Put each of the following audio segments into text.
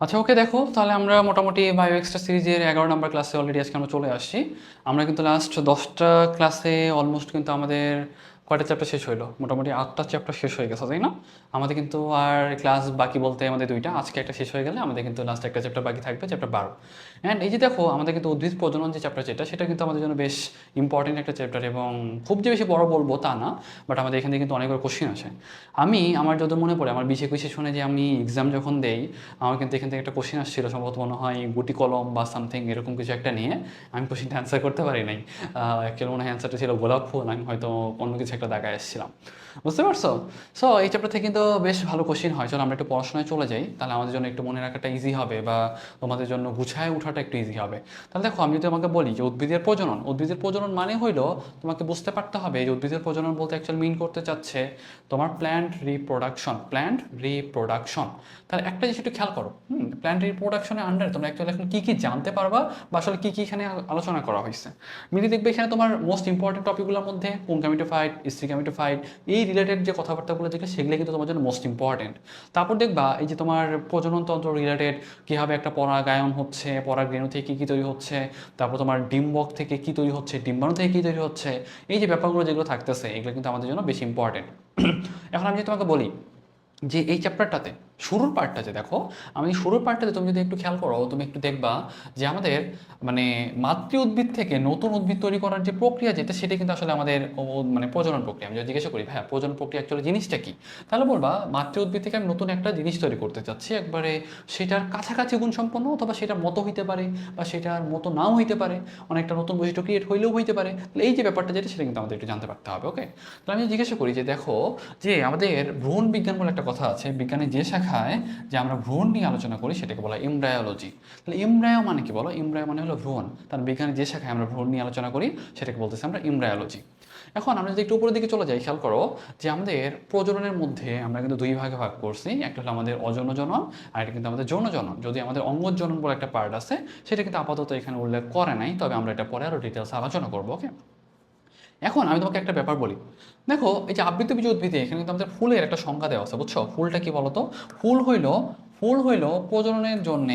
আচ্ছা, ওকে, দেখো তাহলে আমরা মোটামুটি বায়ো এক্সট্রা সিরিজের 11 নম্বর ক্লাসে অলরেডি আজকে আমরা চলে আসছি। আমরা কিন্তু লাস্ট 10টা ক্লাসে অলমোস্ট কিন্তু আমাদের কয়টা চ্যাপ্টার শেষ হইলো, মোটামুটি 8টা চ্যাপ্টার শেষ হয়ে গেছে, তাই না? আমাদের কিন্তু আর ক্লাস বাকি বলতে আমাদের দুইটা, আজকে একটা শেষ হয়ে গেলে আমাদের কিন্তু লাস্ট একটা চ্যাপ্টার বাকি থাকবে, চ্যাপ্টার 12। অ্যান্ড এই যে দেখো, আমাদের কিন্তু উদ্ভিদ প্রজনন যে চ্যাপ্টার, সেটা কিন্তু আমাদের জন্য বেশ ইম্পর্টেন্ট একটা চ্যাপ্টার, এবং খুব যে বেশি বড় বলবো তা না, বাট আমাদের এখান থেকে কিন্তু অনেকগুলো কোশ্চেন আসে। আমার যত মনে পড়ে, আমার 20-21 শুনে যে আমি এক্সাম যখন দেই, আমার কিন্তু এখান থেকে একটা কোশ্চেন আসছিল, সম্ভবত মনে হয় গুটি কলম বা সামথিং এরকম কিছু একটা নিয়ে। আমি কোশ্চেনটা অ্যান্সার করতে পারি নাই। অ্যাকচুয়ালি মনে হয় অ্যান্সারটা ছিল গোলাপ ফুল, আমি হয়তো অন্য কিছু একটা দাগায় এসেছিলাম। বুঝতে পারছো? সো এই চ্যাপ্টার থেকে কিন্তু বেশ ভালো কোশ্চেন হয়। চলো আমরা একটু পড়াশোনায় চলে যাই, তাহলে আমাদের জন্য একটু মনে রাখাটা ইজি হবে, বা তোমাদের জন্য গুছায় ওঠাটা একটু ইজি হবে। তাহলে দেখো, আমি যদি তোমাকে বলি যে উদ্ভিদের প্রজনন মানে হইলো, তোমাকে বুঝতে পারতে হবে যে উদ্ভিদের প্রজনন বলতে অ্যাকচুয়ালি মিন করতে চাচ্ছে তোমার প্ল্যান্ট রিপ্রোডাকশন। তাহলে একটা জিনিস একটু খেয়াল করো, প্ল্যান্ট রিপ্রোডাকশনের আন্ডারে তোমরা অ্যাকচুয়ালি এখন কী কী জানতে পারবা, বা আসলে কী কী এখানে আলোচনা করা হয়েছে। মিলি দেখবে এখানে তোমার মোস্ট ইম্পর্টেন্ট টপিকগুলোর মধ্যে পুং গ্যামিটোফাইট, স্ত্রী গ্যামিটোফাইট, এই রিলেটেড যে কথাবার্তাগুলো দেখলে সেগুলো কিন্তু তোমার জন্য মোস্ট ইম্পর্টেন্ট। তারপর দেখবা এই যে তোমার প্রজননতন্ত্র রিলেটেড, কীভাবে একটা পরাগায়ন হচ্ছে, পরাগরেণু থেকে কী কী তৈরি হচ্ছে, তারপর তোমার ডিম্বক থেকে কী তৈরি হচ্ছে, ডিম্বাণু থেকে কী তৈরি হচ্ছে, এই যে ব্যাপারগুলো যেগুলো থাকতেছে এগুলো কিন্তু আমাদের জন্য বেশি ইম্পর্টেন্ট। এখন আমি যদি তোমাকে বলি যে এই চ্যাপ্টারটাতে শুরুর পার্টটাতে দেখো, আমি শুরুর পার্টটাতে তুমি যদি একটু খেয়াল করো, তুমি একটু দেখবা যে আমাদের মানে মাতৃ উদ্ভিদ থেকে নতুন উদ্ভিদ তৈরি করার যে প্রক্রিয়া, সেটা কিন্তু আসলে আমাদের মানে প্রজনন প্রক্রিয়া। আমি যদি জিজ্ঞাসা করি ভাইয়া প্রজনন প্রক্রিয়া অ্যাকচুয়ালি জিনিসটা কি, তাহলে বলবা মাতৃ উদ্ভিদ থেকে আমি নতুন একটা জিনিস তৈরি করতে চাচ্ছি, একবারে সেটার কাছাকাছি গুণসম্পন্ন, অথবা সেটার মতো হইতে পারে বা সেটার মতো নাও হইতে পারে, অনেকটা নতুন বৈশিষ্ট্য ক্রিয়েট হইলেও হইতে পারে। তাহলে এই যে ব্যাপারটা সেটা কিন্তু আমাদের একটু জানতে পারতে হবে। ওকে, তাহলে আমি জিজ্ঞাসা করি যে দেখো, যে আমাদের ভ্রূণ বিজ্ঞান বলে একটা কথা আছে, বিজ্ঞানের যে শাখায় যে আমরা ভ্রূণ নিয়ে আলোচনা করি সেটাকে বলা এমব্রায়োলজি। তাহলে এমব্রায়ো মানে কি বলো? এমব্রায়ো মানে হলো ভ্রূণ। তার বিজ্ঞানের যে শাখায় আমরা ভ্রূণ নিয়ে আলোচনা করি সেটাকে বলতেছি আমরা এমব্রায়োলজি। এখন আমরা যদি একটু উপরের দিকে চলে যাই, খেয়াল করো যে আমাদের প্রজননের মধ্যে আমরা কিন্তু দুই ভাগে ভাগ করছি, একটা হলো আমাদের অযৌন জনন, আর একটা কিন্তু আমাদের যৌন জনন। যদি আমাদের অঙ্গজ জনন বলে একটা পার্ট আছে, সেটা কিন্তু আপাতত এখানে উল্লেখ করে নাই, তবে আমরা এটা পরে আরও ডিটেলস আলোচনা করবো। ওকে, এখন আমি তোমাকে একটা ব্যাপার বলি। দেখো, এই যে আবৃতবীজ উদ্ভিদে এখানে কিন্তু আমাদের ফুলের একটা সংজ্ঞা দেওয়া আছে, বুঝছো? ফুলটা কি বলতো? ফুল হইল প্রজননের জন্য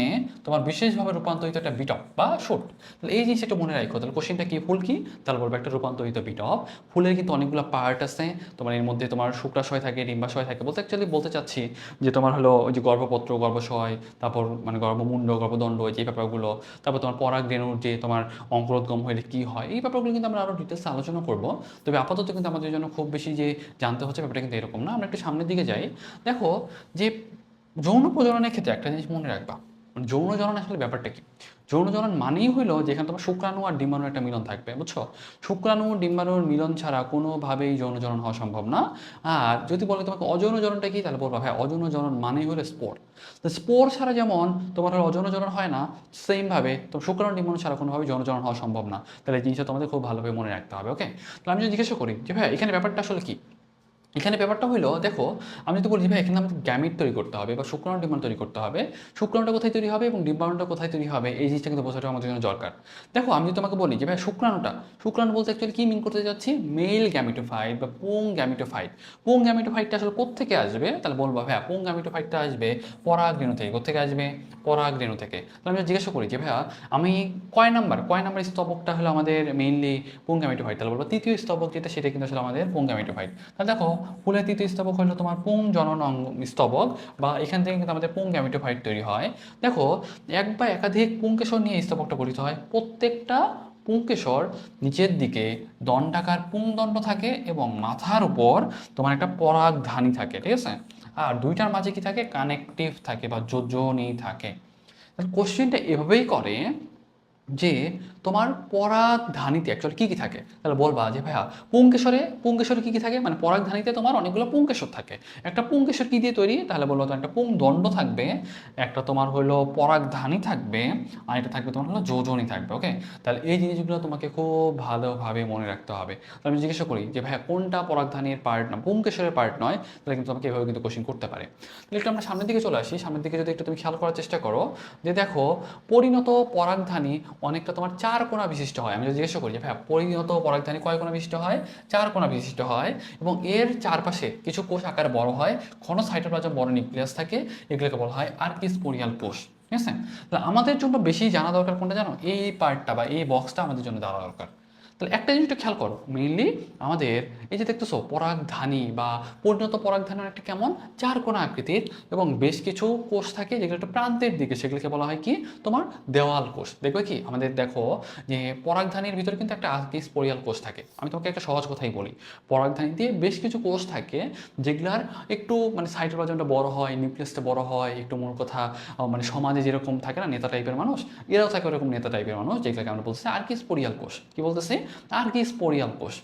তোমার বিশেষভাবে রূপান্তরিত একটা বিটপ বা শুট। তাহলে এই জিনিসটা একটু মনে রাখো। তাহলে কোশ্চেনটা কি, ফুল কি? তাহলে বলবো একটা রূপান্তরিত বিটপ। ফুলের কিন্তু অনেকগুলো পার্ট আছে, তোমার এর মধ্যে তোমার শুক্রাশয় থাকে, ডিম্বাশয় থাকে। অ্যাকচুয়ালি বলতে চাচ্ছি যে তোমার হলো ওই যে গর্ভপত্র, গর্ভাশয়, তারপর মানে গর্ভমুণ্ড, গর্ভদণ্ড, যে ব্যাপারগুলো, তারপর তোমার পরাগরেণুর যে তোমার অঙ্কুরোদ্গম হইলে কি হয়, এই ব্যাপারগুলো কিন্তু আমরা আরও ডিটেলসে আলোচনা করব। তবে আপাতত কিন্তু আমাদের জন্য খুব বেশি যে জানতে হচ্ছে ব্যাপারটা কিন্তু এরকম না। আমরা একটু সামনের দিকে যাই। দেখো, যে যৌন প্রজননের ক্ষেত্রে একটা জিনিস মনে রাখবা, মানে যৌন জনন আসলে ব্যাপারটা কি। যৌন জনন মানেই হলো যেখানে তোমার শুক্রাণু আর ডিম্বাণুর একটা মিলন থাকবে, বুঝছো? শুক্রাণু ডিম্বাণুর মিলন ছাড়া কোনোভাবেই যৌন জনন হওয়া সম্ভব না। আর যদি বলে তোমাকে অযৌন জননটা কি, তাহলে বলবা ভাই অযৌন জনন মানেই হলো স্পোর। তো স্পোর ছাড়া যেমন তোমার হলো অযৌন জনন হয় না, সেমভাবে তো শুক্রাণু ডিম্বাণু ছাড়া কোনোভাবে যৌন জনন হওয়া সম্ভব না। তাহলে এই জিনিসটা তোমাদের খুব ভালোভাবে মনে রাখতে হবে। ওকে, তাহলে আমি যদি জিজ্ঞাসা করি যে ভাই এখানে ব্যাপারটা আসলে কি, এখানে ব্যাপারটা হইলো দেখো, আমি যদি বলি ভাই এখানে আমাদের গ্যামিট তৈরি করতে হবে বা শুক্রাণু ডিম্বাণু তৈরি করতে হবে, শুক্রাণুটা কোথায় তৈরি হবে এবং ডিম্বাণুটা কোথায় তৈরি হবে, এই জিনিসটা কিন্তু বোঝাটা আমাদের জন্য দরকার। দেখো, আমি যদি তোমাকে বলি যে ভাই শুক্রাণু বলতে অ্যাকচুয়ালি কি মিন করতে যাচ্ছি, মেল গ্যামিটোফাইট বা পুং গ্যামিটোফাইট। পুং গ্যামিটোফাইটটা আসলে কোত্থেকে আসবে, তাহলে বলবো ভাইয়া পুং গ্যামিটোফাইটটা আসবে পরাগরেণু থেকে। কোত্থেকে আসবে? পরাগরেণু থেকে। তাহলে আমি জিজ্ঞাসা করি যে ভাইয়া আমি কয় নাম্বার স্তবকটা হলো আমাদের মেইনলি পুং গ্যামিটোফাইট, তাহলে বলবো তৃতীয় স্তবক সেটা কিন্তু আসলে আমাদের পুং গ্যামিটোফাইট। তাহলে দেখো, ফুলের তৃতীয় স্তবক হলো তোমার পুং জনন স্তবক, বা এখান থেকে কিন্তু আমাদের পুং গ্যামিটোফাইট তৈরি হয়। দেখো, এক বা একাধিক পুংকেশর নিয়ে এই স্তবকটা গঠিত হয়। প্রত্যেকটা পুংকেশর নিচের দিকে দণ্ডাকার পুংদণ্ড থাকে এবং মাথার উপর তোমার একটা পরাগধানী থাকে, ঠিক আছে? আর দুইটার মাঝে কি থাকে, কানেকটিভ থাকে বা যোজনী থাকে। কোশ্চেনটা এভাবেই করে যে তোমার পরাগধানীতে অ্যাকচুয়ালি কী কী থাকে, তাহলে বলবা যে ভাইয়া পুংকেশরে কী কী থাকে, মানে পরাগধানীতে তোমার অনেকগুলো পুংকেশর থাকে। একটা পুংকেশর কী দিয়ে তৈরি, তাহলে বলবো তো একটা পুংদণ্ড থাকবে, একটা তোমার হলো পরাগধানী থাকবে, আর এটা থাকবে তোমার হলো যোজনী থাকবে। ওকে, তাহলে এই জিনিসগুলো তোমাকে খুব ভালোভাবে মনে রাখতে হবে। তাহলে আমি জিজ্ঞাসা করি যে ভাইয়া কোনটা পরাগধানীর পার্ট না পুংকেশরের পার্ট নয়, তাহলে কিন্তু তোমাকে এভাবে কিন্তু কোশ্চেন করতে পারে। তাহলে একটু আমরা সামনের দিকে চলে আসি। সামনের দিকে যদি একটু তুমি খেয়াল করার চেষ্টা করো, যে দেখো পরিণত পরাগধানী অনেকটা তোমার চার কোণা বিশিষ্ট হয়। আমি যদি জিজ্ঞাসা করি যে ভাইয়া পরিণত পরাগধানী কয় কোণা বিশিষ্ট হয়, চার কোণা বিশিষ্ট হয়, এবং এর চারপাশে কিছু কোষ আকারে বড় হয়, ঘন সাইটোপ্লাজম বড় নিউক্লিয়াস থাকে, এগুলোকে বলা হয় আর্কিস্পোরিয়াল কোষ। ঠিক আছে? তাহলে আমাদের জন্য বেশি জানা দরকার কোনটা জানো? এই পার্টটা বা এই বক্সটা আমাদের জন্য জানা দরকার। তাহলে একটা জিনিসটা খেয়াল করো, মেইনলি আমাদের এই যে দেখতেছো পরাগধানী বা পরিণত পরাগধানী একটা কেমন চারকোনা আকৃতির এবং বেশ কিছু কোষ থাকে যেগুলো একটু প্রান্তের দিকে, সেগুলোকে বলা হয় কি তোমার দেওয়াল কোষ। দেখবে কি আমাদের দেখো যে পরাগধানীর ভিতরে কিন্তু একটা স্পোরিয়াল কোষ থাকে। আমি তোমাকে একটা সহজ কথাই বলি, পরাগধানীতে বেশ কিছু কোষ থাকে যেগুলার একটু মানে সাইটোপ্লাজমটা বড় হয়, নিউক্লিয়াসটা বড় হয়, একটু মূল কথা মানে সমাজে যেরকম থাকে না নেতা টাইপের মানুষ, এরাও থাকে ওরকম নেতা টাইপের মানুষ, যেগুলোকে আমরা বলতেছি আর্কিস্পোরিয়াল কোষ। কি বলতেছি? আর্কিস্পোরিয়াল কোষ।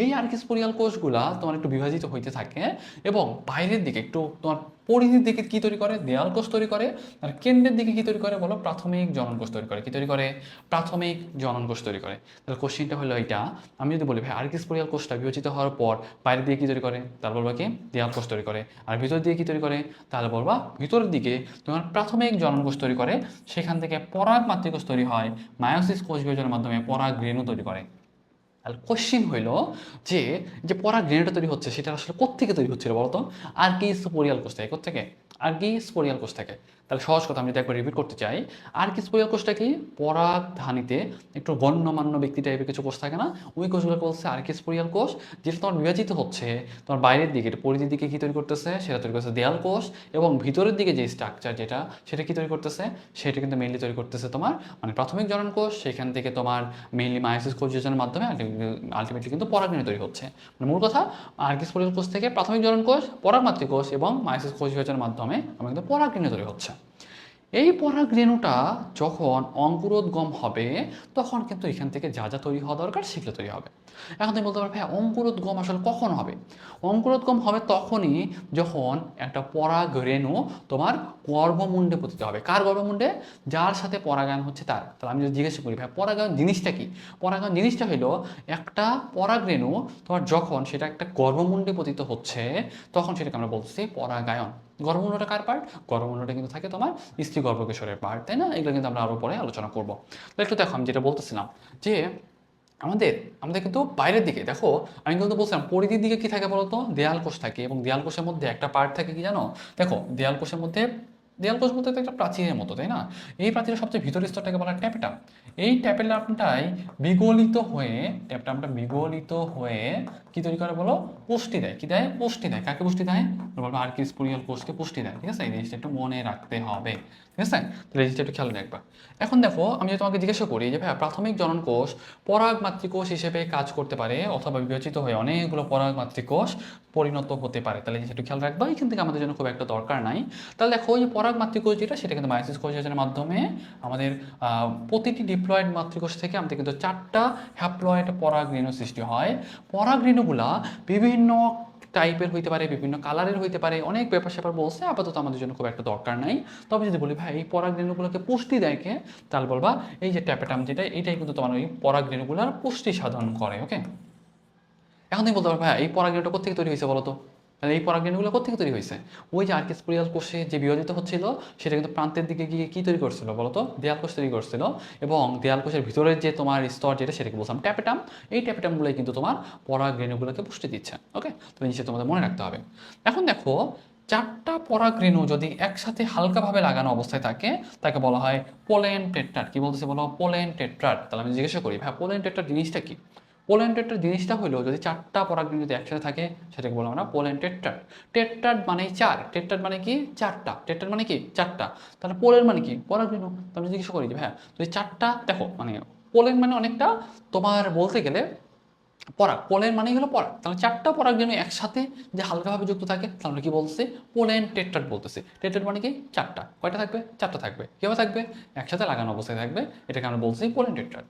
এই আর্কিস্পোরিয়াল কোষগুলা তোমার একটু বিভাজিত হইতে থাকে এবং বাইরের দিকে একটু তোমার পরিধির দিকে কি তৈরি করে? দেয়াল কোষ তৈরি করে। আর কেন্দ্রের দিকে কি তৈরি করে বলো? প্রাথমিক জনন কোষ তৈরি করে। কি তৈরি করে? প্রাথমিক জনন কোষ তৈরি করে। তাহলে কোশ্চেনটা হলো এটা, আমি যদি বলি ভাই আর্কিস্পোরিয়াল কোষটা বিভাজিত হওয়ার পর বাইরের দিকে কি তৈরি করে, তাহলে বলবা কি দেয়াল কোষ তৈরি করে। আর ভিতর দিকে কি তৈরি করে, তাহলে বলবা ভিতরের দিকে তোমার প্রাথমিক জনন কোষ তৈরি করে। সেখান থেকে পরাগ মাতৃকোষ তৈরি হয়, মায়োসিস কোষ বিভাজনের মাধ্যমে পরাগ রেণু তৈরি করে। তাহলে কোশ্চিন হইল যে যে পরাগরেণুটা তৈরি হচ্ছে সেটা আসলে কোত্থেকে তৈরি হচ্ছিল বলতো? আর্কিস্পোরিয়াল কোষ থেকে। কোত্থেকে? আর্কিস্পোরিয়াল কোষ থেকে। তাহলে সহজ কথা আমি যদি একবার রিপিট করতে চাই, আর্কিস্পোরিয়াল কোষটা কি? পরাগধানীতে একটু গণ্যমান্য ব্যক্তি টাইপের কিছু কোষ থাকে না, ওই কোষগুলোকে বলছে আর্কিস্পোরিয়াল কোষ। যেটা তোমার বিভাজিত হচ্ছে তোমার বাইরের দিকে পরিধির দিকে কি তৈরি করতেছে? সেটা তৈরি করতেছে দেয়াল কোষ। এবং ভিতরের দিকে যে স্ট্রাকচার যেটা সেটা কি তৈরি করতেছে? সেটা কিন্তু মেইনলি তৈরি করতেছে তোমার মানে প্রাথমিক জনন কোষ। সেখান থেকে তোমার মেইনলি মায়োসিস কোষ বিভাজনের মাধ্যমে আলটিমেটলি কিন্তু পরাগরেণু তৈরি হচ্ছে। মানে মূল কথা আর্কিস্পোরিয়াল কোষ থেকে প্রাথমিক জনন কোষ, পরাগ মাতৃকোষ এবং মায়োসিস কোষ বিভাজনের মাধ্যমে আমার কিন্তু পরাগরেণু তৈরি হচ্ছে। এই পরাগরেণুটা যখন অঙ্কুরোদ্গম হবে তখন কিন্তু এখান থেকে যা যা তৈরি হওয়া দরকার সেগুলো তৈরি হবে। এখন তুমি বলতে পারো ভাই অঙ্কুরোদ্গম আসলে কখন হবে? অঙ্কুরোদ্গম হবে তখনই যখন একটা পরাগরেণু তোমার গর্ভমুণ্ডে পতিত হবে। কার গর্ভমুণ্ডে? যার সাথে পরাগায়ন হচ্ছে তার। তাহলে আমি যদি জিজ্ঞেস করি ভাই পরাগায়ন জিনিসটা কি? পরাগায়ন জিনিসটা হলো একটা পরাগরেণু তোমার যখন সেটা একটা গর্ভমুণ্ডে পতিত হচ্ছে তখন সেটাকে আমরা বলতেছি পরাগায়ন। গর্ভমুণ্ডটা কার পার্ট? গর্ভমুণ্ডটা কিন্তু থাকে তোমার স্ত্রী গর্ভকেশরের পার্ট, তাই না? এগুলো কিন্তু আমরা আরও পরে আলোচনা করবো। তো একটু দেখো আমি যেটা বলতেছিলাম যে আমাদের আমাদের কিন্তু বাইরের দিকে দেখো, আমি কিন্তু বলছিলাম পরিধির দিকে কি থাকে বলতো? দেয়াল কোষ থাকে এবং দেয়াল কোষের মধ্যে একটা পার্ট থাকে কি জানো? দেখো দেয়াল কোষের মধ্যে দেয়াল কোষ বলতে তো একটা প্রাচীরের মতো, তাই না? এই প্রাচীরের সবচেয়ে ভিতরের স্তরটাকে বলা হয় ট্যাপেটাম। এই ট্যাপেটামটাই বিগলিত হয়ে ট্যাপেটামটা বিগলিত হয়ে কি তৈরি করে বলো? পুষ্টি দেয়। কি দেয়? পুষ্টি দেয়। কাকে পুষ্টি দেয়? বলবো আর্কিস্পোরিয়াল কোষকে পুষ্টি দেয়। ঠিক আছে? এই জিনিসটা একটু মনে রাখতে হবে। ঠিক আছে? তাহলে এই জিনিসটা একটু খেয়াল রাখবা। এখন দেখো আমি যদি তোমাকে জিজ্ঞাসা করি যে ভাইয়া প্রাথমিক জনন কোষ পরাগ মাতৃকোষ হিসেবে কাজ করতে পারে অথবা বিভাজিত হয়ে অনেকগুলো পরাগ মাতৃকোষ পরিণত হতে পারে, তাহলে এই জিনিসটা একটু খেয়াল রাখবা। এখান থেকে আমাদের জন্য খুব একটা দরকার নাই। তাহলে দেখো এই পরাগ মাতৃকোষ যেটা সেটা কিন্তু মায়োসিস কোষ বিভাজনের মাধ্যমে আমাদের প্রতিটি ডিপ্লয়েড মাতৃকোষ থেকে আমাদের কিন্তু 4টা হ্যাপ্লয়েড পরাগরেণু সৃষ্টি হয়। পরাগরেণুগুলা বিভিন্ন টাইপের হইতে পারে, বিভিন্ন কালারের হইতে পারে, অনেক ব্যাপার স্যাপার বলছে, আপাতত আমাদের জন্য খুব একটা দরকার নাই। তবে যদি বলি ভাই এই পরাগরেণুগুলোকে পুষ্টি দেয় কে? তাহলে বলবা এই যে ট্যাপেটাম যেটা এটাই কিন্তু তোমার ওই পরাগরেণুগুলোর পুষ্টি সাধন করে। ওকে, এখন তুমি বলতে পারো ভাই এই পরাগরেণুটা কোথেকে তৈরি হয়েছে বলো তো? তাহলে এই পরাগরেণুগুলো কোথেকে তৈরি হয়েছে? ওই যে আর্কিস্পোরিয়াল কোষে যে বিভাজিত হচ্ছিল সেটা কিন্তু প্রান্তের দিকে গিয়ে কি তৈরি করছিল বলতো? দেয়াল কোষ তৈরি করছিল। এবং দেয়াল কোষের ভিতরের যে তোমার স্তর যেটা সেটাকে বলছিলাম ট্যাপেটাম। এই ট্যাপেটামগুলোই কিন্তু তোমার পরাগরেণুগুলোকে পুষ্টি দিচ্ছে। ওকে, তো জিনিসটা তোমাদের মনে রাখতে হবে। এখন দেখো 4টা পরাগরেণু যদি একসাথে হালকাভাবে লাগানো অবস্থায় থাকে তাকে বলা হয় পোলেন টেট্রাড। কি বলতেছে বলো? Pollen tetrad. তাহলে আমি জিজ্ঞাসা করি ভাই পোলেন টেট্রাড জিনিসটা কি? পোলেন টেট্রাড জিনিসটা হলো যদি 4টা পরাগরেণু যদি একসাথে থাকে সেটাকে বললাম আমরা পোলেন টেট্রাড। টেট্রাড মানে 4, টেট্রাড মানে কি 4টা, টেট্রাড মানে কি 4টা। তাহলে পোলেন মানে কি? পরাগরেণু। তো আমি জিজ্ঞাসা করি যে ভাই যদি 4টা দেখো মানে পোলেন মানে অনেকটা তোমার বলতে গেলে পরাগ, পোলেন মানেই হলো পরাগ। তাহলে 4টা পরাগরেণু একসাথে যে হালকাভাবে যুক্ত থাকে তাহলে আমরা কি বলছি? পোলেন টেট্রাড বলতেছি। টেট্রাড মানে কি 4টা। কয়টা থাকবে? 4টা থাকবে। কীভাবে থাকবে? একসাথে লাগানো অবস্থায় থাকবে, এটাকে আমরা বলছি পোলেন টেট্রাড।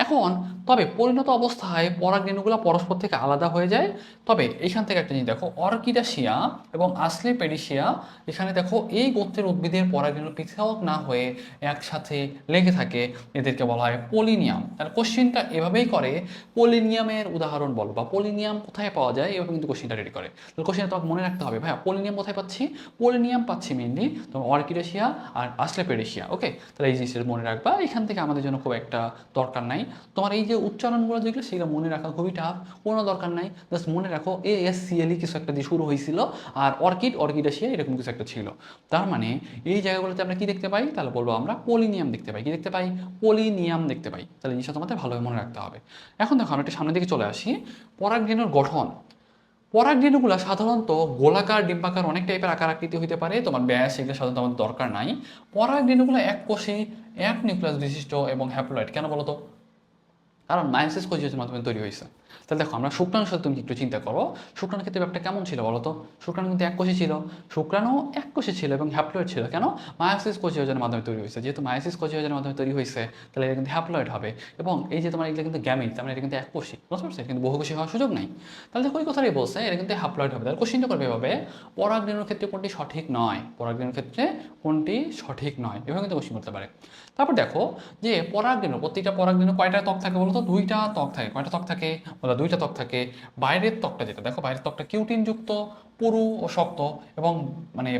এখন তবে পরিণত অবস্থায় পরাগরেণুগুলো পরস্পর থেকে আলাদা হয়ে যায়। তবে এখান থেকে একটা জিনিস দেখো, অর্কিডাশিয়া এবং আসলেপেডিশিয়া, এখানে দেখো এই গোত্রের উদ্ভিদের পরাগরেণু পৃথক না হয়ে একসাথে লেগে থাকে, এদেরকে বলা হয় পোলিনিয়াম। তাহলে কোশ্চেনটা এভাবেই করে, পোলিনিয়ামের উদাহরণ বলো বা পোলিনিয়াম কোথায় পাওয়া যায় এভাবে কিন্তু কোশ্চেনটা রেডি করে। তাহলে কোশ্চেনটা তোমাকে মনে রাখতে হবে ভাইয়া পোলিনিয়াম কোথায় পাচ্ছি, পোলিনিয়াম পাচ্ছি মেইনলি তোমার অর্কিডেশিয়া আর আসক্লেপিয়াডেশিয়া। ওকে, তাহলে এই জিনিসটা মনে রাখবা, এখান থেকে আমাদের জন্য খুব একটা দরকার নাই। তোমার এই যে উচ্চারণগুলো যেগুলো সেগুলো মনে রাখা খুবই টাফ, কোনো দরকার নাই। জাস্ট মনে রাখো ASCLE কিছু একটা দিয়ে শুরু হয়েছিল আর অর্কিডেশিয়া এরকম কিছু একটা ছিল। তার মানে এই জায়গাগুলোতে আমরা কি দেখতে পাই, তাহলে বলবো আমরা পোলিনিয়াম দেখতে পাই। কি দেখতে পাই, পোলিনিয়াম দেখতে পাই। তাহলে জিনিসটা তোমাদের ভালোভাবে মনে রাখতে হবে। এখন দেখো আমরা একটু সামনের দিকে চলে আসি। পরাগরেণুর গঠন, পরাগরেণুগুলো সাধারণত গোলাকার, ডিম্বাকার অনেক টাইপের আকার আকৃতি হতে পারে। তোমার ব্যাস এগুলো সাধারণত আমাদের দরকার নাই। পরাগরেণুগুলো এক কোষী, এক নিউক্লিয়াস বিশিষ্ট এবং হ্যাপ্লয়েড। কেন বলো তো? কারণ মায়োসিস কোষের মাধ্যমে তৈরি হয়েছে। তাহলে দেখো আমরা শুক্রাণুর সাথে তুমি একটু চিন্তা করো, শুক্রাণুর ক্ষেত্রে ব্যাপারটা কেমন ছিল বলো তো? শুক্রাণু কিন্তু এক কোষে ছিল, শুক্রাণু এক কোষে ছিল এবং হ্যাপ্লয়েড ছিল। কেন? মায়োসিস কোষের মাধ্যমে তৈরি হয়েছে। যেহেতু মায়োসিস কোষের মাধ্যমে তৈরি হয়েছে তাহলে এটা কিন্তু হ্যাপ্লয়েড হবে। এবং এই যে তোমার এগুলো কিন্তু গ্যামিট, তার মানে এটা কিন্তু এক কোষী, বুঝতে পারছো? কিন্তু বহুকোষী হওয়ার সুযোগ নাই। তাহলে দেখো ওই কথাটাই বলছে, এটা কিন্তু হ্যাপ্লয়েড হবে। তাহলে কোশ্চেনটা করবে এভাবে, পরাগরেণুর ক্ষেত্রে কোনটি সঠিক নয়, পরাগরেণুর ক্ষেত্রে কোনটি সঠিক নয়, এভাবে কিন্তু কোশ্চেন করতে পারে। তারপর দেখো যে পরাগরেণু, প্রত্যেকটা পরাগরেণু কয়টা ত্বক থাকে বলো তো? দুইটা ত্বক থাকে। কয়টা ত্বক থাকে বলো? দুইটা ত্বক থাকে। বাইরের ত্বকটা যেটা দেখো, বাইরের ত্বকটা কিউটিনযুক্ত, পুরু ও শক্ত। এবং মানে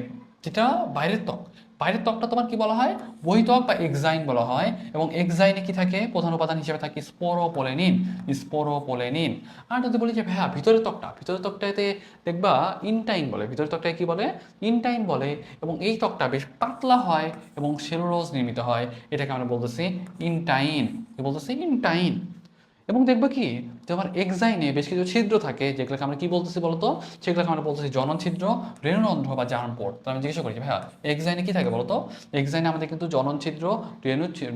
যেটা বাইরের ত্বক, বাইরের ত্বকটা তোমার কি বলা হয়? বহিত্বক বা এক্সাইন বলা হয়। এবং এক্সাইনে কি থাকে? প্রধান উপাদান হিসেবে থাকে স্পোরোপোলেনিন, স্পোরোপোলেনিন। আর যদি বলি যে ভাইয়া ভিতরের ত্বকটা, ভিতরের ত্বকটাতে দেখবা ইনটাইন বলে। ভিতরের ত্বকটাকে কি বলে? ইনটাইন বলে। এবং এই ত্বকটা বেশ পাতলা হয় এবং সেলুলোজ নির্মিত হয়। এটাকে আমরা বলতেছি ইনটাইন। কি বলতেছি? ইনটাইন। এবং দেখবা কি তোমার এক্সাইনে বেশ কিছু ছিদ্র থাকে, যেগুলোকে আমরা কি বলতেছি বলতো? সেগুলোকে আমরা বলতেছি জনন ছিদ্র, রেণুরন্ধ্র বা জার্মপোর। তো আমি জিজ্ঞাসা করি ভাইয়া এক্সাইনে কি থাকে বলতো? এক্সাইনে আমাদের কিন্তু জনন ছিদ্র,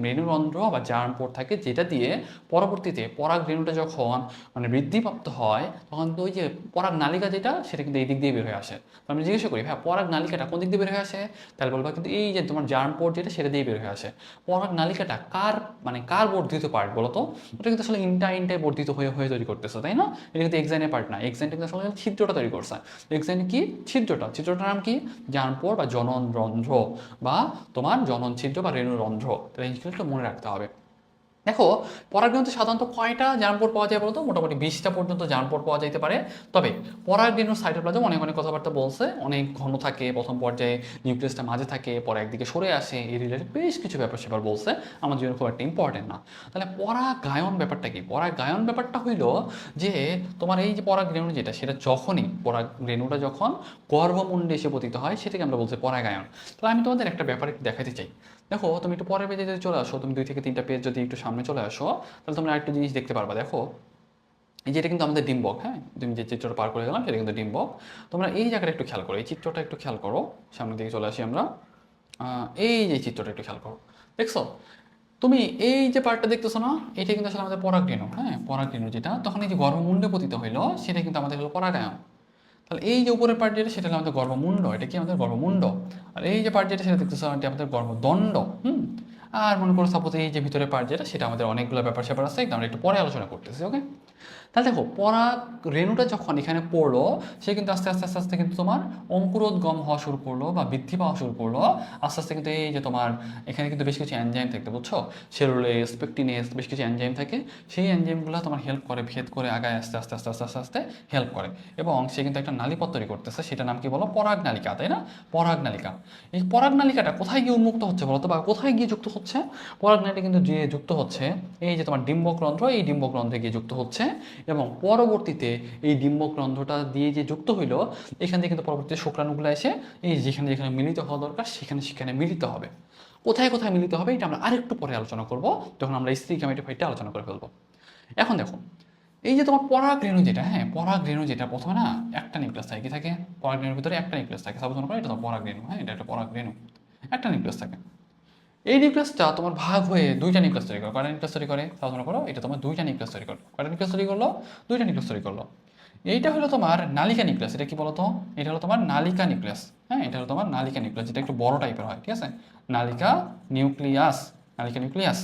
রেণুরন্ধ্র বা জার্মপোর থাকে, যেটা দিয়ে পরবর্তীতে পরাগ রেণুটা যখন মানে বৃদ্ধিপ্রাপ্ত হয় তখন তো ওই যে পরাগ নালিকা যেটা সেটা কিন্তু এই দিক দিয়ে বের হয়ে আসে। তো আমি জিজ্ঞাসা করি ভাইয়া পরাগ নালিকাটা কোন দিক দিয়ে বের হয়ে আসে? তাহলে বলবা কিন্তু এই যে তোমার জার্মপোর যেটা সেটা দিয়ে বের হয়ে আসে। পরাগ নালিকাটা কার মানে কার বর্ধিত পার্ট বলতো? ওটা কিন্তু আসলে ইনটাইনটাই বর্ধিত হয়ে হয়ে তৈরি করতেছে, তাই না? এটা কিন্তু এক্সাইনের পার্ট না, এক্সাইনটা কিন্তু আসলে ছিদ্রটা তৈরি করছে। এক্সাইন কি? ছিদ্রটা, ছিদ্রটার নাম কি? জার্মপোর বা জনন রন্ধ্র বা তোমার জনন ছিদ্র বা রেণুরন্ধ্র। তাহলে এই জিনিসটা মনে রাখতে হবে। দেখো পরাগরেণুতে সাধারণত কয়টা জার্মপোর পাওয়া যায় বলতো? মোটামুটি 20টা পর্যন্ত জার্মপোর পাওয়া যেতে পারে। তবে পরাগরেণুর সাইটোপ্লাজম অনেক অনেক কথাবার্তা বলছে, অনেক ঘন থাকে, প্রথম পর্যায়ে নিউক্লিয়াসটা মাঝে থাকে, পরে একদিকে সরে আসে, এই রিলেটেড বেশ কিছু ব্যাপার স্যাপার বলছে, আমার জন্য খুব একটা ইম্পর্টেন্ট না। তাহলে পরাগায়ন ব্যাপারটা কি? পরাগায়ন ব্যাপারটা হইল যে তোমার এই যে পরাগরেণু যেটা, সেটা যখনই পরাগরেণুটা যখন গর্ভমুণ্ডে এসে পতিত হয় সেটাকে আমরা বলছি পরাগায়ন। তাহলে আমি তোমাদের একটা ব্যাপার একটু দেখাতে চাই। দেখো তুমি একটু পরের পেজে যদি চলে আসো, তুমি 2 থেকে 3টা পেজ যদি একটু সামনে চলে আসো, তাহলে তোমরা আরেকটা জিনিস দেখতে পারবা। দেখো এই যে এটা কিন্তু আমাদের ডিম্বক, হ্যাঁ, তুমি যে চিত্রটা পার করে গেলাম সেটা কিন্তু ডিম্বক। তোমরা এই জায়গাটা একটু খেয়াল করো, এই চিত্রটা একটু খেয়াল করো, সামনের দিকে চলে আসি আমরা। এই যে চিত্রটা একটু খেয়াল করো, দেখছো তুমি এই যে পার্টটা দেখতেছো না? এটা কিন্তু আসলে আমাদের পরাগরেণু, হ্যাঁ, পরাগরেণু যেটা তখন এই যে গর্ভমুণ্ডে পতিত হইলো সেটা কিন্তু আমাদের হলো পরাগায়ন। তাহলে এই যে উপরের পার্ট যেটা সেটা হলো আমাদের গর্ভমুণ্ড, এটা কি আমাদের গর্ভমুণ্ড। আর এই যে পার্ট যেটা সেটা দেখতেছো এটা আমাদের গর্ভদণ্ড। আর মনে করো সাপোজ এই যে ভিতরের পার্ট যেটা সেটা আমাদের অনেকগুলো ব্যাপার স্যাপার আছে, আমরা একটু পরে আলোচনা করতেছি। ওকে, তাহলে দেখো পরাগ রেণুটা যখন এখানে পড়লো সে কিন্তু আস্তে আস্তে আস্তে আস্তে কিন্তু তোমার অঙ্কুরোদ্গম হওয়া শুরু করলো বা বৃদ্ধি পাওয়া শুরু করলো। আস্তে আস্তে কিন্তু এই যে তোমার এখানে কিন্তু বেশ কিছু এনজাইম থাকতে, বুঝছো? সেলুলেস, পেকটিনেস, বেশ কিছু এনজাইম থাকে। সেই এনজাইমগুলো তোমার হেল্প করে ভেদ করে আগায় আস্তে আস্তে আস্তে আস্তে আস্তে আস্তে হেল্প করে। এবং সে কিন্তু একটা নালীপথ তৈরি করতেছে, সেটা নাম কি বলো? পরাগ নালিকা, তাই না? পরাগ নালিকা। এই পরাগ নালিকাটা কোথায় গিয়ে উন্মুক্ত হচ্ছে বলতো, বা কোথায় গিয়ে যুক্ত হচ্ছে? পরাগ নালিকা কিন্তু যে যুক্ত হচ্ছে এই যে তোমার ডিম্বকরন্ধ্র, এই ডিম্বকরন্ধ্রে গিয়ে যুক্ত হচ্ছে। এবং পরবর্তীতে এই ডিম্বকরন্ধ্রটা দিয়ে যে যুক্ত হইলো এখান থেকে কিন্তু পরবর্তীতে শুক্রাণুগুলো এসে এই যেখানে যেখানে মিলিত হওয়া দরকার সেখানে সেখানে মিলিত হবে। কোথায় কোথায় মিলিত হবে এটা আমরা আরেকটু পরে আলোচনা করব, যখন আমরা স্ত্রী গ্যামেটোফাইটটা আলোচনা করে ফেলবো। এখন দেখো এই যে তোমার পরাগ রেণু যেটা, হ্যাঁ, পরাগ রেণু যেটা প্রথমে না একটা নিউক্লিয়াস থাকে, কি থাকে? পরাগ রেণুর ভিতরে একটা নিউক্লিয়াস থাকে। সাপোজ মনে করো এটা তো পরাগ রেণু, হ্যাঁ, এটা একটা পরাগ রেণু, একটা নিউক্লিয়াস থাকে। এই নিউক্লিয়াসটা তোমার ভাগ হয়ে দুইটা নিউক্লিয়াস তৈরি করে। কয়টা নিউক্লিয়াস তৈরি করে? সাবধান করো, এটা তোমার দুইটা নিউক্লিয়াস তৈরি করে। কয়টা নিউক্লিয়াস তৈরি করলো? দুইটা নিউক্লিয়াস তৈরি করলো। এইটা হলো তোমার নালিকা নিউক্লিয়াস। এটা কি বলতো? এটা হলো তোমার নালিকা নিউক্লিয়াস, হ্যাঁ, এটা হলো তোমার নালিকা নিউক্লিয়াস, যেটা একটু বড় টাইপের হয়, ঠিক আছে? নালিকা নিউক্লিয়াস, নালিকা নিউক্লিয়াস।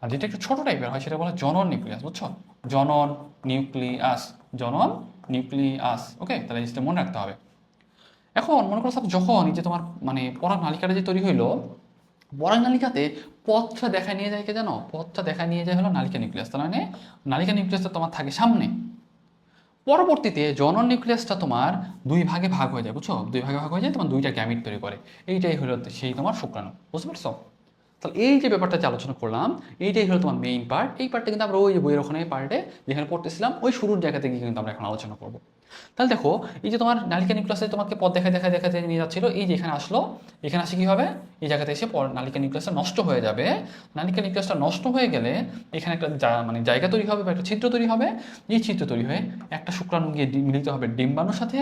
আর যেটা একটু ছোট টাইপের হয় সেটা বলে জনন নিউক্লিয়াস, বুঝছো? জনন নিউক্লিয়াস, জনন নিউক্লিয়াস। ওকে, তাহলে জিনিসটা মনে রাখতে হবে। এখন মনে করো যখন এই যে তোমার মানে পরাগ নালিকাটা যে তৈরি হইলো, পরাগ নালিকাতে পথটা দেখা নিয়ে যায় কে জানো? পথটা দেখা নিয়ে যায় হলো নালিকা নিউক্লিয়াস। তার মানে নালিকা নিউক্লিয়াসটা তোমার থাকে সামনে, পরবর্তীতে জনন নিউক্লিয়াসটা তোমার দুই ভাগে ভাগ হয়ে যায়, বুঝছো? দুই ভাগে ভাগ হয়ে যায়, তোমার দুইটা গ্যামিট তৈরি করে। এইটাই হলো সেই তোমার শুক্রাণু, বুঝতে পারছো? তাহলে এই যে ব্যাপারটা যে আলোচনা করলাম, এইটাই হলো তোমার মেইন পার্ট। এই পার্টটা কিন্তু আমরা ওই যে বইয়ের ওখানে পার্টে যেখানে পড়তেছিলাম ওই শুরুর জায়গা থেকে কিন্তু আমরা এখন আলোচনা করবো। তাহলে দেখো, এই যে তোমার নালিকা নিউক্লিয়াসে তোমাকে পথ দেখাতে নিয়ে যাচ্ছিল, এই যে এখানে আসলো, এখানে আসে কি হবে, এই জায়গাতে এসে নালিকা নিউক্লিয়াসটা নষ্ট হয়ে যাবে। নালিকা নিউক্লিয়াসটা নষ্ট হয়ে গেলে এখানে একটা মানে জায়গা তৈরি হবে বা একটা ছিদ্র তৈরি হবে। এই ছিদ্র তৈরি হয়ে একটা শুক্রাণু গিয়ে মিলিত হবে ডিম্বাণুর সাথে,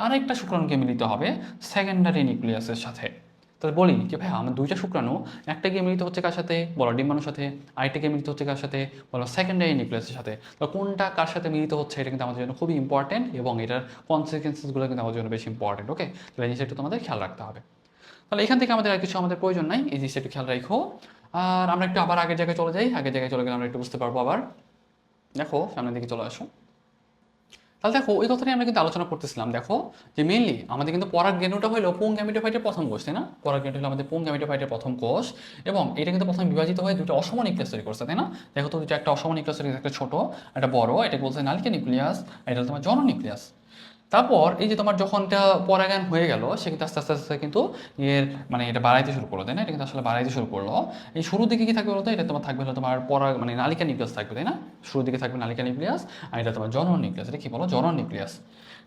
আর একটা শুক্রাণু গিয়ে মিলিত হবে সেকেন্ডারি নিউক্লিয়াসের সাথে। তাহলে বলি যে ভাই আমার দুইটা শুক্রাণু, একটা গিয়ে মিলিত হচ্ছে কার সাথে, বলো ডিম্বাণুর সাথে, আরেকটা গিয়ে মিলিত হচ্ছে কার সাথে, বলো সেকেন্ডারি নিউক্লিয়াসের সাথে। তো কোনটা কার সাথে মিলিত হচ্ছে এটা কিন্তু আমাদের জন্য খুবই ইম্পর্টেন্ট, এবং এটার কনসিকুয়েন্সেসগুলো কিন্তু আমাদের জন্য বেশি ইম্পর্টেন্ট। ওকে, তাহলে এই জিনিসটা একটু তোমাদের খেয়াল রাখতে হবে। তাহলে এখান থেকে আমাদের আর কিছু আমাদের প্রয়োজন নাই, এই জিনিসটা একটু খেয়াল রাখো। আর আমরা একটু আবার আগের জায়গায় চলে যাই, আগের জায়গায় চলে গেলে আমরা একটু বুঝতে পারবো। আবার দেখো সামনের দিকে চলে আসো। তাহলে দেখো ওই কথাটাই আমরা কিন্তু আলোচনা করতেছিলাম। দেখো যে মেইনলি আমাদের কিন্তু পরাগরেণুটা হলো পুং গ্যামেটোফাইটের প্রথম কোষ, তাই না? পরাগরেণু হলো আমাদের পুং গ্যামেটোফাইটের প্রথম কোষ, এবং এটা কিন্তু প্রথমে বিভাজিত হয়ে দুটো অসম নিউক্লিয়াস তৈরি করছে, তাই না? দেখো তো দুটো, একটা অসম নিউক্লিয়াস তৈরি, একটা ছোট একটা বড়, এটাকে বলছে নালিকা নিউক্লিয়াস, এটা হলো তোমার জন নিউক্লিয়াস। তারপর এই যে তোমার যখন এটা পরাগায়ন হয়ে গেল, সে কিন্তু আস্তে আস্তে আস্তে কিন্তু এর মানে এটা বাড়াইতে শুরু করলো, তাই না? এটা কিন্তু আসলে বাড়াইতে শুরু করলো। এই শুরুর দিকে কি থাকবে বলতো, এটা তোমার থাকবে হলো তোমার মানে নালিকা নিউক্লিয়াস থাকবে, তাই না? শুরুর দিকে থাকবে নালিকা নিউক্লিয়াস, আর এটা তোমার জনন নিউক্লিয়াস। এটা কি বলো, জনন নিউক্লিয়াস।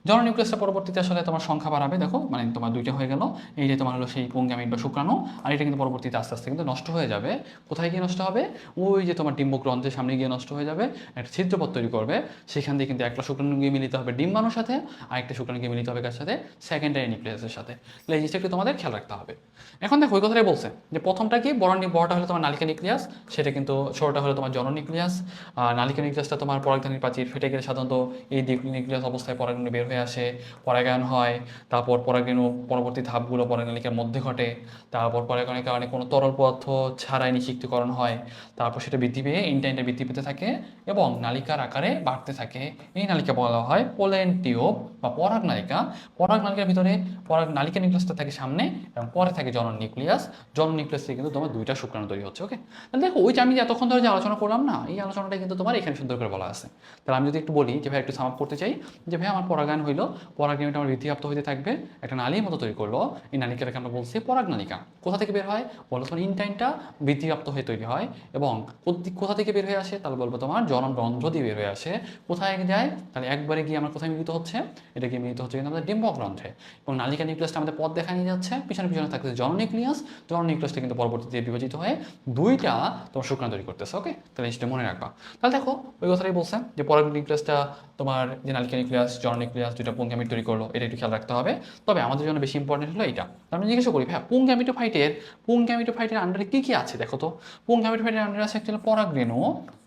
জনন নিউক্লিয়াসটা পরবর্তীতে আসলে তোমার সংখ্যা বাড়াবে, দেখো মানে তোমার দুইটা হয়ে গেল। এই যে তোমার হলো সেই পুংগ্যামিট বা শুক্রাণু, আর এটা কিন্তু পরবর্তীতে আস্তে আস্তে কিন্তু নষ্ট হয়ে যাবে। কোথায় গিয়ে নষ্ট হবে? ওই যে তোমার ডিম্বগ্রন্থের সামনে গিয়ে নষ্ট হয়ে যাবে, একটা ছিদ্রপথ তৈরি করবে। সেখান দিয়ে কিন্তু একটা শুক্রাণু গিয়ে মিলিত হবে ডিম্বাণুর সাথে, আর একটা শুক্রাণু গিয়ে মিলিত হবে কার সাথে, সেকেন্ডারি নিউক্লিয়াসের সাথে। তাহলে এই জিনিসটা একটু তোমাদের খেয়াল রাখতে হবে। এখন দেখো ওই কথাটাই বলছে যে প্রথমটা কি, বড়টা হলো তোমার নালিকা নিউক্লিয়াস, সেটা কিন্তু ছোটটা হলো তোমার জনন নিউক্লিয়াস। আর নালিকা নিউক্লিয়াসটা তোমার পরাগধানীর প্রাচীর ফেটে গেলে সাধারণত এই নিউক্লিয়াস অবস্থায় পরাগরেণু বের হয়ে আসে, পরাগায়ন হয়। তারপর পরাগরেণু পরবর্তী ধাপগুলো পরাগনালিকার মধ্যে ঘটে। তারপর পরাগনের কারণে কোনো তরল পদার্থ ছাড়াই নিষিক্তকরণ হয়। তারপর সেটা বৃদ্ধি পেয়ে ইনটাইনটা বৃদ্ধি পেতে থাকে এবং নালিকার আকারে বাড়তে থাকে। এই নালিকা বলা হয় পোলেন টিউব বা পরাগ নালিকা। পরাগ নালিকার ভিতরে পরাগ নালিকা নিউক্লিয়াসটা থাকে সামনে, এবং পরে থাকে জনন নিউক্লিয়াস। জনন নিউক্লিয়াস থেকে কিন্তু তোমার দুইটা শুক্রাণু তৈরি হচ্ছে। ওকে, তাহলে দেখো ওই যে আমি এতক্ষণ ধরে যে আলোচনা করলাম না, এই আলোচনাটা কিন্তু তোমার এখানে সুন্দর করে বলা আছে। তাহলে আমি যদি একটু বলি যে ভাই একটু সাম আপ করতে চাই, যে ভাই আমার পরাগায়ন হইলো, পরাগরেণুটা আমার বৃদ্ধিপ্রাপ্ত হইতে থাকবে, একটা নালীর মতো তৈরি করলো। এই নালিকাটাকে আমরা বলছি পরাগ নালিকা। কোথা থেকে বের হয় বলো, তোমার ইনটাইনটা বৃদ্ধিপ্রাপ্ত হয়ে তৈরি হয়। এবং কোথা থেকে বের হয়ে আসে, তাহলে বলবো তোমার জনন রন্ধ্র দিয়ে বের হয়ে আসে। কোথায় যায়, তাহলে একবারে গিয়ে আমার কোথায় মিলিত হচ্ছে, এটা গিয়ে মিলিত হচ্ছে কিন্তু আমাদের ডিম্বক রন্ধ্রে। এবং নালিকা নিউক্লিয়াসটা আমাদের পথ দেখা নিয়ে যাচ্ছে, পিছনে পিছনে থাকতেছে জনন নিউক্লিয়াস। জনন নিউক্লিয়াসটা কিন্তু পরবর্তীতে বিভাজিত হয়ে দুইটা তোমার শুক্রাণু তৈরি করতেছে। ওকে, তাহলে সেটা মনে রাখবা। তাহলে দেখো ওই কথাটাই বলছে যে পরাগ নিউক্লিয়াসটা তোমার যে নালিকা নিউক্লিয়াস, জনন নিউক্লিয়াস দুইটা পুংগ্যামিট তৈরি করলো, এটা একটু খেয়াল রাখতে হবে। তবে আমাদের জন্য বেশি ইম্পর্টেন্ট হলো এইটা। আমি জিজ্ঞাসা করি ভাই পুংগ্যামিটোফাইটের আন্ডারে কি কি আছে, দেখো তো। পুংগ্যামিটোফাইটের আন্ডারে আছে একটা পরাগরেণু,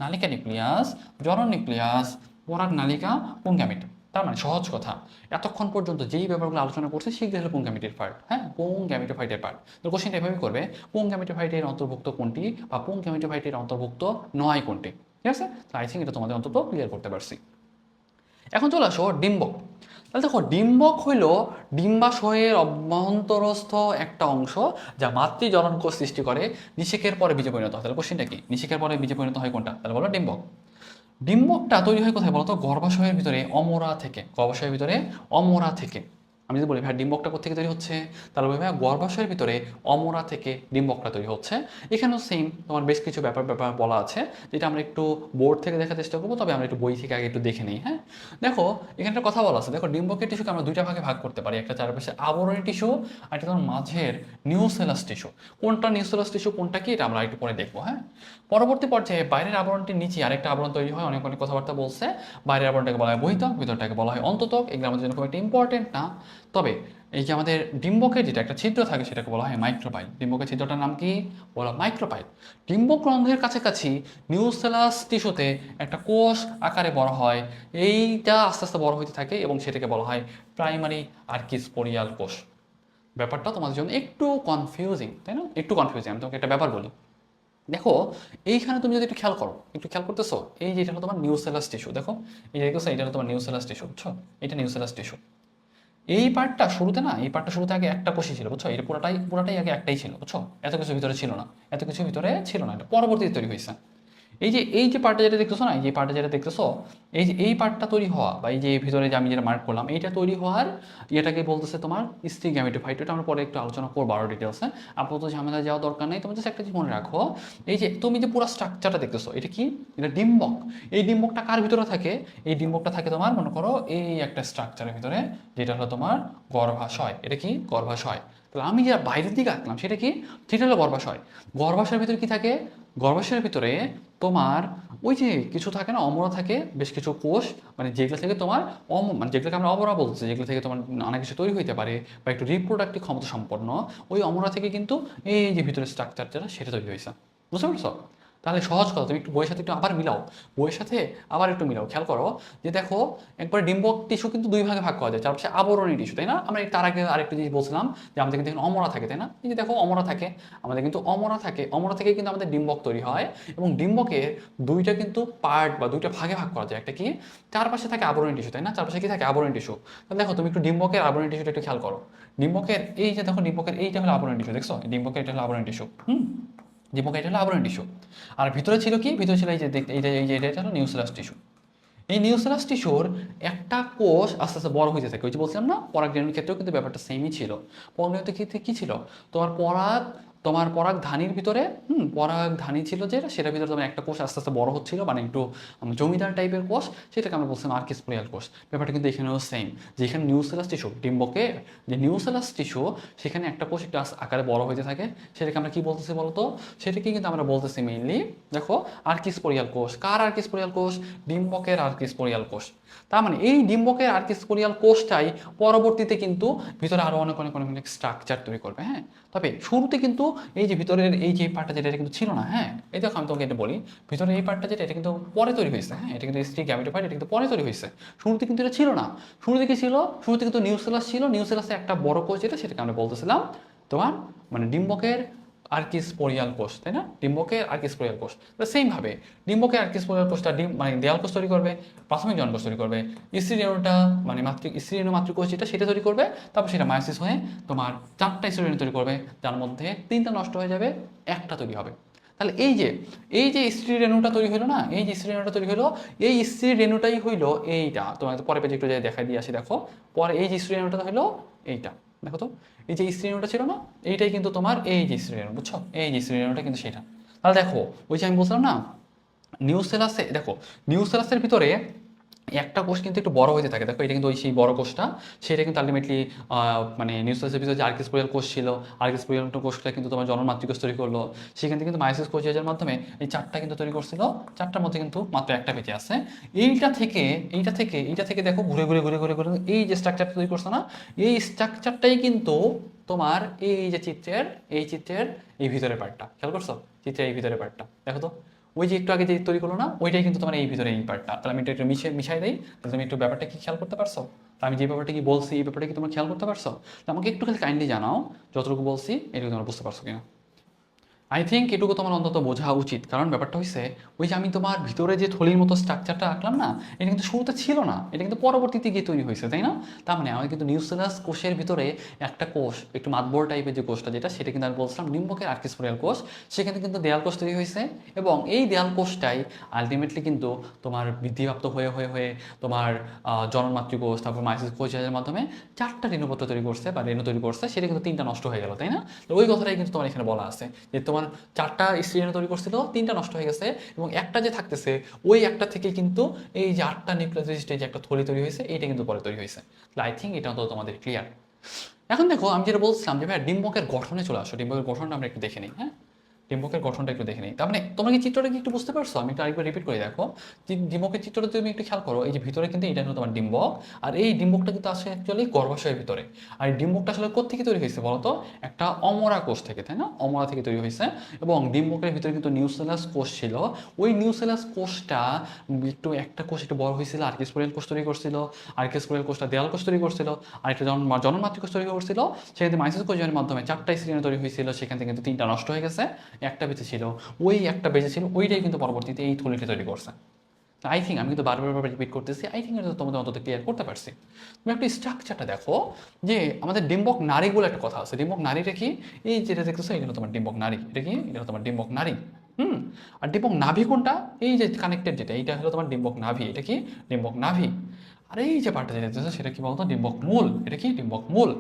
নালিকা নিউক্লিয়াস, জনন নিউক্লিয়াস, পরাগ নালিকা, পুংগ্যামিট। তার মানে সহজ কথা, এতক্ষণ পর্যন্ত যেই ব্যাপারগুলো আলোচনা করছে সেগুলো হলো পুংগ্যামিটের পার্ট। হ্যাঁ, পুংগ্যামিটোফাইটের পার্ট। তো কোশ্চেনটা এভাবে করবে, পুংগ্যামিটোফাইটের অন্তর্ভুক্ত কোনটি, বা পুংগ্যামিটোফাইটের অন্তর্ভুক্ত নয় কোনটি। ঠিক আছে, তো আই থিঙ্ক এটা তোমাদের অন্তত ক্লিয়ার করতে পারছি। এখন চলে আসো ডিম্বক। তাহলে দেখো ডিম্বক হইল ডিম্বাশয়ের অভ্যন্তরস্থ একটা অংশ, যা মাতৃজনন কোষ সৃষ্টি করে, নিষেকের পরে বীজে পরিণত হয়। তাহলে কোশ্চেনটা কি, নিষেকের পরে বীজে পরিণত হয় কোনটা, তাহলে বলো ডিম্বক। ডিম্বকটা তৈরি হয় কোথায় বলতো, গর্ভাশয়ের ভিতরে অমরা থেকে। গর্ভাশয়ের ভিতরে অমরা থেকে। আমি যদি বলি ভাই ডিম্বকটা কোথেকে তৈরি হচ্ছে, তাহলে বলি ভাই গর্ভাশয়ের ভিতরে অমরা থেকে ডিম্বকটা তৈরি হচ্ছে। এখানেও সেম তোমার বেশ কিছু ব্যাপার বলা আছে, যেটা আমরা একটু বোর্ড থেকে দেখার চেষ্টা করবো, তবে আমরা একটু বই থেকে আগে একটু দেখে নিই। হ্যাঁ, দেখো এখানে একটা কথা বলা আছে, দেখো ডিম্বকের টিস্যুকে আমরা দুইটা ভাগে ভাগ করতে পারি, একটা চারপাশে আবরণী টিস্যু, আর একটা তোমার মাঝের নিউসেলাস টিস্যু। কোনটা নিউসেলাস টিস্যু কোনটা কি, এটা আমরা একটু পরে দেখবো। হ্যাঁ, পরবর্তী পর্যায়ে বাইরের আবরণটির নিচে আরেকটা আবরণ তৈরি হয়, অনেক অনেক কথাবার্তা বলছে। বাইরের আবরণটাকে বলা হয় বহিতক, ভিতরটাকে বলা হয় অন্ততক। এগুলো আমাদের জন্য খুব একটা ইম্পর্টেন্ট না। তবে এই যে আমাদের ডিম্বকের যেটা একটা ছিদ্র থাকে, সেটাকে বলা হয় মাইক্রোপাইল। ডিম্বকের ছিদ্রটার নাম কি, বলা মাইক্রোপাইল। ডিম্বক রন্ধ্রের কাছাকাছি নিউসেলাস টিস্যুতে একটা কোষ আকারে বড় হয়। এইটা আস্তে আস্তে বড় হতে থাকে এবং সেটাকে বলা হয় প্রাইমারি আর্কিস্পোরিয়াল কোষ। ব্যাপারটা তোমাদের জন্য একটু কনফিউজিং, তাই না? একটু কনফিউজিং। আমি তোমাকে একটা ব্যাপার বলি, দেখো এইখানে তুমি যদি একটু খেয়াল করো, একটু খেয়াল করতেছো, এই যে এটা হলো তোমার নিউসেলাস টিস্যু। দেখো এই যে দেখছো, এটা হলো তোমার নিউসেলাস টিস্যু, বুঝছো? এটা নিউসেলাস টিস্যু। এই পার্টটা শুরুতে না, এই পার্টটা শুরুতে আগে একটা কোষই ছিল, বুঝছো? এটা পুরাটাই আগে একটাই ছিল, বুঝছো? এত কিছু ভিতরে ছিল না, এত কিছু ভিতরে ছিল না, এটা পরবর্তীতে তৈরি হয়েছে। এই যে পার্টটা যেটা দেখতেছো না, এই যে পার্টটা যেটা দেখতেছো, এই পার্টটা তৈরি হওয়া বা এই যে ভিতরে যে আমি যেটা মার্ক করলাম, এইটা তৈরি হওয়ার এটাকে বলতেছে তোমার স্ত্রী গ্যামেটোফাইট। এটা আমরা পরে একটু আলোচনা করবো আরও ডিটেলসে, আপাতত ঝামেলা যাওয়ার দরকার নেই। তুমি জাস্ট একটা জিনিস মনে রাখো, এই যে তুমি যে পুরো স্ট্রাকচারটা দেখতেছো, এটা কি? এটা ডিম্বক। এই ডিম্বকটা কার ভিতরে থাকে? এই ডিম্বকটা থাকে তোমার, মনে করো এই একটা স্ট্রাকচারের ভিতরে, যেটা হলো তোমার গর্ভাশয়। এটা কি? গর্ভাশয়। তাহলে আমি যে বাইরের দিকে আঁকলাম সেটা কি? সেটা হলো গর্ভাশয়। গর্ভাশয়ের ভিতরে কি থাকে? গর্ভাশয়ের ভিতরে তোমার ওই যে কিছু থাকে না, অমরা থাকে, বেশ কিছু কোষ, মানে যেগুলো থেকে তোমার মানে যেগুলোকে আমরা অমরা বলছি, যেগুলো থেকে তোমার অনেক কিছু তৈরি হইতে পারে বা একটু রিপ্রোডাক্টিভ ক্ষমতা সম্পন্ন, ওই অমরা থেকে কিন্তু এই যে ভিতরে স্ট্রাকচার যেটা সেটা তৈরি হয়েছে। বুঝতে পারছো? তাহলে সহজ কথা, তুমি একটু বইয়ের সাথে একটু আবার মিলাও, বইয়ের সাথে আবার একটু মিলাও, খেয়াল করো যে দেখো একবার ডিম্বক টিস্যু কিন্তু দুই ভাগে ভাগ করা যায়, চারপাশে আবরণী টিস্যু, তাই না? আমরা তার আগে আরেকটা জিনিস বলছিলাম যে আমাদের কিন্তু এখানে অমরা থাকে, তাই না? এই যে দেখো অমরা থাকে, আমাদের কিন্তু অমরা থাকে, অমরা থেকে কিন্তু আমাদের ডিম্বক তৈরি হয়। এবং ডিম্বকের দুইটা কিন্তু পার্ট বা দুইটা ভাগে ভাগ করা যায়। একটা কি? চারপাশে থাকে আবরণী টিস্যু, তাই না? চারপাশে কি থাকে? আবরণী টিস্যু। তাহলে দেখো তুমি একটু ডিম্বকের আবরণী টিস্যুটা একটু খেয়াল করো। ডিম্বকের এই যে দেখো, ডিম্বকের এইটা হলো আবরণী টিস্যু, দেখছো? ডিম্বকের এটা হলো আবরণী টিস্যু। ডিম্বকের এটা হলো আবরণী টিস্যু। আর ভিতরে ছিল কি? ভিতরে ছিল এই যে এটা হলো নিউসেলাস টিস্যু। এই নিউসেলাস টিস্যুর একটা কোষ আস্তে আস্তে বড় হইতে থাকে। ওই যে বলছিলাম না, পরাগরেণুর ক্ষেত্রেও কিন্তু ব্যাপারটা সেমই ছিল। পরাগরেণুতে ক্ষেত্রে কি ছিল? তোমার পরাগধানীর ভিতরে পরাগধানী ছিল যেটা, সেটার ভিতরে তোমার একটা কোষ আস্তে আস্তে বড় হচ্ছিল, মানে একটু জমিদার টাইপের কোষ, সেটাকে আমরা বলছিলাম আর্কিস্পোরিয়াল কোষ। ব্যাপারটা কিন্তু এখানেও সেম, যেখানে নিউসেলাস টিস্যু, ডিম্বকে যে নিউসেলাস টিস্যু, সেখানে একটা কোষ একটু আকারে বড় হইতে থাকে, সেটাকে আমরা কি বলতেছি বলতো? সেটাকে কিন্তু আমরা বলতেছি মেইনলি, দেখো, আর্কিস্পোরিয়াল কোষ। কার আর্কিস্পোরিয়াল কোষ? ডিম্বকের আর্কিস্পোরিয়াল কোষ। তার মানে এই ডিম্বকের আর্কিস্পোরিয়াল কোষটাই পরবর্তীতে কিন্তু ভিতরে আরো অনেক অনেক অনেক অনেক স্ট্রাকচার তৈরি করবে। হ্যাঁ, তবে শুরুতে কিন্তু এই যে ভিতরের এই যে পার্টটা যেটা, এটা কিন্তু ছিল না। হ্যাঁ, এই দেখো আমি তোমাকে এটা বলি, ভিতরে এই পার্টটা যেটা, এটা কিন্তু পরে তৈরি হয়েছে। হ্যাঁ, এটা কিন্তু স্ত্রী গ্যামেটোফাইট, এটা কিন্তু পরে তৈরি হয়েছে। শুরুতে কিন্তু এটা ছিল না। শুরুতে কি ছিল? শুরুতে কিন্তু নিউসেলাস ছিল। নিউসেলাসে একটা বড় কোষ যেটা, সেটাকে আমরা বলতেছিলাম তোমার মানে ডিম্বকের আর্কিস্পোরিয়াল কোষ, তাই না? ডিম্বকের আর্কিস্পোরিয়াল কোষ। সেমভাবে ডিম্বকের আর্কিস্পোরিয়াল কোষটা মানে দেয়াল কোষ তৈরি করবে, প্রাথমিক জনকোষ তৈরি করবে, স্ত্রী রেণুটা মানে স্ত্রী রেণু মাতৃকোষ যেটা, সেটা তৈরি করবে। তারপর সেটা মায়োসিস হয়ে তোমার 4টা স্ত্রী রেণু তৈরি করবে, যার মধ্যে 3টা নষ্ট হয়ে যাবে, একটা তৈরি হবে। তাহলে এই যে স্ত্রী রেণুটা তৈরি হলো না, এই যে স্ত্রী রেণুটা তৈরি হলো, এই স্ত্রী রেণুটাই হইলো এইটা। তোমাকে পরে পেজে একটু যাই দেখাই দিয়ে আসি, দেখো পরে এই যে স্ত্রী রেণুটা হইলো এইটা। দেখো তো, এই যে স্ত্রী রেণুটা ছিল না, এইটাই কিন্তু তোমার এই যে স্ত্রী রেণু, বুঝছো? এই যে স্ত্রী রেণুটা কিন্তু সেটা। তাহলে দেখো, ওই যে আমি বলছিলাম না, নিউসেলাসে দেখো, নিউসেলাসের ভিতরে একটা কোষ কিন্তু একটু বড় হইতে থাকে। দেখো এটা কিন্তু ওই সেই বড় কোষটা, সেটা কিন্তু আলটিমেটলি মানে নিউসেলাসের ভিতরে যে আর্কিস্পোরিয়াল কোষ ছিল, আর্কিস্পোরিয়াল কোষটা কিন্তু তোমার জন্মমাতৃকোষ তৈরি করলো। সেখান থেকে কিন্তু মায়োসিস কোষের মাধ্যমে এই 4টা কিন্তু তৈরি করছিল। 4টার মধ্যে কিন্তু মাত্র একটা বেঁচে আছে। এইটা থেকে দেখো ঘুরে ঘুরে ঘুরে ঘুরে ঘুরে এই যে স্ট্রাকচারটা তৈরি করছে না, এই স্ট্রাকচারটাই কিন্তু তোমার এই যে চিত্রের এই ভিতরের পার্টটা, খেয়াল করছো? চিত্রের এই ভিতরের পার্টটা দেখো তো, ওই যে একটু আগে যে তৈরি করলো না, ওইটাই কিন্তু তোমার এই ভিতরে এই পার্টটা। তাহলে আমি একটু মিশাই দিই, তাহলে তুমি একটু ব্যাপারটা কি খেয়াল করতে পারছো? আমি যে ব্যাপারটা কি বলছি, এই ব্যাপারটা কি তোমরা খেয়াল করতে পারছো? আমাকে একটু খালি কাইন্ডলি জানাও যতটুকু বলছি এটুকু তোমরা বুঝতে পারছো কিনা। আই থিঙ্ক এটুকু তোমার অন্তত বোঝা উচিত, কারণ ব্যাপারটা হচ্ছে ওই যে আমি তোমার ভিতরে যে থলির মতো স্ট্রাকচারটা আঁকলাম না, এটা কিন্তু শুরুতে ছিল না, এটা কিন্তু পরবর্তীতে গিয়ে তৈরি হয়েছে, তাই না? তার মানে আমাদের কিন্তু নিউসেলাস কোষের ভিতরে একটা কোষ, একটু মাতবর টাইপের যে কোষটা যেটা, সেটা কিন্তু আমি বলছিলাম ডিম্বকের আর্কিস্পোরিয়াল কোষ। সেখানে কিন্তু দেয়াল কোষ তৈরি হয়েছে, এবং এই দেয়াল কোষটাই আলটিমেটলি কিন্তু তোমার বৃদ্ধিপ্রাপ্ত হয়ে হয়ে হয়ে তোমার জননমাতৃকোষ, তারপর মায়োসিস কোষের মাধ্যমে 4টা রেণুপত্র তৈরি করছে বা রেণু তৈরি করছে, সেটা কিন্তু 3টা নষ্ট হয়ে গেল, তাই না? তো ওই কথাটাই কিন্তু তোমার এখানে বলা আছে যে তোমার 4টা স্ত্রী রেণু তৈরি করছিল, 3টা নষ্ট হয়ে গেছে, এবং একটা যে থাকতেছে ওই একটা থেকে কিন্তু এই যে 8টা নিউক্লিয়াস যে একটা থলি তৈরি হয়েছে, এইটা কিন্তু পরে তৈরি হয়েছে। তাহলে আই থিঙ্ক এটা তো তোমাদের ক্লিয়ার। এখন দেখো, আমি যেটা বলছিলাম যে ভাই ডিম্বকের গঠনে চলে আসো, ডিম্বকের গঠনটা আমরা একটু দেখে নিই। হ্যাঁ, ডিম্বকের গঠনটা একটু দেখে নিই। তার মানে তোমরা কি চিত্রটা কি একটু বুঝতে পারছো? আমি একটু আরেকবার রিপিট করে দেখো। ডিম্বকের চিত্রটা তুমি একটু খেয়াল করো, এই যে ভিতরে কিন্তু এটা হলো তোমার ডিম্বক, আর এই ডিম্বকটা কিন্তু আসে অ্যাকচুয়ালি গর্ভাশয়ের ভিতরে। আর এই ডিম্বকটা আসলে কোত্থেকে তৈরি হয়েছে বলতো? একটা অমরা কোষ থেকে, তাই না? অমরা থেকে তৈরি হয়েছে। এবং ডিম্বকের ভিতরে কিন্তু নিউসেলাস কোষ ছিল। ওই নিউসেলাস কোষটা একটু একটা কোষ একটু বড় হয়েছিল, আর্কিস্পোরিয়াল কোষ তৈরি করছিল। আর্কিস্পোরিয়াল কোষটা দেয়াল কোষ তৈরি করছিল, আর একটা জননমাতৃকোষ তৈরি করছিল। সেখানে মাইসিস কোষের মাধ্যমে 4টা স্ত্রী তৈরি হয়েছিল, সেখান থেকে কিন্তু 3টা নষ্ট হয়ে গেছে, একটা বেঁচে ছিল। ওই একটা বেঁচে ছিল, ওইটাই কিন্তু পরবর্তীতে এই থলিটা তৈরি করছে। আই থিঙ্ক আমি কিন্তু বারবার রিপিট করতেছি, আই থিঙ্ক এটা তোমাদের অন্তত ক্লিয়ার করতে পারছি। তুমি একটু স্ট্রাকচারটা দেখো, যে আমাদের ডিম্বক নারীগুলো একটা কথা আছে। ডিম্বক নারীটা কি? এই যেটা দেখতেছো, এটা হলো তোমার ডিম্বক নারী। এটা কি? এটা হলো তোমার ডিম্বক নারী। আর ডিম্বক নাভি কোনটা? এই যে কানেক্টেড যেটা, এইটা হলো তোমার ডিম্বক নাভি। এটা কি? ডিম্বক নাভি। আর এই যে পার্টটা যেটা দেখতেছো সেটা কি বলতো? ডিম্বক মূল। এটা কি? ডিম্বক মূল।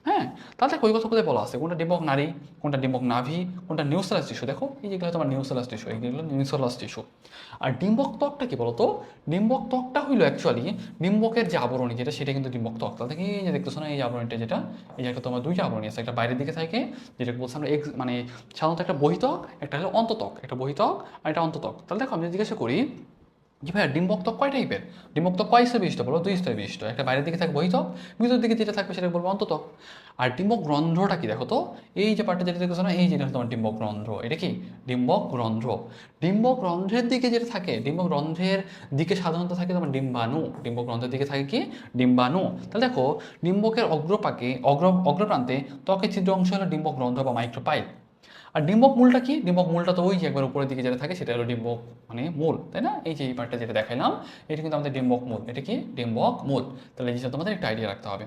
হ্যাঁ, তাহলে ওই কথা বলা আছে কোনটা ডিম্বক নাড়ি, কোনটা ডিম্বক নাভি, কোনটা নিউসেলাস টিস্যু। দেখো এই যেগুলো তোমার নিউসেলাস টিস্যু, এইগুলো নিউসেলাস টিস্যু। আর ডিম্বক ত্বকটা কি বলতো? ডিম্বক ত্বকটা হইলো অ্যাকচুয়ালি ডিম্বকের যে আবরণী যেটা, সেটা কিন্তু ডিম্বক ত্বক। তাহলে এই যে দেখতেছো না এই আবরণীটা যেটা, এই যে একটা তোমার দুইটা আবরণী আছে, একটা বাইরের দিকে থাকে যেটাকে বলছে আমরা মানে সাধারণত একটা বহিত্বক, একটা হলো অন্তত্বক, একটা বহিত্বক আর একটা অন্তত্বক। তাহলে দেখো আমি যদি জিজ্ঞাসা করি যে ভাইয়া ডিম্বক ত্বক কয় টাইপের? ডিম্বক ত্বক কয় স্তরে বিশিষ্ট? বলো 2 স্তরে বিশিষ্ট। একটা বাইরের দিকে থাকবে বহিত্বক, ভিতরের দিকে যেটা থাকবে সেটাকে বলবো অন্তত্বক। আর ডিম্বক রন্ধ্রটা কি দেখো তো? এই যে পার্টটা যেটা দেখতেছো না, এই যেটা তোমার ডিম্বক রন্ধ্র। এটা কি? ডিম্বক রন্ধ্র। ডিম্বক রন্ধ্রের দিকে যেটা থাকে, ডিম্বক রন্ধ্রের দিকে সাধারণত থাকে তোমার ডিম্বাণু। ডিম্বক রন্ধ্রের দিকে থাকে কি? ডিম্বাণু। তাহলে দেখো ডিম্বকের অগ্রপাকে অগ্রপ্রান্তে ত্বকের ছিদ্র অংশ হলো ডিম্বক রন্ধ্র বা মাইক্রোপাইল। আর ডিম্বক মূলটা কি? ডিম্বক মূলটা তো ওই যে একবার উপরের দিকে যেটা থাকে সেটা হলো ডিম্বক মানে মূল, তাই না? এই যে এই পার্টটা যেটা দেখাইলাম এটা কিন্তু আমাদের ডিম্বক মূল। এটা কি? ডিম্বক মূল। তাহলে এই জিনিসটা তোমাদের একটা আইডিয়া রাখতে হবে।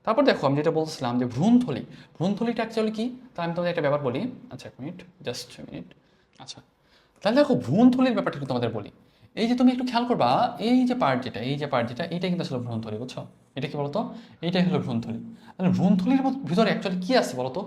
তারপর দেখো আমি যেটা বলছিলাম যে ভ্রূণথলি। ভ্রূণথলিটা অ্যাকচুয়ালি কি? তা আমি তোমাদের একটা ব্যাপার বলি। আচ্ছা এক মিনিট, জাস্ট মিনিট। আচ্ছা, তাহলে দেখো ভ্রূণথলির ব্যাপারটা একটু তোমাদের বলি। এই যে তুমি একটু খেয়াল করবা, এই যে পার্ট যেটা, এই যে পার্ট যেটা, এইটা কিন্তু আসলে ভ্রূণথলি, বুঝছো? এটা কি বলতো? এইটাই হলো ভ্রূণথলি। তাহলে ভ্রূণথলির ভিতরে অ্যাকচুয়ালি কি আছে বলতো?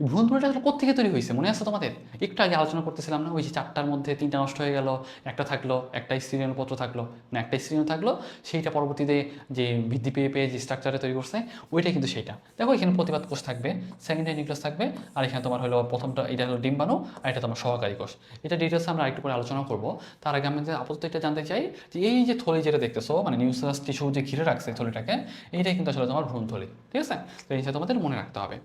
ভ্রূণথলিটা আসলে কোত্থেকে তৈরি হয়েছে মনে আছে তোমাদের? একটু আগে আলোচনা করতেছিলাম না, ওই যে 4টার মধ্যে 3টা নষ্ট হয়ে গেল, একটা থাকলো, একটা স্ত্রীয়নপত্র থাকলো, না একটা স্ত্রীয়ন থাকলো, সেইটা পরবর্তীতে যে বৃদ্ধি পেয়ে পেয়ে যে স্ট্রাকচারে তৈরি করছে ওইটাই কিন্তু সেইটা। দেখো এখানে প্রতিবাদ কোষ থাকবে, সেকেন্ডারি নিউক্লিয়াস থাকবে, আর এখানে তোমার হলো প্রথমটা এটা হলো ডিম্বাণু, আর এটা তোমার সহকারী কোষ। এটা ডিটেলসে আমরা আরেকটু পরে আলোচনা করবো। তার আগে আমি আপাতত এটা জানতে চাই যে এই যে থলি যেটা দেখতেছো মানে নিউক্লিয়াস টিস্যু যে ঘিরে রাখছে থলিটাকে, এইটাই কিন্তু আসলে তোমার ভ্রূণথলি। ঠিক আছে? তো এই জিনিসটা তোমাদের মনে রাখতে হবে।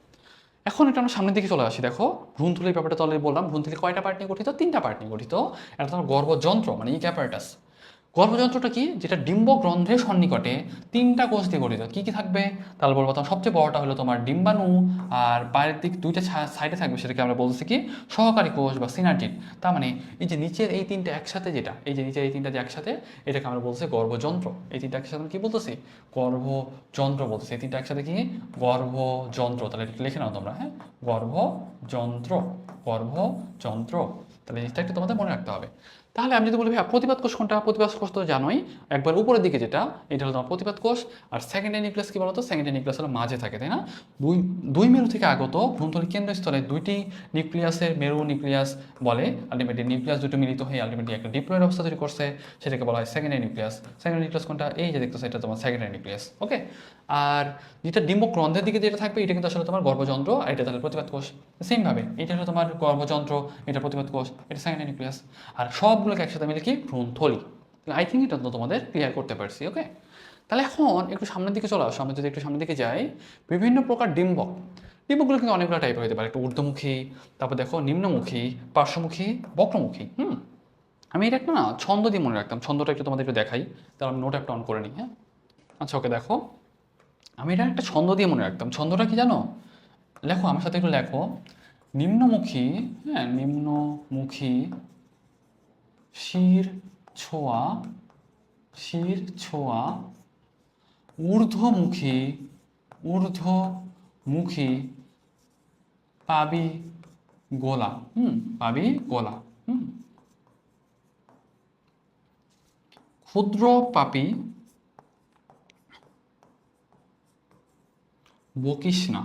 এখন এটা আমরা সামনের দিকে চলে আসি। দেখো ভ্রূণথলির ব্যাপারটা তাহলে বললাম, ভ্রূণথলি কয়টা পার্ট নিয়ে গঠিত? 3টা পার্ট নিয়ে গঠিত। একটা তোমার গর্ভযন্ত্র মানে ইক অ্যাপারেটাস। গর্ভযন্ত্রটা কি? যেটা ডিম্বক রন্ধ্রের সন্নিকটে 3টা কোষ দিয়ে গঠিত। কি কি থাকবে? তাহলে বলবো তোমার সবচেয়ে বড়টা হলো তোমার ডিম্বাণু, আর বাইরের দিক 2টা সাইডে থাকবে সেটাকে আমরা বলছি কি? সহকারী কোষ বা সিনার্জিড। তার মানে এই যে নিচের এই 3টা একসাথে, যেটা এই যে নিচের এই 3টা যে একসাথে, এটাকে আমরা বলছি গর্ভযন্ত্র। এই 3টা একসাথে কি বলতেছি? গর্ভযন্ত্র বলতেছি। এই 3টা একসাথে কি? গর্ভযন্ত্র। তাহলে এটা লিখে নাও তোমরা, হ্যাঁ? গর্ভযন্ত্র, গর্ভযন্ত্র। তাহলে জিনিসটা একটু তোমাদের মনে রাখতে হবে। তাহলে আমি যদি বলি ভাই প্রতিবাদ কোষ কোনটা? প্রতিবাদ কোষ তো জানোই, একবার উপরের দিকে যেটা, এটা হলো তোমার প্রতিবাদ কোষ। আর সেকেন্ডারি নিউক্লিয়াস কি বলতো? সেকেন্ডারি নিউক্লিয়াস হলো মাঝে থাকে, তাই না? দুই দুই মেরু থেকে আগত ভ্রূণথলির কেন্দ্রস্থলে 2টি নিউক্লিয়াসের মেরু নিউক্লিয়াস বলে। আলটিমেটলি নিউক্লিয়াস দুটো মিলিত হয়ে আলটিমেটলি একটা ডিপ্লয়েড অবস্থা তৈরি করছে, সেটাকে বলা হয় সেকেন্ডারি নিউক্লিয়াস। সেকেন্ডারি নিউক্লিয়াস কোনটা? এই যে দেখতেছো এটা তোমার সেকেন্ডারি নিউক্লিয়াস। ওকে। আর যেটা ডিম্বক রন্ধ্রের দিকে যেটা থাকবে এটা কিন্তু আসলে তোমার গর্ভযন্ত্র, আর এটা তাহলে প্রতিবাদ কোষ। সেমভাবে এটা হলো তোমার গর্ভযন্ত্র, এটা প্রতিবাদ কোষ, এটা সেকেন্ডারি নিউক্লিয়াস। আর সবগুলোকে একসাথে মিলে কি? ভ্রূণথলি। আই থিঙ্ক এটা তো তোমাদের ক্লিয়ার করতে পারছি। ওকে, তাহলে এখন একটু সামনের দিকে চলে আসো। আমরা যদি একটু সামনের দিকে যাই, বিভিন্ন প্রকার ডিম্বক। ডিম্বকগুলো কিন্তু অনেকগুলো টাইপের হতে পারে। একটু ঊর্ধ্বমুখী, তারপর দেখো নিম্নমুখী, পার্শ্বমুখী, বক্রমুখী। আমি এটা একটা না ছন্দ দিয়ে মনে রাখতাম, ছন্দটা একটু তোমাদের একটু দেখাই, তাহলে আমি নোট একটা অন করে নিই। হ্যাঁ, আচ্ছা ওকে, দেখো আমি এটা একটা ছন্দ দিয়ে মনে রাখতাম। ছন্দটা কি জানো? লেখো আমার সাথে একটু লেখো। নিম্নমুখী, হ্যাঁ নিম্নমুখী, শির ছোঁয়া, শির ছোঁয়া, ঊর্ধ্বমুখী, ঊর্ধ্বমুখী, পাবি গোলা। পাবি গোলা। ক্ষুদ্র পাপি, বকিস না।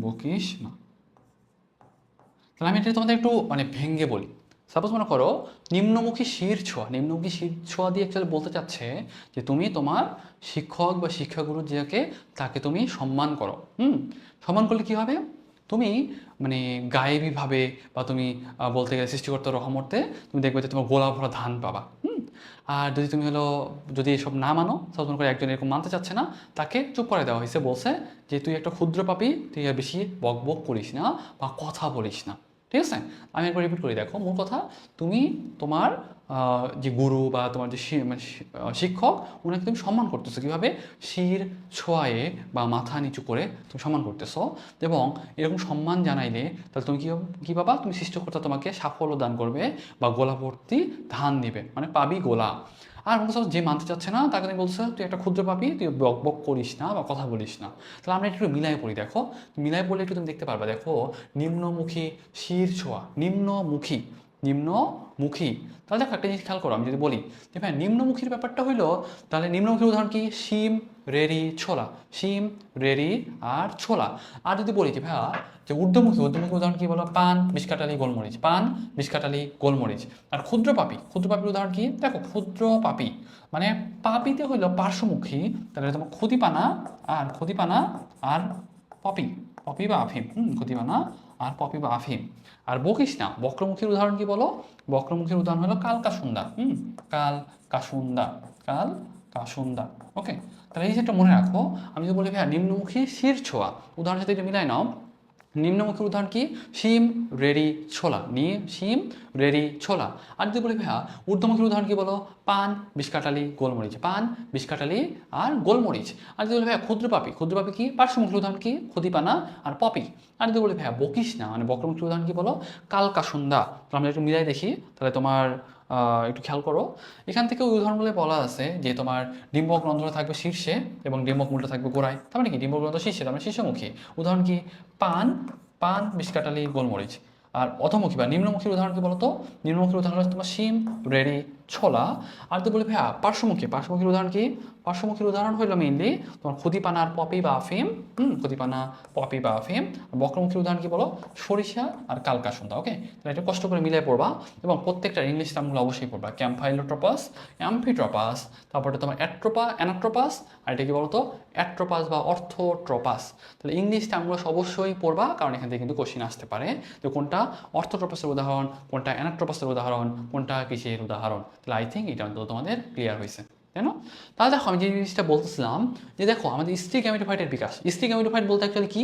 বকিস না। তাহলে আমি এটা তোমাদের একটু মানে ভেঙে বলি। সাপোজ মনে করো নিম্নমুখী শির ছোঁয়া, নিম্নমুখী শির ছোঁয়া দিয়ে অ্যাকচুয়ালি বলতে চাচ্ছে যে তুমি তোমার শিক্ষক বা শিক্ষাগুরু যাকে, তাকে তুমি সম্মান করো। সম্মান করলে কি হবে? তুমি মানে গায়েবীভাবে বা তুমি বলতে গেলে সৃষ্টিকর্তার রহমতে তুমি দেখবে যে তোমার গোলা ভরা ধান পাবা। আর যদি তুমি হলো যদি এসব না মানো, সাপোজ মনে করে একজন এরকম মানতে চাচ্ছে না, তাকে চুপ করে দেওয়া হয়েছে, বলছে যে তুই একটা ক্ষুদ্র পাপী, তুই আর বেশি বক বক করিস না বা কথা বলিস না। ঠিক আছে? আমি একবার রিপিট করি, দেখো মূল কথা, তুমি তোমার যে গুরু বা তোমার যে শিক্ষক, ওনাকে তুমি সম্মান করতেছো কীভাবে? শির ছোঁয়ায়ে বা মাথা নিচু করে তুমি সম্মান করতেছো। এবং এরকম সম্মান জানাইলে তাহলে তুমি কী পাবা? তুমি সৃষ্টিকর্তা তোমাকে সাফল্য দান করবে বা গোলা ভর্তি ধান দিবে, মানে পাবি গোলা। আর মনে যে মানতে চাচ্ছে না তাকে তুমি বলছো তুই একটা ক্ষুদ্র পাবি, তুই বক বক করিস না বা কথা বলিস না। তাহলে আমরা একটু মিলাই পড়ি। দেখো মিলাই পড়লে একটু তুমি দেখতে পারবা। দেখো নিম্নমুখী শির ছোঁয়া, নিম্নমুখী নিম্নমুখী। তাহলে দেখো একটা জিনিস খেয়াল করো, আমি যদি বলি যে ভাই নিম্নমুখীর ব্যাপারটা হইলো, তাহলে নিম্নমুখীর উদাহরণ কি? শিম, রেড়ি, ছোলা। শিম, রেড়ি আর ছোলা। আর যদি বলি যে ভাইয়া যে ঊর্ধ্বমুখী, ঊর্ধ্বমুখী উদাহরণ কি বলো? পান, বিষকাটালি, গোলমরিচ। পান, বিষকাটালি, গোলমরিচ। আর ক্ষুদ্র পাপি, ক্ষুদ্র পাপির উদাহরণ কি? দেখো ক্ষুদ্র পাপি মানে পাপিতে হইলো পার্শ্বমুখী, তাহলে তোমার ক্ষতিপানা আর পপি, পপি বা আফিম। ক্ষতিপানা আর পপি বা আফিম। আর বকিস না, বক্রমুখীর উদাহরণ কি বলো? বক্রমুখীর উদাহরণ হলো কালকাসুন্দা। কালকাসুন্দা, কালকাসুন্দা। ওকে, তাহলে এই যেটা মনে রাখো। আমি যদি বলি ভাইয়া নিম্নমুখী শির ছোঁয়া, উদাহরণের সাথে এটা মিলাই নাও। নিম্নমুখীর উদাহরণ কি? শিম, রেড়ি, ছোলা। শিম, রেড়ি, ছোলা। আর যদি বলি ভাইয়া ঊর্ধ্বমুখীর উদাহরণ কি বলো? পান, বিষকাটালি, গোলমরিচ। পান, বিষকাটালি আর গোলমরিচ। আর যদি বলি ভাইয়া ক্ষুদ্র পাপি, ক্ষুদ্র পাপি কি? পার্শ্বমুখীর উদাহরণ কি? ক্ষতিপানা আর পপি। আর যদি বলি ভাইয়া বকিস না মানে বক্রমুখীর উদাহরণ কি বলো? কালকাসুন্দা। তো আমরা একটু মিলাই দেখি, তাহলে তোমার একটু খেয়াল করো। এখান থেকে ওই উদাহরণগুলো বলা আছে যে তোমার ডিম্বক রন্ধ্র থাকবে শীর্ষে এবং ডিম্বক মূলটা থাকবে গোড়ায়। তার মানে কি ডিম্বক রন্ধ্র শীর্ষে, তার মানে শীর্ষমুখী। উদাহরণ কি? পান, পান, বিষকাটালি, গোলমরিচ। আর অধমুখী বা নিম্নমুখীর উদাহরণ কি বলতো? নিম্নমুখীর উদাহরণ হচ্ছে তোমার শিম, রেড়ি, ছোলা। আর তো বলি ভাইয়া পার্শ্বমুখী, পার্শ্বমুখীর উদাহরণ কি? পার্শ্বমুখীর উদাহরণ হইলো মেইনলি তোমার ক্ষতিপানা আর পপি বা আফিম। ক্ষতিপানা, পপি বা আফিম। বক্রমুখীর উদাহরণ কি বলো? সরিষা আর কালকাসুন্দা। ওকে, তাহলে এটা কষ্ট করে মিলিয়ে পড়বা এবং প্রত্যেকটা ইংলিশ টার্মগুলো অবশ্যই পড়বা। ক্যাম্পাইলোট্রপাস, অ্যাম্ফিট্রপাস, তারপরে তোমার অ্যানাট্রোপাস, আর এটা কি বলতো? অ্যাট্রোপাস বা অর্থোট্রপাস। তাহলে ইংলিশ টার্মগুলো অবশ্যই পড়বা, কারণ এখান থেকে কিন্তু কোশ্চিন আসতে পারে যে কোনটা অর্থোট্রপাসের উদাহরণ, কোনটা অ্যানাট্রোপাসের উদাহরণ, কোনটা কিসের উদাহরণ। তাহলে আই থিঙ্ক এটা অন্তত তোমাদের ক্লিয়ার হয়েছে, তাই না? তাহলে দেখো আমি যে জিনিসটা বলতেছিলাম যে দেখো আমাদের স্ত্রী গ্যামেটোফাইটের বিকাশ। স্ত্রী গ্যামেটোফাইট বলতে অ্যাকচুয়ালি কি?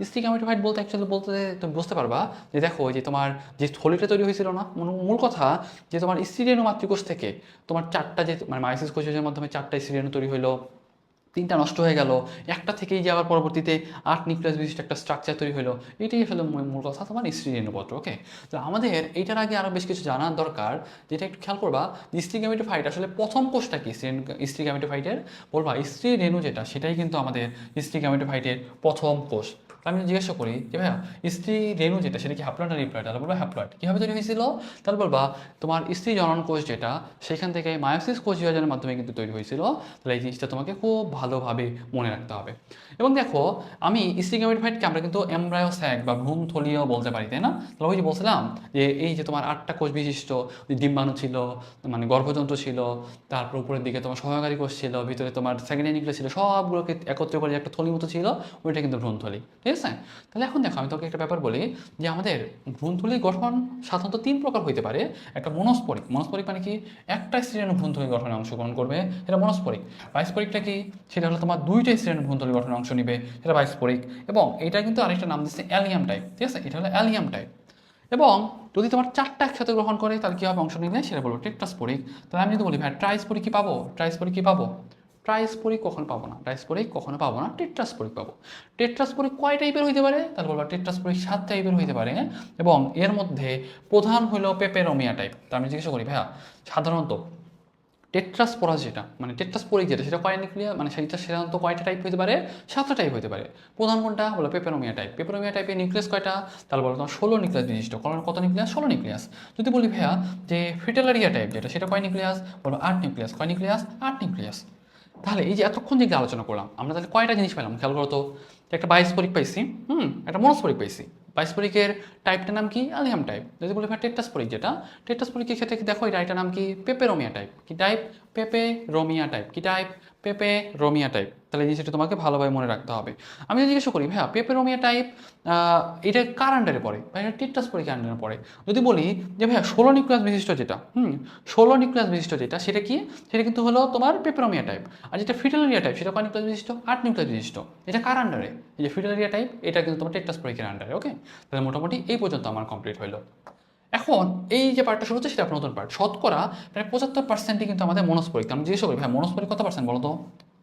স্ত্রী গ্যামেটোফাইট বলতে অ্যাকচুয়ালি বলতে তুমি বুঝতে পারবা যে দেখো যে তোমার যে থলিটা তৈরি হয়েছিল না, মূল কথা যে তোমার স্ত্রী রেণু মাতৃকোষ থেকে তোমার চারটা যে মানে মাইসিস কোষের মাধ্যমে চারটা স্ত্রী রেণু তৈরি হলো, তিনটা নষ্ট হয়ে গেল, একটা থেকেই যে আবার পরবর্তীতে 8 নিউক্লিয়াস বিশিষ্ট একটা স্ট্রাকচার তৈরি হলো। এটাই আসলে মূল কথা তোমার স্ত্রী রেণুপত্র। ওকে, তো আমাদের এইটার আগে আরও বেশ কিছু জানার দরকার, যেটা একটু খেয়াল করবা যে স্ত্রী গ্যামেটোফাইট আসলে প্রথম কোষটা কি স্ত্রী গ্যামেটোফাইটের? বলবা স্ত্রী রেণু যেটা সেটাই কিন্তু আমাদের স্ত্রী গ্যামেটোফাইটের প্রথম কোষ। আমি জিজ্ঞাসা করি যে ভাইয়া স্ত্রী রেণু যেটা সেটা কি হ্যাপ্লয়েড না রিপ্লয়েড? তাহলে বলবো হ্যাপ্লয়েড। কীভাবে তৈরি হয়েছিল? তাহলে বলবা তোমার স্ত্রী জনন কোষ যেটা সেখান থেকে মায়োসিস কোষ বিভাজনের মাধ্যমে কিন্তু তৈরি হয়েছিল। তাহলে এই জিনিসটা তোমাকে খুব ভালোভাবে মনে রাখতে হবে। এবং দেখো আমি স্ত্রী গ্যামেটোফাইটকে আমরা কিন্তু এমব্রায়ো স্যাক বা ভ্রূণথলিও বলতে পারি, তাই না? তাহলে ওই যে বলছিলাম যে এই যে তোমার 8টা কোষ বিশিষ্ট ডিম্বাণু ছিল, মানে গর্ভযন্ত্র ছিল, তারপর উপরের দিকে তোমার সহায়কারী কোষ ছিল, ভিতরে তোমার সেকেন্ডারি নিউক্লিয়াস ছিল, সবগুলোকে একত্রে করে একটা থলি মতো ছিল, ওইটা কিন্তু ভ্রূণথলি। ঠিক আছে? তাহলে এখন দেখো আমি তোকে একটা ব্যাপার বলি যে আমাদের ভ্রূণথলির গঠন সাধারণত 3 প্রকার হইতে পারে। একটা মনস্পরিক, মনস্পরিক মানে কি? একটা স্ত্রীরেণু ভ্রূণথলির গঠনে অংশগ্রহণ করবে, এটা মনস্পরিক। বাইস্পরিকটা কি? সেটা হলো তোমার 2টা স্ত্রীরেণু ভ্রূণথলির গঠনে অংশ নিবে, সেটা বাইস্পরিক। এবং এটা কিন্তু আরেকটা নাম দিচ্ছে অ্যালিয়াম টাইপ। ঠিক আছে, এটা হলো অ্যালিয়াম টাইপ। এবং যদি তোমার 4টা একসাথে গ্রহণ করে তাহলে কী হবে? অংশ নিলে সেটা বলবো টেট্রাস্পোরিক। তাহলে আমি যদি বলি ভাই ট্রাইস্পোরিক কি পাবো? ট্রাইস্পোরিক কি পাবো? ট্রাইস্পোরিক কখনো পাবো না, ট্রাইস্পোরিক কখনো পাবো না, টেট্রাস্পোরিক পাবো। টেট্রাস্পোরিক কয় টাইপের হইতে পারে? তাহলে বলবো টেট্রাস্পোরিক 7 টাইপের হইতে পারে। এবং এর মধ্যে প্রধান হলো পেপেরোমিয়া টাইপ। তো আমি জিজ্ঞাসা করি ভাইয়া সাধারণত টেট্রাস্পোরাস যেটা মানে টেট্রাস্পোরিক যেটা সেটা কয় নিউক্লিয়াস মানে সেটা সাধারণত কয়টা টাইপ হতে পারে? 7টা টাইপ হতে পারে। প্রধান কোনটা? বলো পেপেরোমিয়া টাইপ। পেপেরোমিয়া টাইপের নিউক্লিয়াস কয়টা? তাহলে বলো তোমার 16 নিউক্লিয়াস বিশিষ্ট। কত নিউক্লিয়াস? 16 নিউক্লিয়াস। যদি বলি ভাইয়া যে ফিটেলারিয়া টাইপ যেটা সেটা কয় নিউক্লিয়াস? বলো 8 নিউক্লিয়াস। কয় নিউক্লিয়াস? 8 নিউক্লিয়াস। তাহলে এই যে এতক্ষণ যেগুলো আলোচনা করলাম আমরা তাহলে কয়টা জিনিস পেলাম খেয়াল করো তো। একটা বাইস্পোরিক পাইছি, একটা মনোস্পোরিক পাইছি। বাইস্পোরিকের টাইপটার নাম কি? Allium type. যদি বলি ভাই টেট্রাস্পোরিক যেটা, টেট্রাস্পোরিকের ক্ষেত্রে দেখো এই টাইপটার নাম কি? Peperomia type. কি টাইপ? Peperomia type. কি টাইপ? Peperomia type. তাহলে এই জিনিসটা তোমাকে ভালোভাবে মনে রাখতে হবে। আমি যদি জিজ্ঞাসা করি ভাইয়া পেপেরোমিয়া টাইপ এটা কার আন্ডারে পড়ে? ভাই এটা টেট্রাস্পোরিক আন্ডারে পড়ে। যদি বলি যে ভাইয়া 16 নিউক্লিয়াস বিশিষ্ট যেটা 16 নিউক্লিয়াস বিশিষ্ট যেটা সেটা কি? সেটা কিন্তু হলো তোমার পেপেরোমিয়া টাইপ। আর যেটা ফিটেলারিয়া টাইপ সেটা কয় নিউক্লিয়াস বিশিষ্ট? 8 নিউক্লিয়াস বিশিষ্ট। এটা কার আন্ডারে? এই যে ফিটেলারিয়া টাইপ এটা কিন্তু তোমার টেট্রাস্পোরিকের আন্ডারে। ওকে, তাহলে মোটামুটি এই পর্যন্ত আমার কমপ্লিট হলো। এখন এই যে পার্টটা শুরু হচ্ছে সেটা নতুন পার্ট। শতকরা প্রায় 75% কিন্তু আমাদের মনোস্পরিক। আমি জিজ্ঞেস করি ভাই মনোস্পরিক কত পার্সেন্ট বলো তো?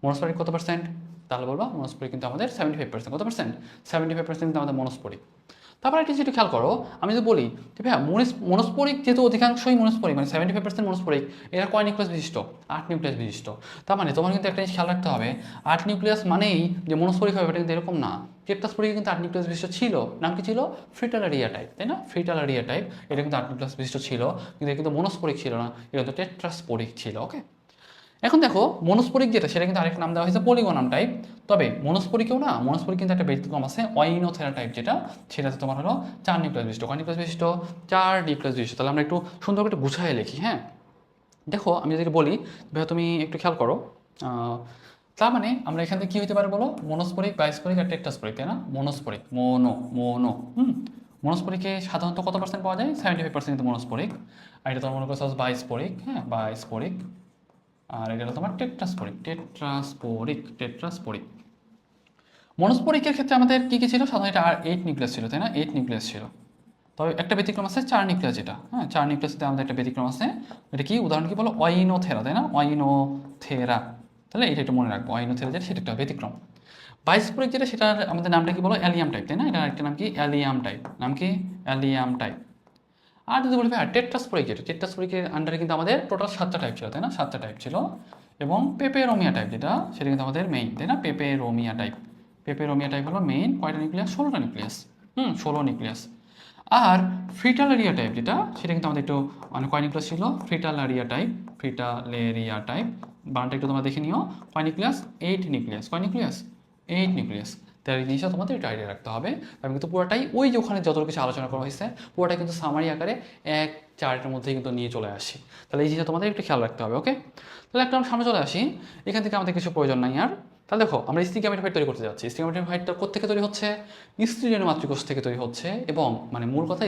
মনোস্পরিক কত পার্সেন্ট? তাহলে বলবা মনোস্পরিক কিন্তু আমাদের 75%। কত পার্সেন্ট? 75% কিন্তু আমাদের মনোস্পরিক। তারপর একটা যেটা খেয়াল করো, আমি যদি বলি যে ভাইয়া মনস্পরিক যেহেতু অধিকাংশই মনস্পরিক, মানে 75% মনস্পরিক, এরা কয় নিউক্লিয়াস বিশিষ্ট? 8 নিউক্লিয়াস বিশিষ্ট। তার মানে তোমার কিন্তু একটা জিনিস খেয়াল রাখতে হবে, 8 নিউক্লিয়াস মানেই যে মনস্পরিক হবে এটা কিন্তু এরকম না। টেট্রাস্পরিকে কিন্তু 8 নিউক্লিয়াস বিশিষ্ট ছিল, নাম কি ছিল? ফ্রিটালারিয়া টাইপ, তাই না? ফ্রিটালারিয়া টাইপ, এটা কিন্তু 8 নিউক্লিয়াস বিশিষ্ট ছিল, কিন্তু এটা কিন্তু মনস্পরিক ছিল না, এটা কিন্তু টেট্রাস্পরিক ছিল। ওকে, এখন দেখো মনস্পরিক যেটা সেটা কিন্তু আরেকটা নাম দেওয়া হয়েছে পলিগোনাম টাইপ। তবে মনস্পরিকেও না, মনস্পরিক কিন্তু একটা ব্যতিক্রম আছে, অইনোথেরা টাইপ, যেটা সেটাতে তোমার হলো 4 নিউক্লিয়াস বিশিষ্ট। কয় নিউক্লিয়াস বিশিষ্ট? 4 নিউক্লিয়াস বিশিষ্ট। তাহলে আমরা একটু সুন্দর করে একটু গুছায় লিখি। হ্যাঁ, দেখো আমি যদি বলি ভাইয়া তুমি একটু খেয়াল করো, তার মানে আমরা এখান থেকে কী হতে পারে বলো? মনস্পরিক, বাইস্পরিক আর টেট্রাস্পরিক, তাই না? মনস্পরিক, মোনো মনস্পরিকে সাধারণত কত পার্সেন্ট পাওয়া যায়? 75% কিন্তু মনস্পরিক। আর এটা তোমার মনে করছো বাইস্পরিক, হ্যাঁ বাইস্পরিক। আর এটা হলো তোমার টেট্রাস্পোরিক। মনস্পরিকের ক্ষেত্রে আমাদের কী কী ছিল? সাধারণত এটা আর 8 নিউক্লিয়াস ছিল, তাই না? 8 নিউক্লিয়াস ছিল। তবে একটা ব্যতিক্রম আছে 4 নিউক্লিয়াস, যেটা হ্যাঁ 4 নিউক্লিয়াসতে আমাদের একটা ব্যতিক্রম আছে। এটা কি উদাহরণ কি বলো? অইনোথেরা, তাই না? অইনোথেরা। তাহলে এটা একটু মনে রাখবো, অইনোথেরা যেটা সেটা একটা ব্যতিক্রম। বাইস্পরিক যেটা, সেটার আমাদের নামটা কি বলো? অ্যালিয়াম টাইপ, তাই না? এটা একটা নাম কি? Allium type. নাম কি? Allium type. আর যদি বলি ভাই টেট্রাস্পরিক, যেটা টেট্রাস্পরিকের আন্ডারে কিন্তু আমাদের টোটাল 7টা টাইপ ছিল, তাই না? 7টা টাইপ ছিল। এবং পেপেরোমিয়া টাইপ যেটা, সেটা কিন্তু আমাদের মেইন, তাই না? পেপেরোমিয়া টাইপ হলো মেইন। কয়টা নিউক্লিয়াস? 16টা নিউক্লিয়াস। 16 নিউক্লিয়াস। আর ফ্রিটালারিয়া টাইপ যেটা, সেটা কিন্তু আমাদের একটু মানে কয় নিউক্লিয়াস ছিল? ফ্রিটালারিয়া টাইপ। বানানটা একটু তোমরা দেখে নিও। কয় নিউক্লিয়াস? 8 নিউক্লিয়াস। কয় নিউক্লিয়াস? 8 নিউক্লিয়াস। তাহলে এই জিনিসটা তোমাদের একটু আইডিয়া রাখতে হবে। আমি কিন্তু পুরোটাই ওই যে ওখানে যত কিছু আলোচনা করা হয়েছে পুরোটাই কিন্তু সামারি আকারে 1-4-এর মধ্যেই কিন্তু নিয়ে চলে আসি। তাহলে এই জিনিসটা তোমাদের একটু খেয়াল রাখতে হবে। ওকে, তাহলে একটা আমরা সামনে চলে আসি। এখান থেকে আমাদের কিছু প্রয়োজন নাই আর। তাহলে দেখো আমরা স্ত্রী গ্যামেটোফাইট তৈরি করতে যাচ্ছি। স্ত্রী গ্যামেটোফাইটটা কোত্থেকে তৈরি হচ্ছে? স্ত্রীরেণু মাতৃকোষ থেকে তৈরি হচ্ছে। এবং মানে মূল কথা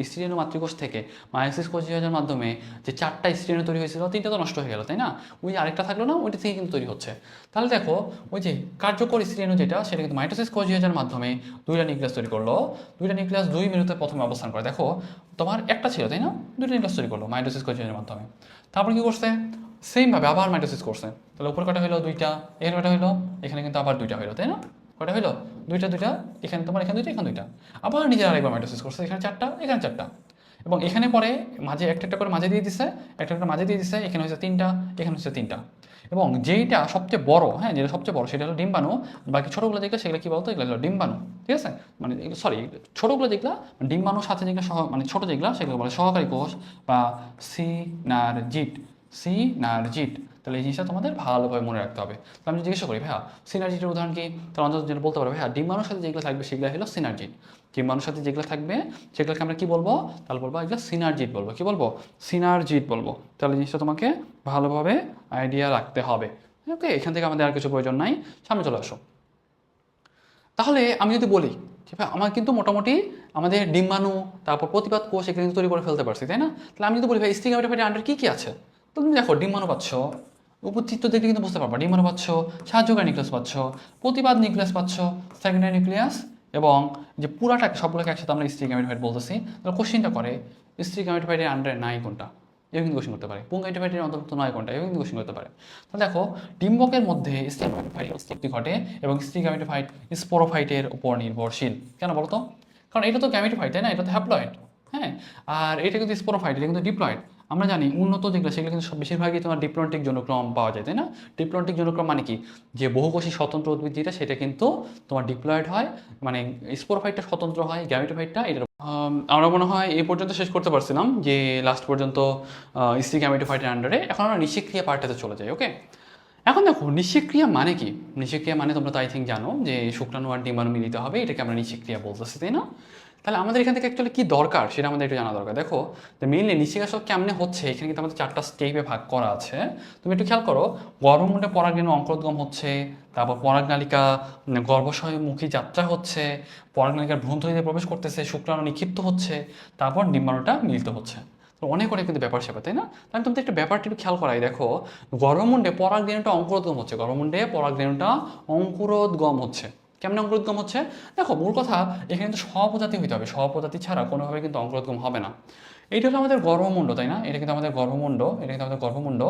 স্ত্রীরেণু মাতৃকোষ থেকে মায়োসিস কোষ বিভাজনের মাধ্যমে যে 4টা স্ত্রীরেণু তৈরি হয়েছিল, 3টা তো নষ্ট হয়ে গেল, তাই না? ওই যে আরেকটা থাকলো না, ওইটা থেকে কিন্তু তৈরি হচ্ছে। তাহলে দেখো ওই যে কার্যকর স্ত্রীরেণু যেটা, সেটা কিন্তু মাইটোসিস কোষ বিভাজনের মাধ্যমে 2টা নিউক্লিয়াস তৈরি করলো। 2টা নিউক্লিয়াস 2 মেরুতে প্রথমে অবস্থান করে। দেখো তোমার একটা ছিল, তাই না? 2টা নিউক্লিয়াস তৈরি করলো মাইটোসিস কোষ বিভাজনের মাধ্যমে। তারপর কি করছে? সেমভাবে আবার মাইটোসিস করছে। তাহলে উপরে কটা হলো? 2টা। এখানে কটা হলো? এখানে কিন্তু আবার 2টা হলো, তাই না? কটা হলো? 2টা। এখানে তোমার এখানে 2টা, এখানে 2টা। আবার নিজের আরেকবার মাইটোসিস করছে। এখানে 4টা, এখানে 4টা। এবং এখানে পরে মাঝে একটা করে মাঝে দিয়ে দিচ্ছে, একটা মাঝে দিয়ে দিচ্ছে। এখানে হচ্ছে 3টা, এখানে হচ্ছে 3টা। এবং যেইটা সবচেয়ে বড়, হ্যাঁ যেটা সবচেয়ে বড় সেটা হলো ডিম্বাণু। বাকি ছোটোগুলো যেগুলো সেগুলো কি বলতো? এগুলো হলো ডিম্বাণু, ঠিক আছে? মানে সরি, ছোটোগুলো যেগুলো ডিম্বাণুর সাথে যেগুলো মানে ছোটো যেগুলো সেগুলো বলে সহকারী কোষ বা সিনারজিট। তাহলে এই জিনিসটা তোমাদের ভালোভাবে মনে রাখতে হবে। তো আমি জিজ্ঞাসা করি ভাইয়া সিনারজিটের উদাহরণ কি? তাহলে অন্তত যেটা বলতে পারবে ভাইয়া ডিম্বাণুর সাথে যেগুলো থাকবে সেগুলো হলো সিনারজিট। ডিম্বাণুর সাথে যেগুলো থাকবে সেগুলোকে আমরা কি বলবো? তাহলে বলবো এগুলো সিনারজিট বলবো। কি বলবো? সিনারজিট বলবো। তাহলে জিনিসটা তোমাকে ভালোভাবে আইডিয়া রাখতে হবে। ওকে, এখান থেকে আমাদের আর কিছু প্রয়োজন নাই, সামনে চলে আসো। তাহলে আমি যদি বলি যে ভাই আমার কিন্তু মোটামুটি আমাদের ডিম্বাণু, তারপর প্রতিপাদ কোষ এগুলো কিন্তু তৈরি করে ফেলতে পারছি, তাই না? তাহলে আমি যদি বলি ভাই স্ত্রী গ্যামেটোফাইটের আন্ডার কী কী আছে, তো তুমি দেখো ডিম্বাণু পাচ্ছ, উপচিত্র দেখলে কিন্তু বুঝতে পারবা। ডিম্বাণু পাচ্ছ, সাহায্যকারী নিউক্লিয়াস পাচ্ছ, প্রতিপাদ নিউক্লিয়াস পাচ্ছ, সেকেন্ডারি নিউক্লিয়াস, এবং যে পুরাটাকে সবগুলোকে একসাথে আমরা স্ত্রী গ্যামেটোফাইট বলতেছি। তাহলে কোশ্চিনটা করে স্ত্রী গ্যামেটোফাইটের আন্ডারে নাই কোনটা, এও কিন্তু কোশ্চিন করতে পারে। পুংগ্যামেটোফাইটের অন্তর্ভুক্ত নয় কোনটা, এও কিন্তু কোশ্চিন করতে পারে। তাহলে দেখো ডিম্বকের মধ্যে স্ত্রী গ্যামেটোফাইট উৎপত্তি ঘটে এবং স্ত্রী গ্যামেটোফাইট স্পোরোফাইটের উপর নির্ভরশীল। কেন বলতো? কারণ এটা তো গ্যামেটোফাইট, তাই না? এটা তো হ্যাপ্লয়েড, হ্যাঁ। আর এটা কিন্তু স্পোরোফাইট, এটা কিন্তু ডিপ্লয়েড। আমরা জানি উন্নত যেগুলো সেগুলো কিন্তু বেশিরভাগই তোমার ডিপ্লন্টিক জনুক্রম পাওয়া যায়, তাই না? ডিপ্লন্টিক জনুক্রম মানে কি? যে বহুকোষী স্বতন্ত্র উদ্ভিদ যেটা, সেটা কিন্তু তোমার ডিপ্লয়েড হয়, মানে স্পোরোফাইটটা স্বতন্ত্র হয়, গ্যামেটোফাইটটা এটা। আমরা মনে হয় এই পর্যন্ত শেষ করতে পারছিলাম, যে লাস্ট পর্যন্ত স্ত্রী গ্যামেটোফাইটের আন্ডারে। এখন আমরা নিষেক্রিয়া পার্টটাতে চলে যাই। ওকে, এখন দেখো নিষেক্রিয়া মানে কি? নিষেক্রিয়া মানে তোমরা তো আই থিঙ্ক জানো যে শুক্রাণু আর ডিম্বাণু মিলিত হবে, এটাকে আমরা নিষেক্রিয়া বলতেছি, তাই না? তাহলে আমাদের এখান থেকে অ্যাকচুয়ালি কী দরকার সেটা আমাদের একটু জানা দরকার। দেখো মেইনলি নিষেকাশক কেমনে হচ্ছে, এখানে কিন্তু আমাদের 4টা স্টেপে ভাগ করা আছে। তুমি একটু খেয়াল করো, গর্ভমুণ্ডে পরাগরেণু অঙ্কুরোদ্গম হচ্ছে, তারপর পরাগনালিকা গর্ভাশয়মুখী যাত্রা হচ্ছে, পরাগনালিকার ভ্রূণথলিতে প্রবেশ করতেছে, শুক্রাণু নিক্ষিপ্ত হচ্ছে, তারপর ডিম্বাণুটা মিলিত হচ্ছে। তো অনেক কিন্তু ব্যাপার স্যাপার, তাই না? আমি তোমাদের একটা ব্যাপারটা একটু খেয়াল করাই। দেখো গর্ভমুণ্ডে পরাগরেণুটা অঙ্কুরোদ্গম হচ্ছে, গর্ভমুণ্ডে পরাগরেণুটা অঙ্কুরোদ্গম হচ্ছে। কেমন অঙ্কুরোদ্গম হচ্ছে? দেখো মূল কথা এখানে কিন্তু স্বপ্রজাতি হইতে হবে, স্বপ্রজাতি ছাড়া কোনোভাবে কিন্তু অঙ্কুরোদ্গম হবে না। এইটা হলো আমাদের গর্ভমুণ্ড, তাই না? এটা কিন্তু আমাদের গর্ভমুণ্ড, এটা কিন্তু আমাদের গর্ভমুণ্ড।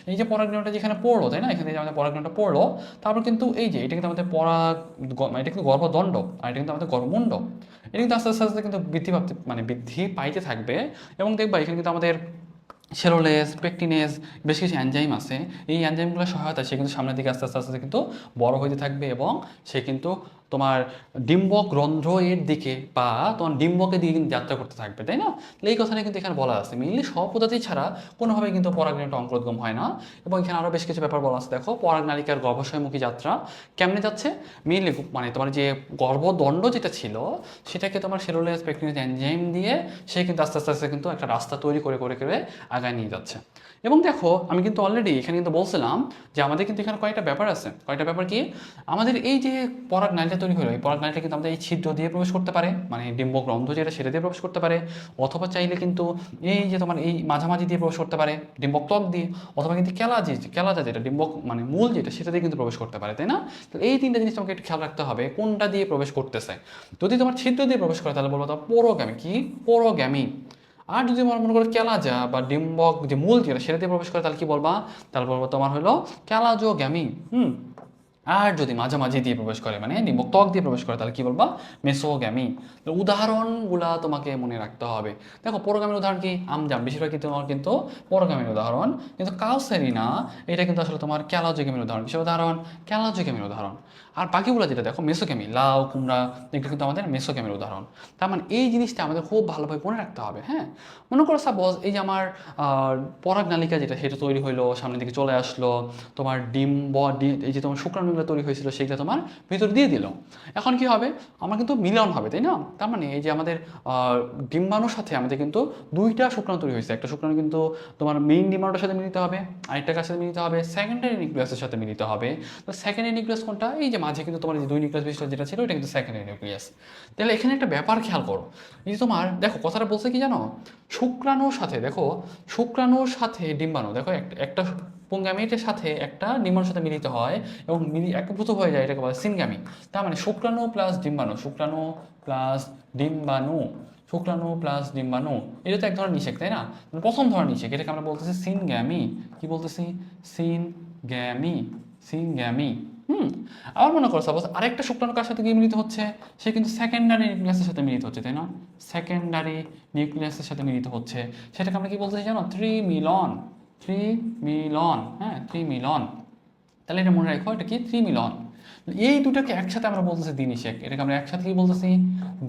এই যে পরাগরেণুটা যেখানে পড়লো, তাই না? এখানে যে আমাদের পরাগরেণুটা পড়লো, তারপর কিন্তু এই যে এটা কিন্তু আমাদের এটা কিন্তু গর্ভদণ্ড, আর এটা কিন্তু আমাদের গর্ভমুণ্ড। এটা কিন্তু আস্তে আস্তে আস্তে কিন্তু বৃদ্ধি পাইতে থাকবে, এবং দেখবা এখানে কিন্তু আমাদের সেলোলেজ, পেকটিনেজ, বেশ কিছু এনজাইম আছে। এই এনজাইমগুলোর সহায়তা সে কিন্তু সামনের দিকে আস্তে আস্তে আস্তে কিন্তু বড় হইতে থাকবে, এবং সে কিন্তু তোমার ডিম্বক রন্ধ্র এর দিকে বা তোমার ডিম্বকের দিকে কিন্তু যাত্রা করতে থাকবে, তাই না? তাহলে এই কথাটা কিন্তু এখানে বলা আছে, মেইনলি স্বপ্রজাতি ছাড়া কোনোভাবে কিন্তু পরাগরেণুটা অঙ্কুরোদ্গম হয় না। এবং এখানে আরও বেশ কিছু ব্যাপার বলা আছে, দেখো পরাগনালিকার গর্ভাশয়মুখী যাত্রা কেমনে যাচ্ছে। মেইনলি মানে তোমার যে গর্ভদণ্ড যেটা ছিল সেটাকে তোমার সেলুলোজ, পেকটিনেজ এনজাইম দিয়ে সে কিন্তু আস্তে আস্তে আস্তে কিন্তু একটা রাস্তা তৈরি করে করে করে আগায় নিয়ে যাচ্ছে। এবং দেখো আমি কিন্তু অলরেডি এখানে কিন্তু বলছিলাম যে আমাদের কিন্তু এখানে কয়েকটা ব্যাপার আছে। কয়েকটা ব্যাপার কি, আমাদের এই যে পরাগনালীটা তৈরি হলো, এই পরাগনালীটা কিন্তু আমাদের এই ছিদ্র দিয়ে প্রবেশ করতে পারে, মানে ডিম্বক রন্ধ্র যেটা সেটা দিয়ে প্রবেশ করতে পারে, অথবা চাইলে কিন্তু এই যে তোমার এই মাঝামাঝি দিয়ে প্রবেশ করতে পারে ডিম্বক ত্বক দিয়ে, অথবা কিন্তু কেলাজা যেটা ডিম্বক মানে মূল যেটা সেটা দিয়ে কিন্তু প্রবেশ করতে পারে, তাই না? তো এই তিনটা জিনিস তোমাকে একটু খেয়াল রাখতে হবে কোনটা দিয়ে প্রবেশ করতেছে। যদি তোমার ছিদ্র দিয়ে প্রবেশ করে তাহলে বলবো তোমার পোরোগ্যামি। কি? পোরোগ্যামি। আর যদি আমার মনে করো কেলাজা বা ডিম্বক যে মূল যেটা সেটা দিয়ে প্রবেশ করে তাহলে কি বলবা? তাহলে বলবো তোমার হলো ক্যালাজোগ্যামি। আর যদি মাঝামাঝি দিয়ে প্রবেশ করে মানে ডিম্বক ত্বক দিয়ে প্রবেশ করে তাহলে কি বলবা? মেসোগ্যামি। উদাহরণগুলা তোমাকে মনে রাখতে হবে। দেখো পোরোগ্যামির উদাহরণ কি? আমজাম বেশিরভাগ কিন্তু তোমার কিন্তু পোরোগ্যামির উদাহরণ, কিন্তু কাউসেরিনা এটা কিন্তু আসলে তোমার ক্যালাজোগ্যামির উদাহরণ। কিসের উদাহরণ? ক্যালাজোগ্যামির উদাহরণ। আর বাকিগুলো যেটা দেখো মেসোগ্যামি, লাউ, কুমড়া, এগুলো কিন্তু আমাদের মেসোগ্যামির উদাহরণ। তার মানে এই জিনিসটা আমাদের খুব ভালোভাবে মনে রাখতে হবে। হ্যাঁ, মনে করো সাপোজ এই যে আমার পরাগনালিকা যেটা সেটা তৈরি হইলো, সামনের দিকে চলে আসলো, তোমার এই যে তোমার শুক্রাণুগুলো তৈরি হয়েছিল সেগুলো তোমার ভিতর দিয়ে দিল। এখন কি হবে? আমার কিন্তু মিলন হবে, তাই না? তার মানে এই যে আমাদের ডিম্বাণুর সাথে আমাদের কিন্তু দুইটা শুক্রাণু তৈরি হয়েছে। একটা শুক্রাণু কিন্তু তোমার মেইন ডিম্বাণুটার সাথে মিলিত হবে, আরেকটার সাথে মিলিত হবে সেকেন্ডারি নিউক্লিয়াসের সাথে মিলিত হবে। তো সেকেন্ডারি নিউক্লিয়াস কোনটা? এই যে মাঝে কিন্তু তোমার যে দুই নিউক্লিয়াস বিশিষ্ট যেটা ছিল এটা কিন্তু সেকেন্ডারি নিউক্লিয়াস। তাহলে এখানে একটা ব্যাপার খেয়াল করো, এই যে তোমার দেখো কথাটা বলছে কি জানো, শুক্রাণুর সাথে দেখো, শুক্রাণুর সাথে ডিম্বাণু দেখো একটা পুংগামিটের সাথে একটা ডিম্বাণুর সাথে মিলিত হয় এবং একীভূত হয়ে যায়, এটাকে বলে সিনগামি। তার মানে শুক্রাণু প্লাস ডিম্বাণু, শুক্রাণু প্লাস ডিম্বাণু, শুক্রাণু প্লাস ডিম্বাণু, এটা তো এক ধরনের নিষেক, তাই না? প্রথম ধরনের নিষেক, এটাকে আমরা বলতেছি সিনগ্যামি। কি বলতেছি? Syngamy, syngamy. আবার মনে করো সাপোজ আরেকটা শুক্রাণু কার সাথে গিয়ে মিলিত হচ্ছে, সে কিন্তু সেকেন্ডারি নিউক্লিয়াসের সাথে মিলিত হচ্ছে, তাই না? সেকেন্ডারি নিউক্লিয়াসের সাথে মিলিত হচ্ছে, সেটাকে আমরা কি বলতেছি জানো? ত্রিমিলন। ত্রিমিলন, হ্যাঁ, ত্রিমিলন। তাহলে এটা মনে রাখো, এটা কি? ত্রিমিলন। এই দুটাকে একসাথে আমরা বলতেছি দ্বিনিষেক, এটাকে আমরা একসাথে কি বলতেছি?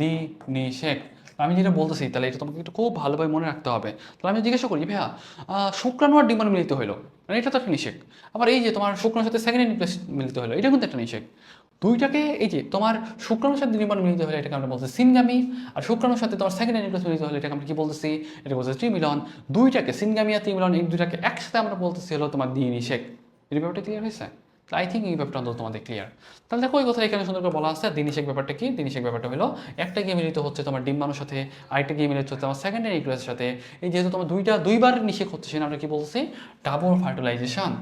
দ্বিনিষেক। আমি যেটা বলতেছি তাহলে এটা তোমাকে একটু খুব ভালোভাবে মনে রাখতে হবে। তাহলে আমি জিজ্ঞাসা করি ভাইয়া, শুক্রাণু আর ডিম্বাণু মিলিত হলো, মানে এটা তো একটা নিষেক। আবার এই যে তোমার শুক্রাণুর সাথে সেকেন্ডারি নিউক্লিয়াস মিলিত হলো, এটা কিন্তু একটা নিষেক। দুইটাকে এই যে তোমার শুক্রাণুর সাথে ডিম্বাণু মিলিত হলে এটাকে আমরা বলতেছি সিনগামি, আর শুক্রাণুর সাথে তোমার সেকেন্ডারি নিউক্লিয়াস মিলিত হলে এটাকে আমরা কি বলতেছি? এটা বলতেছি ত্রিমিলন। দুইটাকে সিনগামি আর ত্রিমিলন এই দুইটাকে একসাথে আমরা বলতেছি হলো তোমার দ্বিনিষেক। এই ব্যাপারটা ক্লিয়ার হয়েছে? আই থিঙ্ক এই ব্যাপারটা অন্তত তোমাদের ক্লিয়ার। তাহলে দেখো ওই কথা এখানে সুন্দর করে বলা আছে। দ্বিনিষেক ব্যাপারটা কি? দ্বিনিষেক ব্যাপারটা হলো একটা গিয়ে মিলিত হচ্ছে তোমার ডিম্বাণুর সাথে, আরেকটা গিয়ে মিলিত হচ্ছে তোমার সেকেন্ডারি নিউক্লিয়াসের সাথে। এই যেহেতু তোমার দুইবার নিষেক হচ্ছে সেটা আমরা কি বলছি? Double fertilization.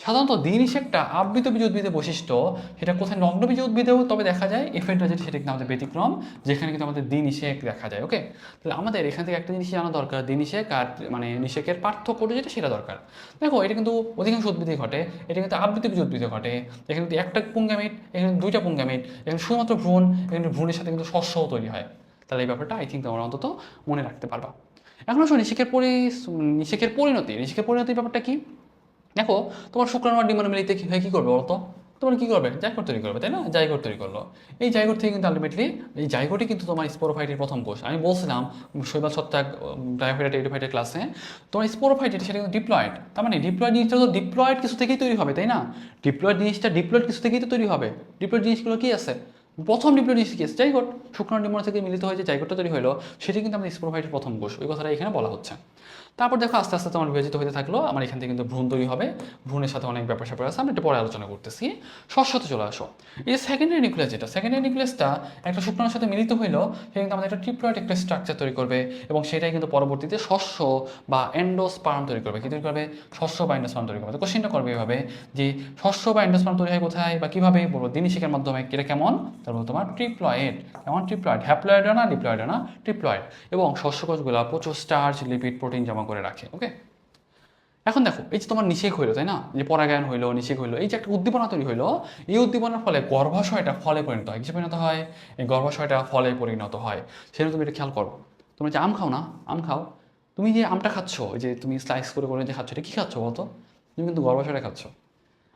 সাধারণত দ্বিনিষেকটা আবৃত বীজ উদ্ভিদের বৈশিষ্ট্য, সেটা কোথায় নগ্ন বীজ উদ্ভিদেও তবে দেখা যায়, এফেন্ট্রা যেটা সেটা কিন্তু আমাদের ব্যতিক্রম, যেখানে কিন্তু আমাদের দ্বিনিষেক দেখা যায়। ওকে, তাহলে আমাদের এখান থেকে একটা জিনিস জানা দরকার, দ্বিনিষেক আর মানে নিষেকের পার্থক্য যেটা সেটা দরকার। দেখো এটা কিন্তু অধিকাংশ উদ্ভিদে ঘটে, এটা কিন্তু আবৃত বীজ উদ্ভিদে ঘটে। এখানে কিন্তু একটা পুংগামিট, এখানে দুইটা পুংগামিট, এখানে শুধুমাত্র ভ্রূণ, এখানে ভ্রূণের সাথে কিন্তু শস্যও তৈরি হয়। তাহলে এই ব্যাপারটা আই থিঙ্ক তোমরা অন্তত মনে রাখতে পারবা। এখন আসো নিষেকের পরিণতির ব্যাপারটা কি? দেখো তোমার শুক্রাণু আর ডিম্বাণু মিলিতে হয়ে কী করবে বলতো? তোমার কী করবে? জাইগোট তৈরি করবে, তাই না? জাইগোট তৈরি করলো। এই জাইগোট থেকে কিন্তু আলটিমেটলি এই জাইগোটই কিন্তু তোমার স্পোরোফাইটের প্রথম কোষ। আমি বলছিলাম শৈবাল ছত্রাক ব্রায়োফাইটা টেরিডোফাইটের ক্লাসে, তোমার স্পোরোফাইট যেটা সেটা কিন্তু ডিপ্লয়েড। তার মানে ডিপ্লয়েড জিনিসটা তো ডিপ্লয়েড কিছু থেকেই তৈরি হবে, তাই না? ডিপ্লয়েড কিছু থেকেই তো তৈরি হবে। ডিপ্লয়েড জিনিসগুলো কি আছে? প্রথম ডিপ্লয়েড জিনিস কি আছে? জাইগোট। শুক্রাণু ডিম্বাণু থেকে মিলিত হয়ে যে জাইগোটটা তৈরি হলো সেটি কিন্তু আমাদের স্পোরোফাইটের প্রথম কোষ। ওই কথাটা এখানে বলা হচ্ছে। তারপর দেখো আস্তে আস্তে তোমার বিভাজিত হতে থাকলো, আমার এখান থেকে কিন্তু ভ্রূণ তৈরি হবে। ভ্রূণের সাথে অনেক ব্যাপার স্যাপার আছে, আমরা একটু পরে আলোচনা করতেছি। শস্যতে চলে আসো। এই যে সেকেন্ডারি নিউক্লিয়াস, যেটা সেকেন্ডারি নিউক্লিয়াসটা একটা শুক্রাণুর সাথে মিলিত হইলো, সে কিন্তু আমাদের একটা ট্রিপ্লয়েড একটা স্ট্রাকচার তৈরি করবে, এবং সেটাই কিন্তু পরবর্তীতে শস্য বা এন্ডোস্পার্ম তৈরি করবে। কি তৈরি করবে? শস্য বা এন্ডোস্পার্ম তৈরি করবে। তো কোশ্চেনটা করবে এভাবে যে শস্য বা এন্ডোস্পার্ম তৈরি হয় কোথায় বা কীভাবে? বলবো দ্বিনিষেকের মাধ্যমে। এটা কেমন? তারপর তোমার ট্রিপ্লয়েড, কেমন ট্রিপ্লয়েড, হ্যাপ্লয়েডও না ডিপ্লয়েডও না, ট্রিপ্লয়েড। এবং শস্যকোষগুলো প্রচুর স্টার্চ লিপিড প্রোটিন জমা করে রাখে। ওকে, এখন দেখো এই যে তোমার নিষেক হইলো, তাই না, যে পরাগায়ন হইলো, নিষেক হইলো, এই যে একটা উদ্দীপনা তৈরি হইলো, এই উদ্দীপনার ফলে গর্ভাশয়টা ফলে পরিণত হয়, কিসে পরিণত হয়, এই গর্ভাশয়টা ফলে পরিণত হয়। সেটা তুমি এটা খেয়াল করো। তোমরা যে আম খাও না, আম খাও, তুমি যে আমটা খাচ্ছ, ওই যে তুমি স্লাইস করে করে যে খাচ্ছ, এটা কী খাচ্ছ বলতো, তুমি কিন্তু গর্ভাশয়টা খাচ্ছ।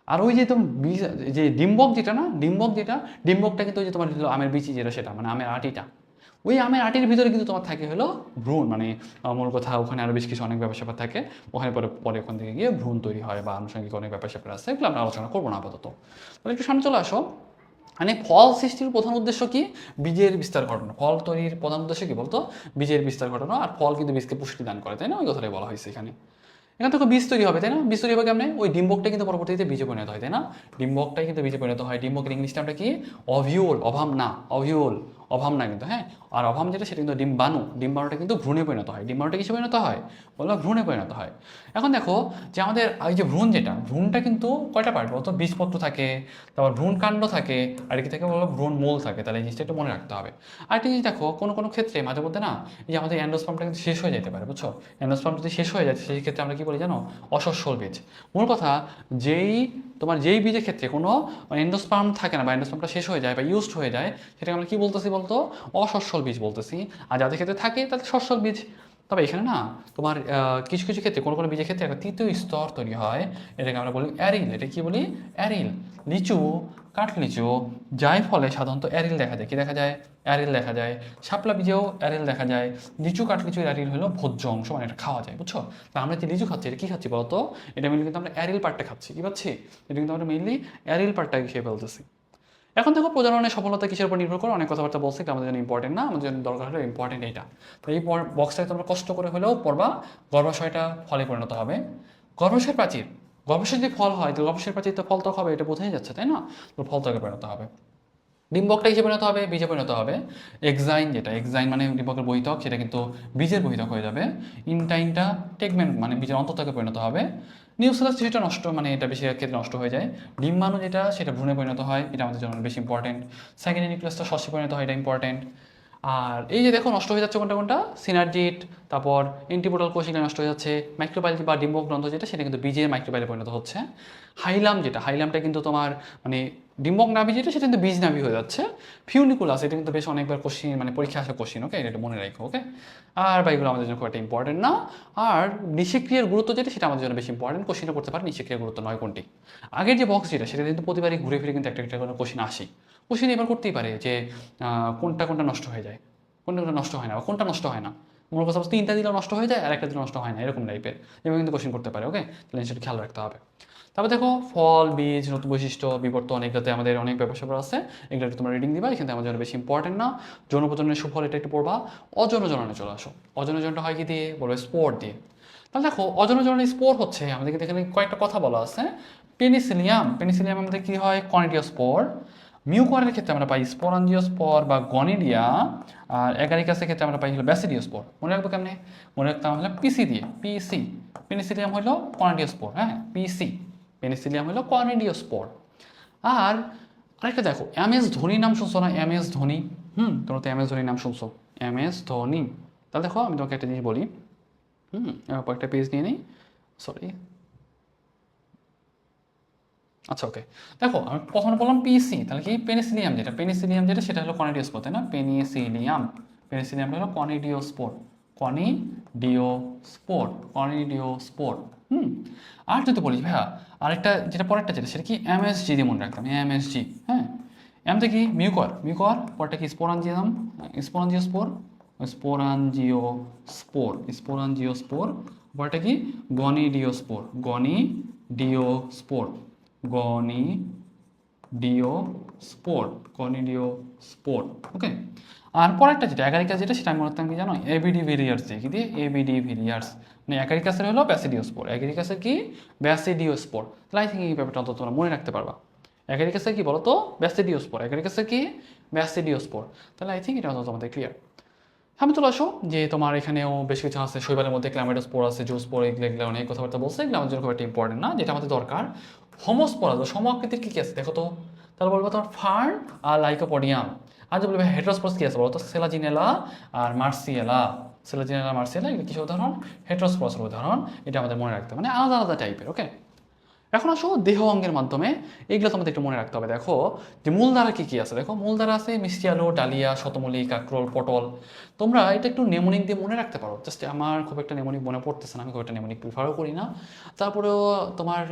আর ওই যে তুমি বীজ, যে ডিম্বক যেটা না, ডিম্বক যেটা, ডিম্বকটা কিন্তু ওই যে তোমার হলো আমের বিচি যেটা, সেটা মানে আমের আটিটা, ওই আমের আটির ভিতরে কিন্তু তোমার থাকে হলো ভ্রূণ, মানে মূল কথা ওখানে আরও বেশ কিছু অনেক ব্যাপার স্যাপার থাকে, ওখানে পরে পরে ওখান থেকে গিয়ে ভ্রূণ তৈরি হয় বা আনুষঙ্গিক অনেক ব্যাপার স্যাপার আছে, এগুলো আমরা আলোচনা করবো না আপাতত। তাহলে একটু সামনে চলে আসো। মানে ফল সৃষ্টির প্রধান উদ্দেশ্য কি, বীজের বিস্তার ঘটানো। ফল তৈরির প্রধান উদ্দেশ্য কি বলতো, বীজের বিস্তার ঘটানো। আর ফল কিন্তু বীজকে পুষ্টি দান করে, তাই না, ওই কথাটাই বলা হয়েছে এখানে। এখান থেকে বীজ তৈরি হবে, তাই না, বীজ তৈরি হবে কেমনে, ওই ডিম্বকটা কিন্তু পরবর্তীতে বীজে পরিণত হয়, তাই না, ডিম্বকটাই কিন্তু বীজে পরিণত হয়। ডিম্বকের ইংলিশ নামটা কি, অভিউল, অভাম না, অভিউল, অভাম না কিন্তু, হ্যাঁ। আর অভাম যেটা সেটা কিন্তু ডিম্বাণু, ডিম্বাণুটা কিন্তু ভ্রূণে পরিণত হয়। ডিম্বাণুটা কিসে পরিণত হয়, বললো ভ্রূণে পরিণত হয়। এখন দেখো যে আমাদের এই যে ভ্রূণ, যেটা ভ্রূণটা কিন্তু কয়টা পার্ট বলতো, বীজপত্র থাকে, তারপর ভ্রূণ কাণ্ড থাকে, আর কি থাকে বলো, ভ্রূণ মূল থাকে। তাহলে এই জিনিসটা একটু মনে রাখতে হবে। আর একটা জিনিস দেখো, কোনো কোনো ক্ষেত্রে মাঝে মধ্যে না, এই যে আমাদের অ্যান্ডোস্পার্মটা কিন্তু শেষ হয়ে যেতে পারে, বুঝছো, অ্যান্ডোস্পার্ম যদি শেষ হয়ে যায় সেই ক্ষেত্রে আমরা কি বলি জানো, অসস্যল বীজ। মূল কথা, যেই বীজের ক্ষেত্রে কোনো এন্ডোস্পার্ম থাকে না, বা এন্ডোস্পার্মটা শেষ হয়ে যায় বা ইউজড হয়ে যায়, সেটাকে আমরা কি বলতেছি বলতো, অসস্যল বীজ বলতেছি। আর যাদের ক্ষেত্রে থাকে তাদের সস্যল বীজ। তবে এখানে না তোমার কিছু কিছু ক্ষেত্রে কোনো কোনো বীজের ক্ষেত্রে একটা তৃতীয় স্তর তৈরি হয়, এটাকে আমরা বলি অ্যারিল। এটা কি বলি, অ্যারিল। লিচু, কাঠলিচু, যাই ফলে সাধারণত অ্যারিল দেখা যায়। কি দেখা যায়, অ্যারিল দেখা যায়। শাপলা বীজেও অ্যারিল দেখা যায়। লিচু, কাঠলিচুর অ্যারিল হলো ভোজ্য অংশ, মানে এটা খাওয়া যায়, বুঝছো। তা আমরা যে লিচু খাচ্ছি, এটা কি খাচ্ছি বলতো, এটা মেনলি কিন্তু আমরা অ্যারিল পার্টটা খাচ্ছি, কি পাচ্ছি, এটা কিন্তু আমরা মেনলি অ্যারিল পার্টটাকে খেয়ে ফেলতেছি। এখন দেখো প্রজননের সফলতা কিসের উপর নির্ভর করে, অনেক কথাবার্তা বলছি, এটা আমাদের জন্য ইম্পর্টেন্ট না, আমাদের জন্য দরকার হলো ইম্পর্টেন্ট এইটা। তো এই বক্সটাকে তোমরা কষ্ট করে হলেও পড়বা। গর্ভাশয়টা ফলে পরিণত হবে। গর্ভাশয়ের প্রাচীর, গর্ভাশয় যদি ফল হয় তো গর্ভাশয়ের প্রাচীর তো ফল ত্বক হবে, এটা বোঝাই যাচ্ছে, তাই না, তো ফল ত্বকে পরিণত হবে। ডিম্বকটা হিসেবে পরিণত হবে, বীজে পরিণত হবে। এক্সাইন, যেটা এক্সাইন মানে ডিম্বকের বহিত্বক, সেটা কিন্তু বীজের বহিত্বক হয়ে যাবে। ইনটাইনটা টেগমেন্ট মানে বীজের অন্তঃত্বকে পরিণত হবে। নিউক্লিয়াস সেটা নষ্ট, মানে এটা বেশি ক্ষেত্রে নষ্ট হয়ে যায়। ডিম্বাণু যেটা, সেটা ভ্রূণে পরিণত হয়, এটা আমাদের জন্য বেশি ইম্পর্টেন্ট। সেকেন্ডারি নিউক্লিয়াসটা শস্যে পরিণত হয়, এটা ইম্পর্টেন্ট। আর এই যে দেখো নষ্ট হয়ে যাচ্ছে কোনটা কোনটা, সিনার্জিট, তারপর এন্টিপোটাল কোষিকা নষ্ট হয়ে যাচ্ছে। মাইক্রোবাইল বা ডিম্বক গ্রন্থ যেটা, সেটা কিন্তু বীজের মাইক্রোবাইলে পরিণত হচ্ছে। হাইলাম যেটা, হাইলামটা কিন্তু তোমার মানে ডিম্বক নাভি যেটা, সেটা কিন্তু বীজ নাভি হয়ে যাচ্ছে। ফিউনিকুলাস, এটা কিন্তু বেশ অনেকবার কোশ্চিন, মানে পরীক্ষা আসা কোশ্চিন, ওকে, এটা মনে রাখো, ওকে। আর বা এগুলো আমাদের জন্য খুব একটা ইম্পর্টেন্ট না। আর নিষেক্রিয়ার গুরুত্ব যেটা, সেটা আমাদের জন্য বেশি ইম্পর্টেন্ট, কোশ্চিনে করতে পারে নিষেক্রিয়ার গুরুত্ব নয় কোনটি। আগের যে বক্স যেটা, সেটা কিন্তু প্রতিবারই ঘুরে ফিরে কিন্তু একটা একটা করে কোশ্চিন আসে। কোশ্চিন এবার করতেই পারে যে কোনটা কোনটা নষ্ট হয়ে যায়, কোনটা কোনটা নষ্ট হয় না, বা কোনটা নষ্ট হয় না। মূল কথা, তিনটা দিলেও নষ্ট হয়ে যায় আর একটা দিলে নষ্ট হয় না, এরকম টাইপের এভাবে কিন্তু কোশ্চিন করতে পারে, ওকে। তাহলে সেটা খেয়াল রাখতে হবে। তারপর দেখো ফল, বীজ, নতুন বৈশিষ্ট্য, বিবর্তন, এগুলোতে আমাদের অনেক ব্যাপার স্যাপার আছে, এগুলো একটু তোমরা রিডিং দিবা, এখানে আমাদের জন্য বেশি ইম্পর্টেন্ট না। যৌন প্রজননের সুফল, এটা একটু পড়বা। অযৌনজননে চলে আসো। অযৌনজনটা হয় কি দিয়ে, বলবে স্পোর দিয়ে। তাহলে দেখো অযৌনজনের স্পোর হচ্ছে, আমাদের কিন্তু এখানে কয়েকটা কথা বলা আছে। পেনিসিলিয়াম, পেনিসিলিয়াম আমাদের কি হয়, কনিডিওস্পোর। মিউকরের ক্ষেত্রে আমরা পাই স্পোরাঞ্জিওস্পোর বা গনিডিয়া। আর অ্যাগারিকাসের ক্ষেত্রে আমরা পাই হলো ব্যাসিডিওস্পোর। মনে রাখবো কেমনে, মনে রাখতাম হলো পিসি দিয়ে, পিসি। পেনিসিলিয়াম হলো কনিডিওস্পোর, হ্যাঁ, পিসি। পেনিসিলিয়াম হলো কনিডিওস্পোর। আর আরেকটা দেখো, এম এস ধোনির নাম শুনছো না, এম এস ধোনি, তোমরা তো এম এস ধোনির নাম শুনছো, এম এস ধোনি। তাহলে দেখো আমি তোমাকে একটা জিনিস বলি, একটা পেজ নিয়ে নিই, সরি, আচ্ছা ওকে। দেখো আমি কখনো বললাম পিসি, তাহলে কি পেনিসিলিয়াম যেটা, পেনিসিলিয়াম যেটা, সেটা হলো কনিডিওস্পোর, তাই না, পেনিসিলিয়াম। পেনিসিলিয়াম হলো কনিডিওস্পোর, কনিডিওস্পোর, কনিডিওস্পোর। আর যদি বলি ভাইয়া, আরেকটা যেটা পরেরটা যেটা, সেটা কি এমএসজি দিয়ে মনে রাখতাম, এমএসজি, হ্যাঁ। এমটা কি মিউকর, মিউকর, পরটা কি স্পোরাঞ্জিয়াম, স্পোরাঞ্জিওস্পোর, স্পোরাঞ্জিওস্পোর, স্পোরাঞ্জিওস্পোর। পরটা কি গনিডিওস্পোর, গনিডিওস্পোর, গনিডিওস্পোর, গনিডিওস্পোর, ওকে। আর পরেরটা যেটা অ্যাগারিকাস যেটা, সেটা আমি মনে রাখতাম কি জানো, এবিডি ভিলিয়ার্স দিয়ে, কি দিয়ে, এবিডি ভিলিয়ার্স। মানে অ্যাগারিকাসের হলো ব্যাসিডিওস্পোর, অ্যাগারিকাসের কি ব্যাসিডিওস্পোর। তাহলে আই থিঙ্ক এই ব্যাপারটা অন্তত তোমরা মনে রাখতে পারবা। অ্যাগারিকাসের কি বলো তো, ব্যাসিডিওস্পোর, অ্যাগারিকাসের কি ব্যাসিডিওস্পোর। তাহলে আই থিঙ্ক এটা অন্তত তোমাদের ক্লিয়ার। সামনে চলে আসো, যে তোমার এখানেও বেশ কিছু আছে, শৈবালের মধ্যে ক্লামাইডোস্পোর আছে, জুস্পোর, এগুলো এগুলো অনেক কথাবার্তা বলছে, এগুলো আমাদের জন্য খুব একটা ইম্পর্টেন্ট না। যেটা আমাদের দরকার, হোমোস্পোরা, সম আকৃতির কী কী আছে দেখো তো। তাহলে বলবো তোমার ফার্ন আর লাইকোপোডিয়াম। আর যদি বলবে হেটেরোস্পোরস কি আছে বলো তো, সেলাজিনেলা আর মার্সিয়েলা। সেলাজিনেলা মার্সিয়েলা এগুলো কিসের উদাহরণ? হেটেরোস্পোরসের উদাহরণ। এটা আমাদের মনে রাখতে হবে, মানে আলাদা আলাদা টাইপের। ওকে, এখন আসো দেহ অঙ্গের মাধ্যমে, এইগুলো তোমাদের একটু মনে রাখতে হবে। দেখো যে মূলধারা কী কী আছে, দেখো মূলধারা আছে মিষ্টি আলু, ডালিয়া, শতমূলি, কাঁকরোল, পটল। তোমরা এটা একটু নেমোনিক দিয়ে মনে রাখতে পারো। জাস্ট আমার খুব একটা নেমোনিক মনে পড়তেছে না, আমি খুব একটা নেমোনিক প্রিফারও করি না। তারপরেও তোমার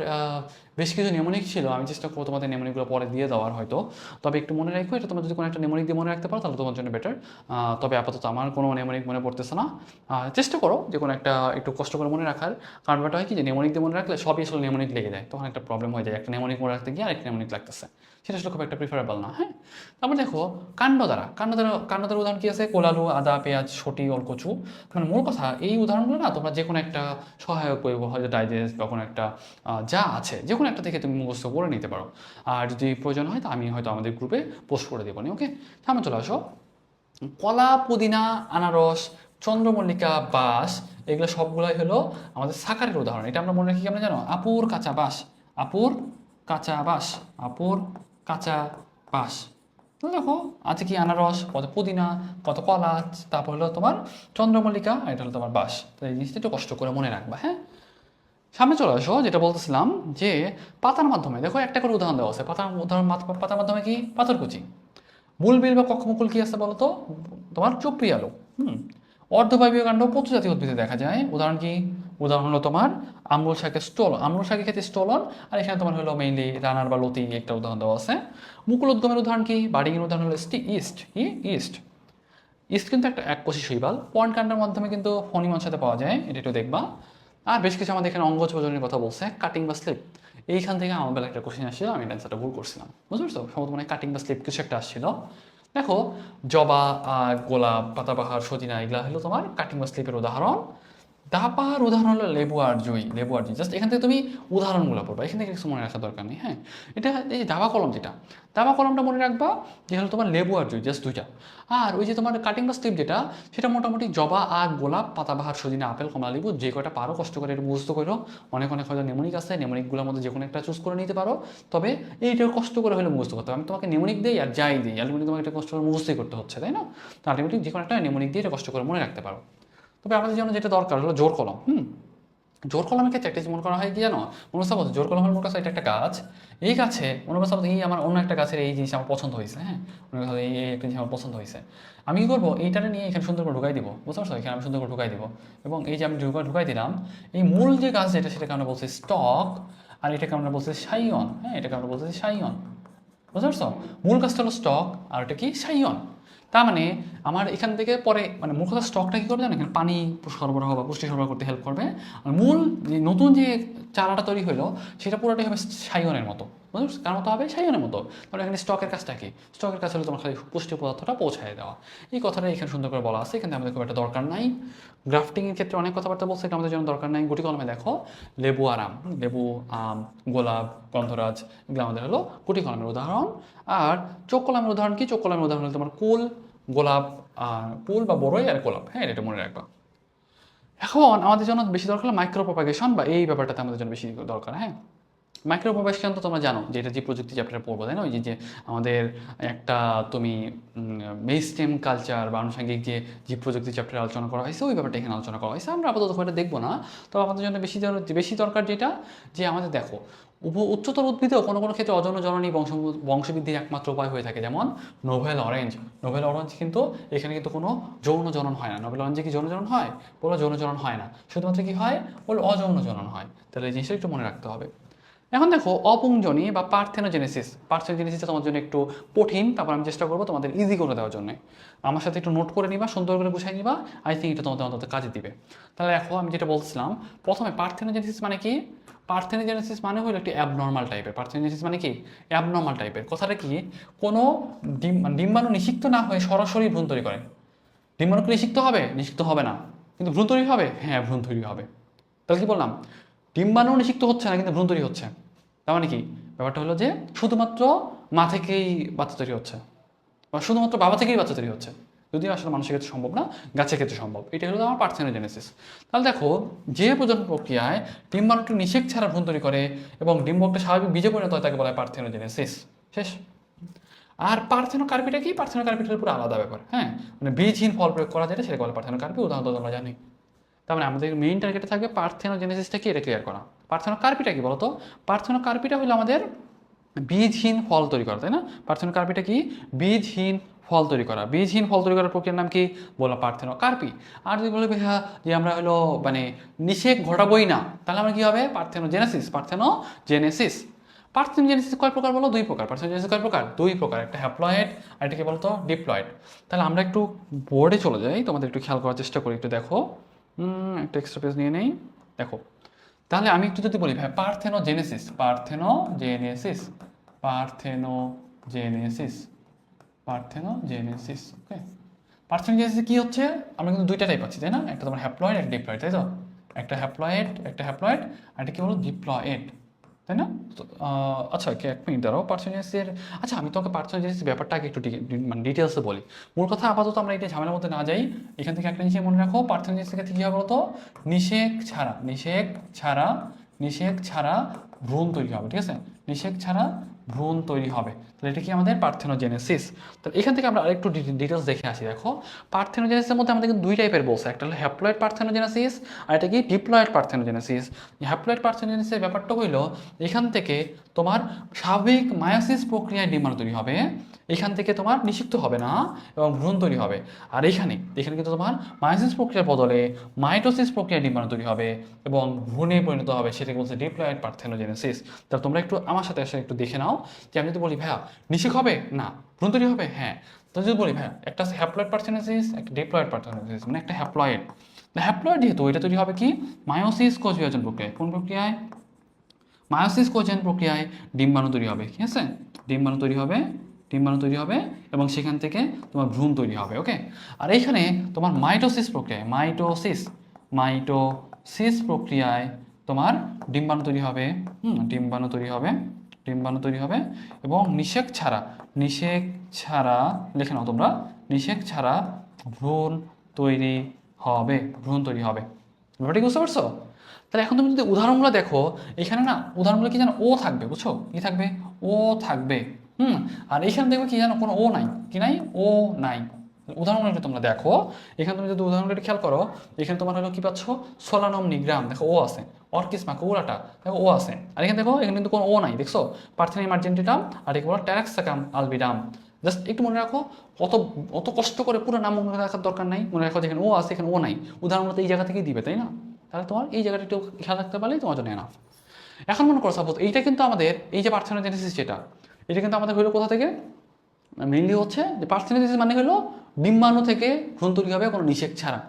বেশ কিছু নেমোনিক ছিল, আমি চেষ্টা করবো তোমাদের নেমোনিকগুলো পরে দিয়ে দেওয়ার হয়তো। তবে একটু মনে রাখো, এটা তোমরা যদি কোনো একটা নেমোনিক দিয়ে মনে রাখতে পারো তাহলে তোমার জন্য বেটার। তবে আপাতত আমার কোনো নেমোনিক মনে পড়তেছে না। চেষ্টা করো যে কোনো একটা একটু কষ্ট করে মনে রাখার, কারণ ব্যাপারটা হয় কি যে নেমোনিক দিয়ে মনে রাখলে সবই আসলে নেমোনিক লেগে যায়, তখন একটা প্রবলেম হয়ে যায়, একটা নেমোনিক মনে রাখতে গিয়ে আরেকটা নেমোনিক লাগতেছে, সেটা আসলে খুব একটা প্রিফারেবল না। হ্যাঁ, তারপর দেখো কাণ্ডদ্বারা উদাহরণ কি আছে? কোলালু, আদা, পেঁয়াজ, শটি, অলকচু। মানে মূল কথা এই উদাহরণগুলো না তোমরা যে কোনো একটা সহায়ক বই, হয়তো ডাইজেস্ট বা কোনো একটা যা আছে যে কোনো একটা থেকে তুমি মুখস্থ করে নিতে পারো। আর যদি প্রয়োজন হয় তো আমি হয়তো আমাদের গ্রুপে পোস্ট করে দেবো। ওকে, সামনে চলে আসো। কলা, পুদিনা, আনারস, চন্দ্রমল্লিকা, বাঁশ, এগুলো সবগুলোই হলো আমাদের সাকারের উদাহরণ। এটা আমরা মনে রাখি কেমন জানো? আপুর কাঁচা বাঁশ, আপুর কাঁচা বাঁশ, আপুর কাঁচা বাঁশ। তো দেখো আছে কি আনারস, কত পুদিনা, কত কলা, তারপর হলো তোমার চন্দ্রমল্লিকা, আর এটা হলো তোমার বাঁশ। তো এই জিনিসটা একটু কষ্ট করে মনে রাখবা। হ্যাঁ, সামনে চলে আসো। যেটা বলতেছিলাম যে পাতার মাধ্যমে, দেখো একটা করে উদাহরণ দেওয়া আছে। পাতার মাধ্যমে কি? পাথরকুচি। মূলবিল বা কক্ষমুকুল কি আছে বলতো? তোমার চুপড়ি আলু। অর্ধবায়বীয় কাণ্ড পত্র জাতীয় উদ্ভিদে দেখা যায়। উদাহরণ কি? উদাহরণ হলো তোমার আমরুল শাকের স্টোলন, আমরুল শাকের ক্ষেত্রে স্টোলন। আর এখানে তোমার হলো মেইনলি রানার বা লতি, একটা উদাহরণ দেওয়া আছে। মুকুল উদ্গমের উদাহরণ কি? বাডিংয়ের উদাহরণ হলো ইস্ট। ইস্ট ইস্ট কিন্তু একটা এককোষী শৈবাল। পয়েন্ট কাণ্ডের মাধ্যমে কিন্তু ফণিমার সাথে পাওয়া যায়, এটা একটু দেখবা। আর বেশ কিছু আমাদের এখানে অঙ্গজ প্রজননের কথা বলছে, কাটিং বা স্লিপ। এইখান থেকে আমার বেলা একটা কোশ্চেন আসছিল, আমি অ্যান্সারটা ভুল করছিলাম, বুঝতে পারছো? সম্ভবত মানে কাটিং বা স্লিপ কিছু একটা আসছিল। দেখো জবা, গোলাপ, পাতাবাহার, সজিনা, এগুলা হলো তোমার কাটিং বা স্লিপের উদাহরণ। দাপার উদাহরণ হলো লেবু আর জুই। লেবু আর জুই, জাস্ট এখান থেকে তুমি উদাহরণগুলো পড়বা, এখান থেকে কিছু মনে রাখার দরকার নেই। হ্যাঁ, এটা এই যে দাবা কলম, যেটা দাবা কলমটা মনে রাখবা যে হলো তোমার লেবু আর জুই, জাস্ট দুইটা। আর ওই যে তোমার কাটিং বা স্লিপ যেটা, সেটা মোটামুটি জবা, আগ, গোলাপ, পাতাবাহার, সজিনা, আপেল, কমলা লেবু, যে কয়টা পারো কষ্ট করে একটু মুখস্থ করো। অনেক অনেক হয়তো নেমনিক আছে, নেমনিকগুলোর মধ্যে যে কোনো একটা চুজ করে নিতে পারো। তবে এইটা কষ্ট করে হলে মুখস্থ করতে হবে। আমি তোমাকে নেমনিক দিই আর যাই দিই, আলটিমেটলি তোমাকে একটা কষ্ট করে মুখস্থই করতে হচ্ছে, তাই না? তো আলটিমেটলি যে কোনো একটা নেমনিক দিয়ে এটা কষ্ট করে মনে রাখতে পারো। তবে আমাদের জন্য যেটা দরকার হলো জোর কলম। জোর কলমের ক্ষেত্রে একটা মনে করা হয় কি জানো? মনে সাপোজ জোর কলমের মনে কাছে এটা একটা গাছ, এই গাছে মনে করো সাপোজ এই আমার অন্য একটা গাছের এই জিনিস আমার পছন্দ হয়েছে। হ্যাঁ, মনে করো এই একটা জিনিস আমার পছন্দ হয়েছে, আমি কী করবো? এইটারে নিয়ে এখানে সুন্দর করে ঢুকাই দিব, বুঝতে পারছো? এখানে আমি সুন্দর করে ঢুকাই দিব, এবং এই যে আমি ঢুকাই দিলাম, এই মূল যে গাছ যেটা সেটাকে আমরা বলছি স্টক, আর এটাকে আমরা বলছি সাইয়ন। হ্যাঁ, এটাকে আমরা বলছি সাইয়ন, বুঝতে পারছো? মূল গাছটা হলো স্টক, আর ওটা কি সাইয়ন। তার মানে আমার এখান থেকে পরে মানে মূল কথা স্টকটা কী করবে জানো? এখানে পানি সরবরাহ বা পুষ্টি সরবরাহ করতে হেল্প করবে। আর মূল যে নতুন যে চারাটা তৈরি হলো সেটা পুরোটাই হবে সাইয়নের মতো, বুঝতে পারছো? কার মতো হবে? সাইয়নের মতো। তাহলে এখানে স্টকের কাজটা কি? স্টকের কাজ হলো তোমার খালি পুষ্টি পদার্থটা পৌঁছায় দেওয়া। এই কথাটা এখানে সুন্দর করে বলা আছে, এখানে আমাদের খুব একটা দরকার নাই। গ্রাফটিংয়ের ক্ষেত্রে অনেক কথাবার্তা বলছে, এটা আমাদের জন্য দরকার নাই। গুটি কলমে দেখো লেবু আর আম, লেবু, আম, গোলাপ, গন্ধরাজ, এগুলো আমাদের হলো গুটি কলমের উদাহরণ। আর চোখ কলমের উদাহরণ কি? চোখ কলমের উদাহরণ হলো তোমার কুল, গোলাপ, কুল বা বড়ই আর গোলাপ। হ্যাঁ, এটা মনে রাখবা। এখন আমাদের জন্য বেশি দরকার হলো মাইক্রো প্রপাগেশন, বা এই ব্যাপারটাতে আমাদের জন্য বেশি দরকার। হ্যাঁ, মাইক্রো প্রপাগেশন তো তোমরা জানো যে এটা যে প্রযুক্তি চ্যাপ্টারে পড়বো, তাই না? ওই যে আমাদের একটা তুমি মেইনস্ট্রিম কালচার বা আনুষঙ্গিক যে জীব প্রযুক্তি চ্যাপ্টারে আলোচনা করা হয়েছে, ওই ব্যাপারটা এখানে আলোচনা করা হয়েছে। আমরা আপাতত এটা দেখবো না। তো আমাদের জন্য বেশি দরকার যেটা, যে আমাদের দেখো উচ্চতর উদ্ভিদেও কোনো কোনো ক্ষেত্রে অযৌন জননী বংশবৃদ্ধির একমাত্র উপায় হয়ে থাকে, যেমন নোভেল অরেঞ্জ। নোভেল অরেঞ্জ কিন্তু এখানে কিন্তু কোনো যৌন জনন হয় না। নোভেল অরেঞ্জে কি যৌন জনন হয়? বলো যৌন জনন হয় না, শুধুমাত্র কি হয়? বলো অযৌন জনন হয়। তাহলে এই জিনিসটা একটু মনে রাখতে হবে। এখন দেখো অপুংজনী বা পার্থেনোজেনেসিসটা তোমার জন্য একটু কঠিন, তারপর আমি চেষ্টা করবো তোমাদের ইজি করে দেওয়ার জন্য। আমার সাথে একটু নোট করে নিবা, সুন্দর করে গুছাই নিবা, আই থিঙ্ক এটা তোমাদের অন্তত কাজে দিবে। তাহলে দেখো আমি যেটা বলছিলাম, প্রথমে পার্থেনোজেনেসিস মানে কি? পার্থেনোজেনেসিস মানে হলো একটি অ্যাবনর্মাল টাইপের। পার্থেনোজেনেসিস মানে কি? অ্যাবনর্মাল টাইপের। কথাটা কি? কোনো ডিম্বাণু নিষিক্ত না হয়ে সরাসরি ভ্রূণ তৈরি করে। ডিম্বাণু কি নিষিক্ত হবে? নিষিক্ত হবে না, কিন্তু ভ্রূণ তৈরি হবে। হ্যাঁ, ভ্রূণ তৈরি হবে। তাহলে কি বললাম? ডিম্বাণু নিষিক্ত হচ্ছে না, কিন্তু ভ্রূণ তৈরি হচ্ছে। তার মানে কি? ব্যাপারটা হলো যে শুধুমাত্র মা থেকেই বাচ্চা তৈরি হচ্ছে, বা শুধুমাত্র বাবা থেকেই বাচ্চা তৈরি হচ্ছে। যদিও আসলে মানুষের ক্ষেত্রে সম্ভব না, গাছের ক্ষেত্রে সম্ভব। এটা হলো আমার পার্থেনোজেনেসিস। তাহলে দেখো যে প্রজনন প্রক্রিয়ায় ডিম্বাণুটি নিষেক ছাড়া ভ্রূণ তৈরি করে এবং ডিম্বকটা স্বাভাবিক বীজে পরিণত হয়, তাকে বলা হয় পার্থেনোজেনেসিস। শেষ। আর পার্থেনোকার্পিটা কি? পার্থেনোকার্পিটার পুরো আলাদা ব্যাপার, হ্যাঁ, মানে বীজহীন ফল প্রয়োগ করা যেটা সেটাকে বলে পার্থেনোকার্পি, উদাহরণ তো আমরা জানি। তার মানে আমাদের মেইন টার্গেটে থাকবে পার্থেনোজেনেসিসটা কি এটা ক্লিয়ার করা। পার্থেনোকার্পিটা কি বলতো? পার্থেনোকার্পিটা হলো আমাদের বীজহীন ফল তৈরি করা, তাই না? পার্থেনোকার্পিটা কি? বীজহীন ফল তৈরি করা। বীজহীন ফল তৈরি করার প্রক্রিয়ার নাম কি? বললাম পার্থেনোকার্পি। আর যদি বলবে হ্যাঁ যে আমরা হলো মানে নিষেক ঘটাবোই না, তাহলে আমরা কি হবে? পার্থেনোজেনেসিস। পার্থেনোজেনেসিস। পার্থেনোজেনেসিস কয় প্রকার বলো? দুই প্রকার। পার্থেনোজেনেসিস কয় প্রকার? দুই প্রকার। একটা হ্যাপ্লয়েড আর একটা কি বলতো? ডিপ্লয়েড। তাহলে আমরা একটু বোর্ডে চলে যাই, তোমাদের একটু খেয়াল করার চেষ্টা করি, একটু দেখো। একটা এক্সট্রা পেজ নিয়ে নেই, দেখো। তাহলে আমি একটু যদি বলি ভাই পার্থেনোজেনেসিস, পার্থেনোজেনেসিস, পার্থেনোজেনেসিস, পার্থেনোজেনেসিস, ওকে। পার্থেনোজেনেসিস কি হচ্ছে? আমরা কিন্তু দুইটা টাইপ পাচ্ছি, তাই না? একটা তোমার হ্যাপ্লয়েড, একটা ডিপ্লয়েড, তাই তো? একটা হ্যাপ্লয়েড, একটা হ্যাপ্লয়েড, আর একটা কি বলো? ডিপ্লয়েড, তাই না? তো, আচ্ছা এক মিনিট দাঁড়াও। পার্থেনোজেনেসিসের, আচ্ছা আমি তোমাকে পার্থেনোজেনেসিস ব্যাপারটা আগে একটু মানে ডিটেলসে বলি। মূল কথা আপাতত আমরা এটা ঝামেলার মধ্যে না যাই, এখান থেকে একটা জিনিস মনে রাখো। পার্থেনোজেনেসিস থেকে কী হবে বলতো? নিষেক ছাড়া, নিষেক ছাড়া, নিষেক ছাড়া ভ্রূণ তৈরি হবে, ঠিক আছে? নিষেক ছাড়া ভ্রূণ তৈরি হবে। তাহলে এটা কি আমাদের পার্থেনোজেনেসিস। তাহলে এখান থেকে আমরা আরেকটু ডিটেলস দেখে আসি। দেখো পার্থেনোজেনেসিসের মধ্যে আমাদের কিন্তু দুই টাইপের বলছে, একটা হলো হ্যাপ্লয়েড পার্থেনোজেনেসিস আর এটা কি? Diploid parthenogenesis. হ্যাপ্লয়েড পার্থেনোজেনেসিসের ব্যাপারটা হইলো এখান থেকে তোমার স্বাভাবিক মায়োসিস প্রক্রিয়ায় ডিম্বাণু তৈরি হবে, এখান থেকে তোমার নিষিক্ত হবে না এবং ভ্রূণ তৈরি হবে। আর এখানে কিন্তু তোমার মায়োসিস প্রক্রিয়ার বদলে মাইটোসিস প্রক্রিয়ায় ডিম্বাণু তৈরি হবে এবং ভ্রূণে পরিণত হবে, সেটাকে বলছে ডিপ্লয়েড পার্থেনোজেনেসিস। তাহলে তোমরা একটু আমার সাথে এসে একটু দেখে নাও যে আমি যদি বলি ভাইয়া নিষেক হবে না, ভ্রূণ তৈরি হবে, হ্যাঁ। তো যদি বলি ভাইয়া একটা হ্যাপ্লয়েড পার্থেনোজেনেসিস, একটা ডিপ্লয়েড পার্থেনোজেনেসিস, মানে একটা হ্যাপ্লয়েড, হ্যাপ্লয়েড যেহেতু এটা তৈরি হবে কি? মায়োসিস কোষ বিভাজন প্রক্রিয়ায়। কোন প্রক্রিয়ায়? মায়োসিস কোষের প্রক্রিয়ায় ডিম্বাণু তৈরি হবে, ঠিক আছে? ডিম্বাণু তৈরি হবে, ডিম্বাণু তৈরি হবে এবং সেখান থেকে তোমার ভ্রূণ তৈরি হবে, ওকে। আর এইখানে তোমার মাইটোসিস প্রক্রিয়ায়, মাইটোসিস, মাইটোসিস প্রক্রিয়ায় তোমার ডিম্বাণু তৈরি হবে, ডিম্বাণু তৈরি হবে, ডিম্বাণু তৈরি হবে এবং নিষেক ছাড়া, নিষেক ছাড়া লিখে নাও তোমরা, নিষেক ছাড়া ভ্রূণ তৈরি হবে, ভ্রূণ তৈরি হবে। ব্যাপারটা কি বুঝতে পারছো? তাহলে এখন তুমি যদি উদাহরণগুলো দেখো, এখানে না উদাহরণগুলো কি জানো? ও থাকবে, বুঝছো? কি থাকবে? ও থাকবে, আর এখানে দেখবে কি জানো? কোনো ও নাই, কি নাই? ও নাই। উদাহরণগুলো একটু তোমরা দেখো, এখানে তুমি যদি উদাহরণগুলো একটু খেয়াল করো, এখানে তোমার হলো কি পাচ্ছ? সোলানম নিগ্রাম, দেখো ও আছে। অর্কিসমা কৌরাটা, দেখো ও আছে। আর এখানে দেখো এখানে কিন্তু কোনো ও নাই, দেখছো? পার্থেনিয়াম আর্জেন্টিনাম আর একে বলো ট্যারাক্সাকাম আলবিডাম। জাস্ট একটু মনে রাখো, অত অত কষ্ট করে পুরো নাম মনে রাখার দরকার নাই। মনে রাখো যেখানে ও আছে এখানে ও নাই, উদাহরণগুলো এই জায়গা থেকেই দিবে, তাই না? তাহলে তোমার এই জায়গাটা একটু খেয়াল রাখতে পারলেই তোমার জন্য এনাফ। এখন মনে করো সাপোজ এইটা কিন্তু আমাদের এই যে পার্থেনোজেনেসিস যেটা, এটা কিন্তু আমাদের হলো কোথা থেকে? মেইনলি হচ্ছে যে পার্থেনোজেনেসিস মানে হলো ডিম্বাণু থেকে ভ্রূণ তৈরি হবে কোনো নিষেক ছাড়া।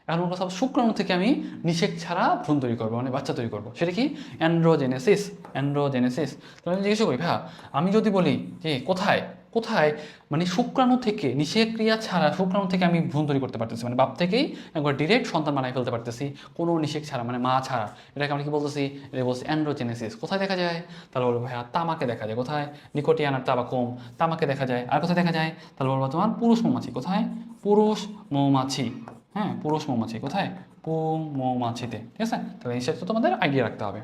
এখন মনে করো সাপোজ শুক্রাণু থেকে আমি নিষেক ছাড়া ভ্রূণ তৈরি করবো, মানে বাচ্চা তৈরি করবো, সেটা কি? অ্যান্ড্রোজেনেসিস, অ্যান্ড্রোজেনেসিস। তাহলে আমি জিজ্ঞেস করি ভাইয়া আমি যদি বলি যে কোথায় কোথায় মানে শুক্রাণু থেকে নিষেক ক্রিয়া ছাড়া শুক্রাণু থেকে আমি ভ্রূণ তৈরি করতে পারতেছি, মানে বাপ থেকেই একবার ডিরেক্ট সন্তান বানাই ফেলতে পারতেছি কোনো নিষেক ছাড়া, মানে মা ছাড়া, এটাকে আমরা কি বলতেছি? এটা বলছি অ্যান্ড্রোজেনেসিস। কোথায় দেখা যায়? তাহলে বলবো ভাইয়া তামাকে দেখা যায়। কোথায়? নিকোটিয়ান আর তাবাকুম, তামাকে দেখা যায়। আর কোথায় দেখা যায়? তাহলে বলবো তোমার পুরুষ মৌমাছি। কোথায়? পুরুষ মৌমাছি, হ্যাঁ পুরুষ মৌমাছি। কোথায়? মৌমাছিতে, ঠিক আছে? তাহলে এই তো তোমাদের আইডিয়া রাখতে হবে।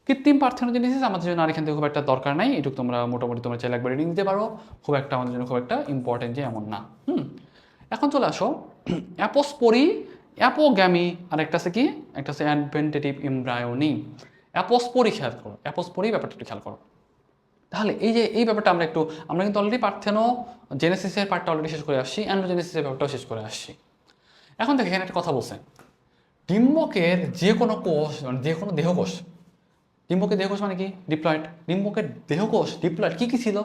কৃত্রিম পার্থেনোজেনেসিস আমাদের জন্য আর এখান থেকে খুব একটা দরকার নাই, এটুকু তোমরা মোটামুটি তোমরা চাইলে একবার রিডিং দিতে পারো, খুব একটা আমাদের জন্য খুব একটা ইম্পর্টেন্ট যে এমন না। এখন চলে আসো অ্যাপোস্পোরি, অ্যাপোগ্যামি, আর একটা আছে কি? একটা আছে অ্যাডভেন্টেটিভ এমব্রায়োনি। অ্যাপোস্পোরি খেয়াল করো, অ্যাপোস্পোরি ব্যাপারটা একটু খেয়াল করো। তাহলে এই যে এই ব্যাপারটা আমরা কিন্তু অলরেডি পার্থেনোজেনেসিসের পার্টটা অলরেডি শেষ করে আসছি, অ্যান্ড্রোজেনেসিসের ব্যাপারটাও শেষ করে আসছি। এখন দেখো এখানে একটা কথা বলছে, ডিম্বকের যে কোনো কোষ মানে যে কোনো দেহকোষ, ডিম্বকের দেহকোষ মানে কি? ডিপ্লয়েড। ডিম্বকের দেহকোষ ডিপ্লয়েড কি কি ছিল?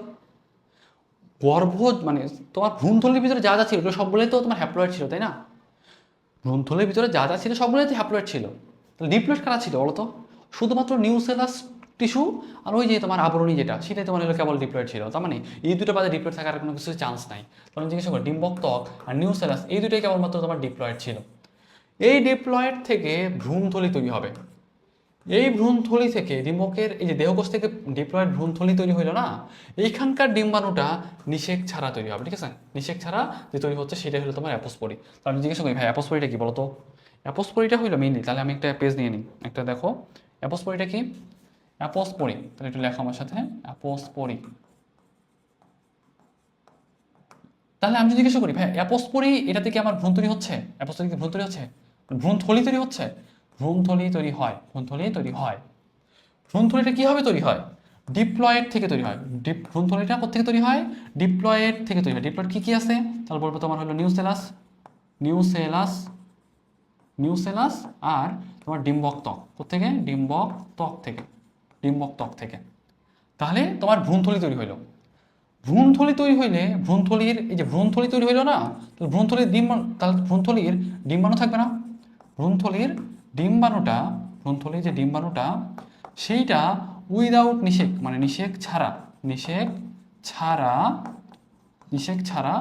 গর্ভ মানে তোমার ভ্রূণথলির ভিতরে যা যা ছিল এগুলো সবগুলোই তো তোমার হ্যাপ্লয়েড ছিল, তাই না? ভ্রূণথলির ভিতরে যা যা ছিল সবগুলোই তো হ্যাপ্লয়েড ছিল। তাহলে ডিপ্লয়েড কারা ছিল বলো তো? শুধুমাত্র নিউসেলাস টিস্যু আর ওই যে তোমার আবরণী যেটা, সেটাই তোমার হলো কেবল ডিপ্লয়েড ছিল। তার মানে এই দুটো বাদে ডিপ্লয়েড থাকার কোনো কিছু চান্স নাই। তখন জিজ্ঞেস করো ডিম্বক ত্বক আর নিউসেলাস এই দুটোই কেবলমাত্র তোমার ডিপ্লয়েড ছিল। এই ডিপ্লয়েড থেকে ভ্রূণথলি তৈরি হবে। এই ভ্রূণথলি থেকে ডিম্বকের এই যে দেহকোষ থেকে ডিপ্লয়েড ভ্রূণথলি তৈরি হইলো না, এইখানকার ডিম্বাণুটা নিষেক ছাড়া তৈরি হবে, ঠিক আছে? নিষেক ছাড়া যে তৈরি হচ্ছে সেটাই হলো তোমার অ্যাপোস্পোরি। তো আমি জিজ্ঞেস করি ভাই অ্যাপোস্পোরিটা কি বলতো? অ্যাপোস্পোরিটা হইলো মেইনলি, তাহলে আমি একটা পেজ নিয়ে নিই, একটা দেখো অ্যাপোস্পোরিটা কি? অ্যাপোস্পোরি তাহলে একটু লেখো আমার সাথে, অ্যাপোস্পোরি। তাহলে আমি যদি জিজ্ঞাসা করি ভাই অ্যাপোস্পোরি এটা থেকে আমার ভ্রূণ তৈরি হচ্ছে, অ্যাপোস্পোরি কি ভ্রূণ তৈরি হচ্ছে, ভ্রূণথলি তৈরি হচ্ছে, ভ্রূণথলি তৈরি হয়, ভ্রূণথলি তৈরি হয়। ভ্রূণথলিটা কীভাবে তৈরি হয়? ডিপ্লয়েড থেকে তৈরি হয়। ভ্রূণথলিটা কোথেকে তৈরি হয়? ডিপ্লয়েড থেকে তৈরি হয়। ডিপ্লয়েড কী কী আছে? তাহলে বলবো তোমার হলো নিউসেলাস, নিউসেলাস, নিউসেলাস আর তোমার ডিম্বক ত্বক। কোথেকে? ডিম্বক ত্বক থেকে, ডিম্বক ত্বক থেকে। তাহলে তোমার ভ্রূণথলি তৈরি হইলো। ভ্রূণথলি তৈরি হইলে ভ্রূণথলির এই যে ভ্রূণথলি তৈরি হইলো না, তাহলে ভ্রূণথলির ডিম্বাণু, তাহলে ভ্রূণথলির ডিম্বাণু থাকবে না? ভ্রূণথলির ডিম্বাণুটা, ভ্রূণথলির যে ডিম্বাণুটা সেইটা উইদাউট নিষেক মানে নিষেক ছাড়া, নিষেক ছাড়া, নিষেক ছাড়া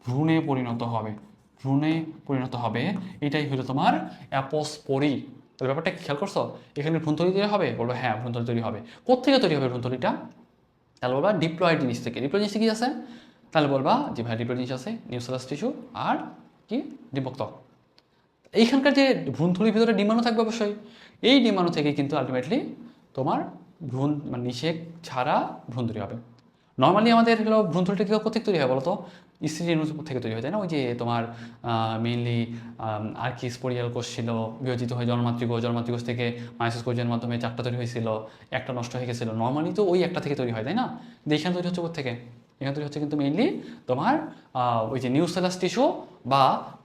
ভ্রূণে পরিণত হবে, ভ্রূণে পরিণত হবে। এটাই হলো তোমার অ্যাপোস্পোরি। তাহলে ব্যাপারটা কি খেয়াল করছো? এখানে ভ্রূণথলি তৈরি হবে, বলবো হ্যাঁ ভ্রূণথলি তৈরি হবে। কোত্থেকে তৈরি হবে ভ্রূণথলিটা? তাহলে বলবা ডিপ্লয়েড জিনিস থেকে। ডিপ্লয়েড জিনিস কি আছে? তাহলে বলবা যে ভাই ডিপ্লয়েড জিনিস আছে নিউসেলাস টিস্যু আর কি ডিম্বক ত্বক। এইখানকার যে ভ্রূণথলির ভিতরে ডিম্বাণু থাকবে অবশ্যই, এই ডিম্বাণু থেকে কিন্তু আলটিমেটলি তোমার ভ্রূণ মানে নিষেক ছাড়া ভ্রূণ তৈরি হবে। নর্মালি আমাদের হলো ভ্রূণথলিটা কী কোথেকে তৈরি হয় বলো তো? স্ত্রীরেণু থেকে তৈরি হয়, তাই না? ওই যে তোমার মেইনলি আর্কিস্পোরিয়াল কোষ ছিল, বিয়োজিত হয়ে জন্মমাতৃকোষ, জন্মমাতৃকোষ থেকে মায়োসিস কোষের মাধ্যমে 4টা তৈরি হয়েছিল, একটা নষ্ট হয়ে গেছিলো। নর্মালি তো ওই একটা থেকে তৈরি হয়, তাই না? এখানে তৈরি হচ্ছে কোথেকে? এখানে তৈরি হচ্ছে কিন্তু মেইনলি তোমার ওই যে নিউসেলাস টিস্যু বা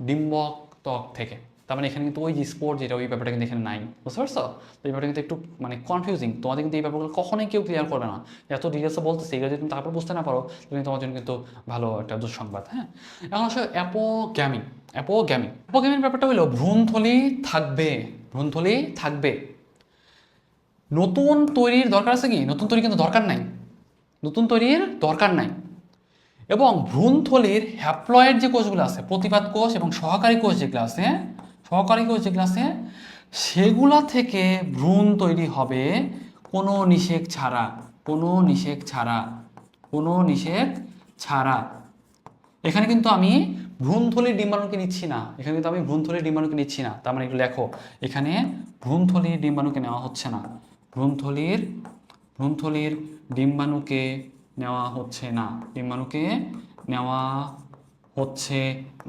ডিম্বক ত্বক থেকে। তার মানে এখানে কিন্তু ওই যে স্পোর যেটা, ওই ব্যাপারটা কিন্তু এখানে নাই, বুঝতে পারছো? তো এই ব্যাপারটা কিন্তু একটু মানে কনফিউজিং। তোমাদের কিন্তু এই ব্যাপারগুলো কখনোই কেউ ক্লিয়ার করবে না। এত ডিটেলসে বলতেছে, এগুলো যদি তুমি তারপর বুঝতে না পারো তুমি তোমার জন্য কিন্তু ভালো একটা দুঃসংবাদ। হ্যাঁ, এখন আসলে অ্যাপোগ্যামি, অ্যাপোগ্যামি, অ্যাপোগ্যামির ব্যাপারটা হলো ভ্রূণথলি থাকবে, ভ্রূণথলি থাকবে। নতুন তৈরির দরকার আছে কি? নতুন তৈরি কিন্তু দরকার নাই, নতুন তৈরির দরকার নাই। এবং ভ্রূণথলির হ্যাপ্লয়েড যে কোষগুলো আছে, প্রতিপাদ কোষ এবং সহকারী কোষ যেগুলো আছে, সহকারী কোষ যেগুলো আছে সেগুলা থেকে ভ্রূণ তৈরি হবে কোনো নিষেক ছাড়া, কোনো নিষেক ছাড়া, কোনো নিষেক ছাড়া। এখানে কিন্তু আমি ভ্রূণথলির ডিম্বাণুকে নিচ্ছি না, এখানে কিন্তু আমি ভ্রূণথলির ডিম্বাণুকে নিচ্ছি না। তার মানে একটু লেখো, এখানে ভ্রূণথলির ডিম্বাণুকে নেওয়া হচ্ছে না, ভ্রূণথলির, ভ্রূণথলির ডিম্বাণুকে নেওয়া হচ্ছে না, ডিম্বাণুকে নেওয়া হচ্ছে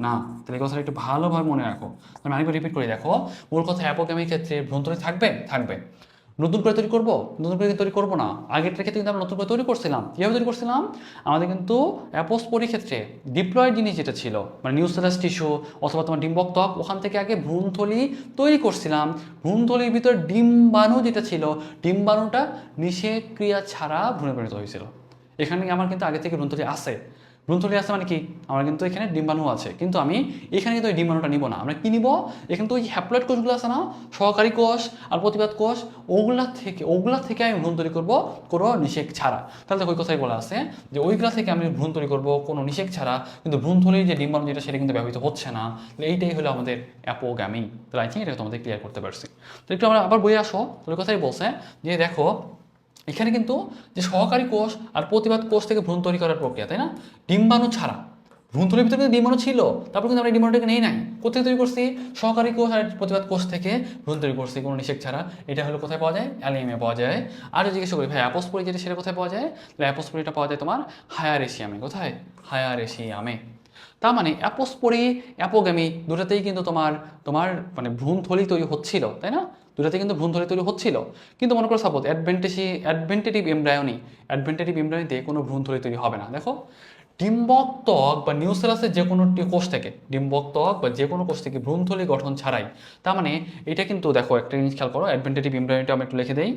না। তাহলে এই কথাটা একটু ভালোভাবে মনে রাখো। আমি আরেকবার রিপিট করে দেখো। মূল কথা, অ্যাপোগ্যামির ক্ষেত্রে ভ্রূণথলি থাকবে, থাকবে। নতুন করে তৈরি করবো, নতুন করে তৈরি করবো না। আগেরটার ক্ষেত্রে কিন্তু আমরা নতুন করে তৈরি করছিলাম। কীভাবে তৈরি করছিলাম? আমাদের কিন্তু অ্যাপোস্পোরির ক্ষেত্রে ডিপ্লয়েড জিনিস যেটা ছিল মানে নিউসেলাস টিস্যু অথবা তোমার ডিম্বক ত্বক, ওখান থেকে আগে ভ্রূণথলি তৈরি করছিলাম। ভ্রূণথলির ভিতর ডিম্বাণু যেটা ছিল, ডিম্বাণুটা নিষেক ক্রিয়া ছাড়া ভ্রূণে পরিণত হয়েছিল। এখানে আমার কিন্তু আগে থেকে ভ্রূণথলি আছে। ভ্রূণথলি আছে মানে কি? আমার কিন্তু এখানে ডিম্বাণু আছে, কিন্তু আমি এখানে কিন্তু ওই ডিম্বাণুটা নিব না। আমরা কি নিব? এখানে তো ওই হ্যাপ্লয়েড কোষগুলো আছে না, সহকারী কোষ আর প্রতিপাদ কোষ, ওগুলা থেকে আমি ভ্রূণ তৈরি করবো কোনো নিষেক ছাড়া। তাহলে দেখো ওই কথাই বলা আছে যে ওইগুলা থেকে আমি ভ্রূণ তৈরি করবো কোনো নিষেক ছাড়া, কিন্তু ভ্রূণথলির যে ডিম্বাণু যেটা সেটা কিন্তু ব্যবহৃত হচ্ছে না। এইটাই হলো আমাদের অ্যাপোগ্যামি। তাহলে আই থিঙ্ক এটা তোমাদের ক্লিয়ার করতে পারছি। তো একটু আমরা আবার বইয়ে আসো। তো ওই কথাই বলছে যে দেখো এখানে কিন্তু যে সহকারী কোষ আর প্রতিপাদ কোষ থেকে ভ্রূণ তৈরি করার প্রক্রিয়া, তাই না? ডিম্বাণু ছাড়া, ভ্রূণথলির ভিতরে কিন্তু ডিম্বাণু ছিল, তারপর কিন্তু আমরা ডিম্বাণুটাকে নেই নাই। কোথায় তৈরি করছি? সহকারী কোষ আর প্রতিপাদ কোষ থেকে ভ্রূণ তৈরি করছি কোনো নিষেক ছাড়া। এটা হলো কোথায় পাওয়া যায়? অ্যালিয়ামে পাওয়া যায়। আর যদি জিজ্ঞেস করি ভাই অ্যাপোস্পোরি যেটা সেটা কোথায় পাওয়া যায়? তাহলে অ্যাপোস্পোরিটা পাওয়া যায় তোমার হায়ার এশিয়ামে। কোথায়? হায়ার এশিয়ামে। তার মানে অ্যাপোস্পোরি, অ্যাপোগ্যামি দুটাতেই কিন্তু তোমার তোমার মানে ভ্রূণথলি তৈরি হচ্ছিল, তাই না? দুটাতে কিন্তু ভ্রূণথলি তৈরি হচ্ছিল। কিন্তু মনে করো সাপোজ অ্যাডভেন্টেটিভ এমব্রায়োনিতে কোনো ভ্রূণথলি তৈরি হবে না। দেখো ডিম্বক ত্বক বা নিউসেলাসের যে কোনো কোষ থেকে, ডিম্বক ত্বক বা যে কোনো কোষ থেকে ভ্রূণথলি গঠন ছাড়াই। তার মানে এটা কিন্তু দেখো একটা জিনিস খেয়াল করো, অ্যাডভেন্টেটিভ এমব্রায়োনিটা আমি একটু লিখে দেই।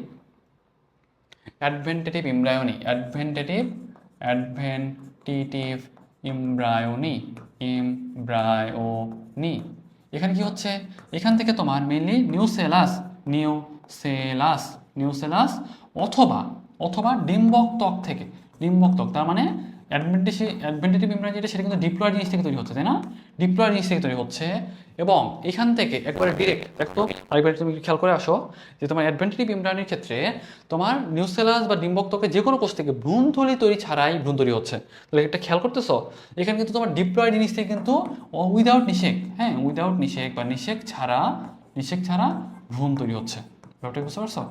অ্যাডভেন্টেটিভ এমব্রায়োনি, অ্যাডভেন্টেটিভ এমব্রায়োনি। এখানে কি হচ্ছে? এখান থেকে তোমার মেইনলি নিউসেলাস অথবা অথবা ডিম্বক ত্বক থেকে, ডিম্বক ত্বক। তার মানে অ্যাডভেন্টেটিভ মেমব্রেন যেটা সেটা কিন্তু ডিপ্লয়েড জিনিস থেকে তৈরি হচ্ছে, তাই না? ডিপ্লয়েড জিনিস থেকে তৈরি হচ্ছে। এবং এখান থেকে একবারে ডিরেক্ট দেখো, আরেকবার তুমি খেয়াল করে আসো যে তোমার অ্যাডভেন্টেটিভ মেমব্রেনের ক্ষেত্রে তোমার নিউসেলাস বা ডিম্বক ত্বকের যে কোনো কোষ থেকে ভ্রূণথলি তৈরি ছাড়াই ভ্রূণ তৈরি হচ্ছে। তাহলে এটা খেয়াল করতেছো? এখানে কিন্তু তোমার ডিপ্লয়েড জিনিস থেকে কিন্তু উইদাউট নিষেক, হ্যাঁ উইদাউট নিষেক বা নিষেক ছাড়া ভ্রূণ তৈরি হচ্ছে। ব্যাপারটা বুঝতে পারছো?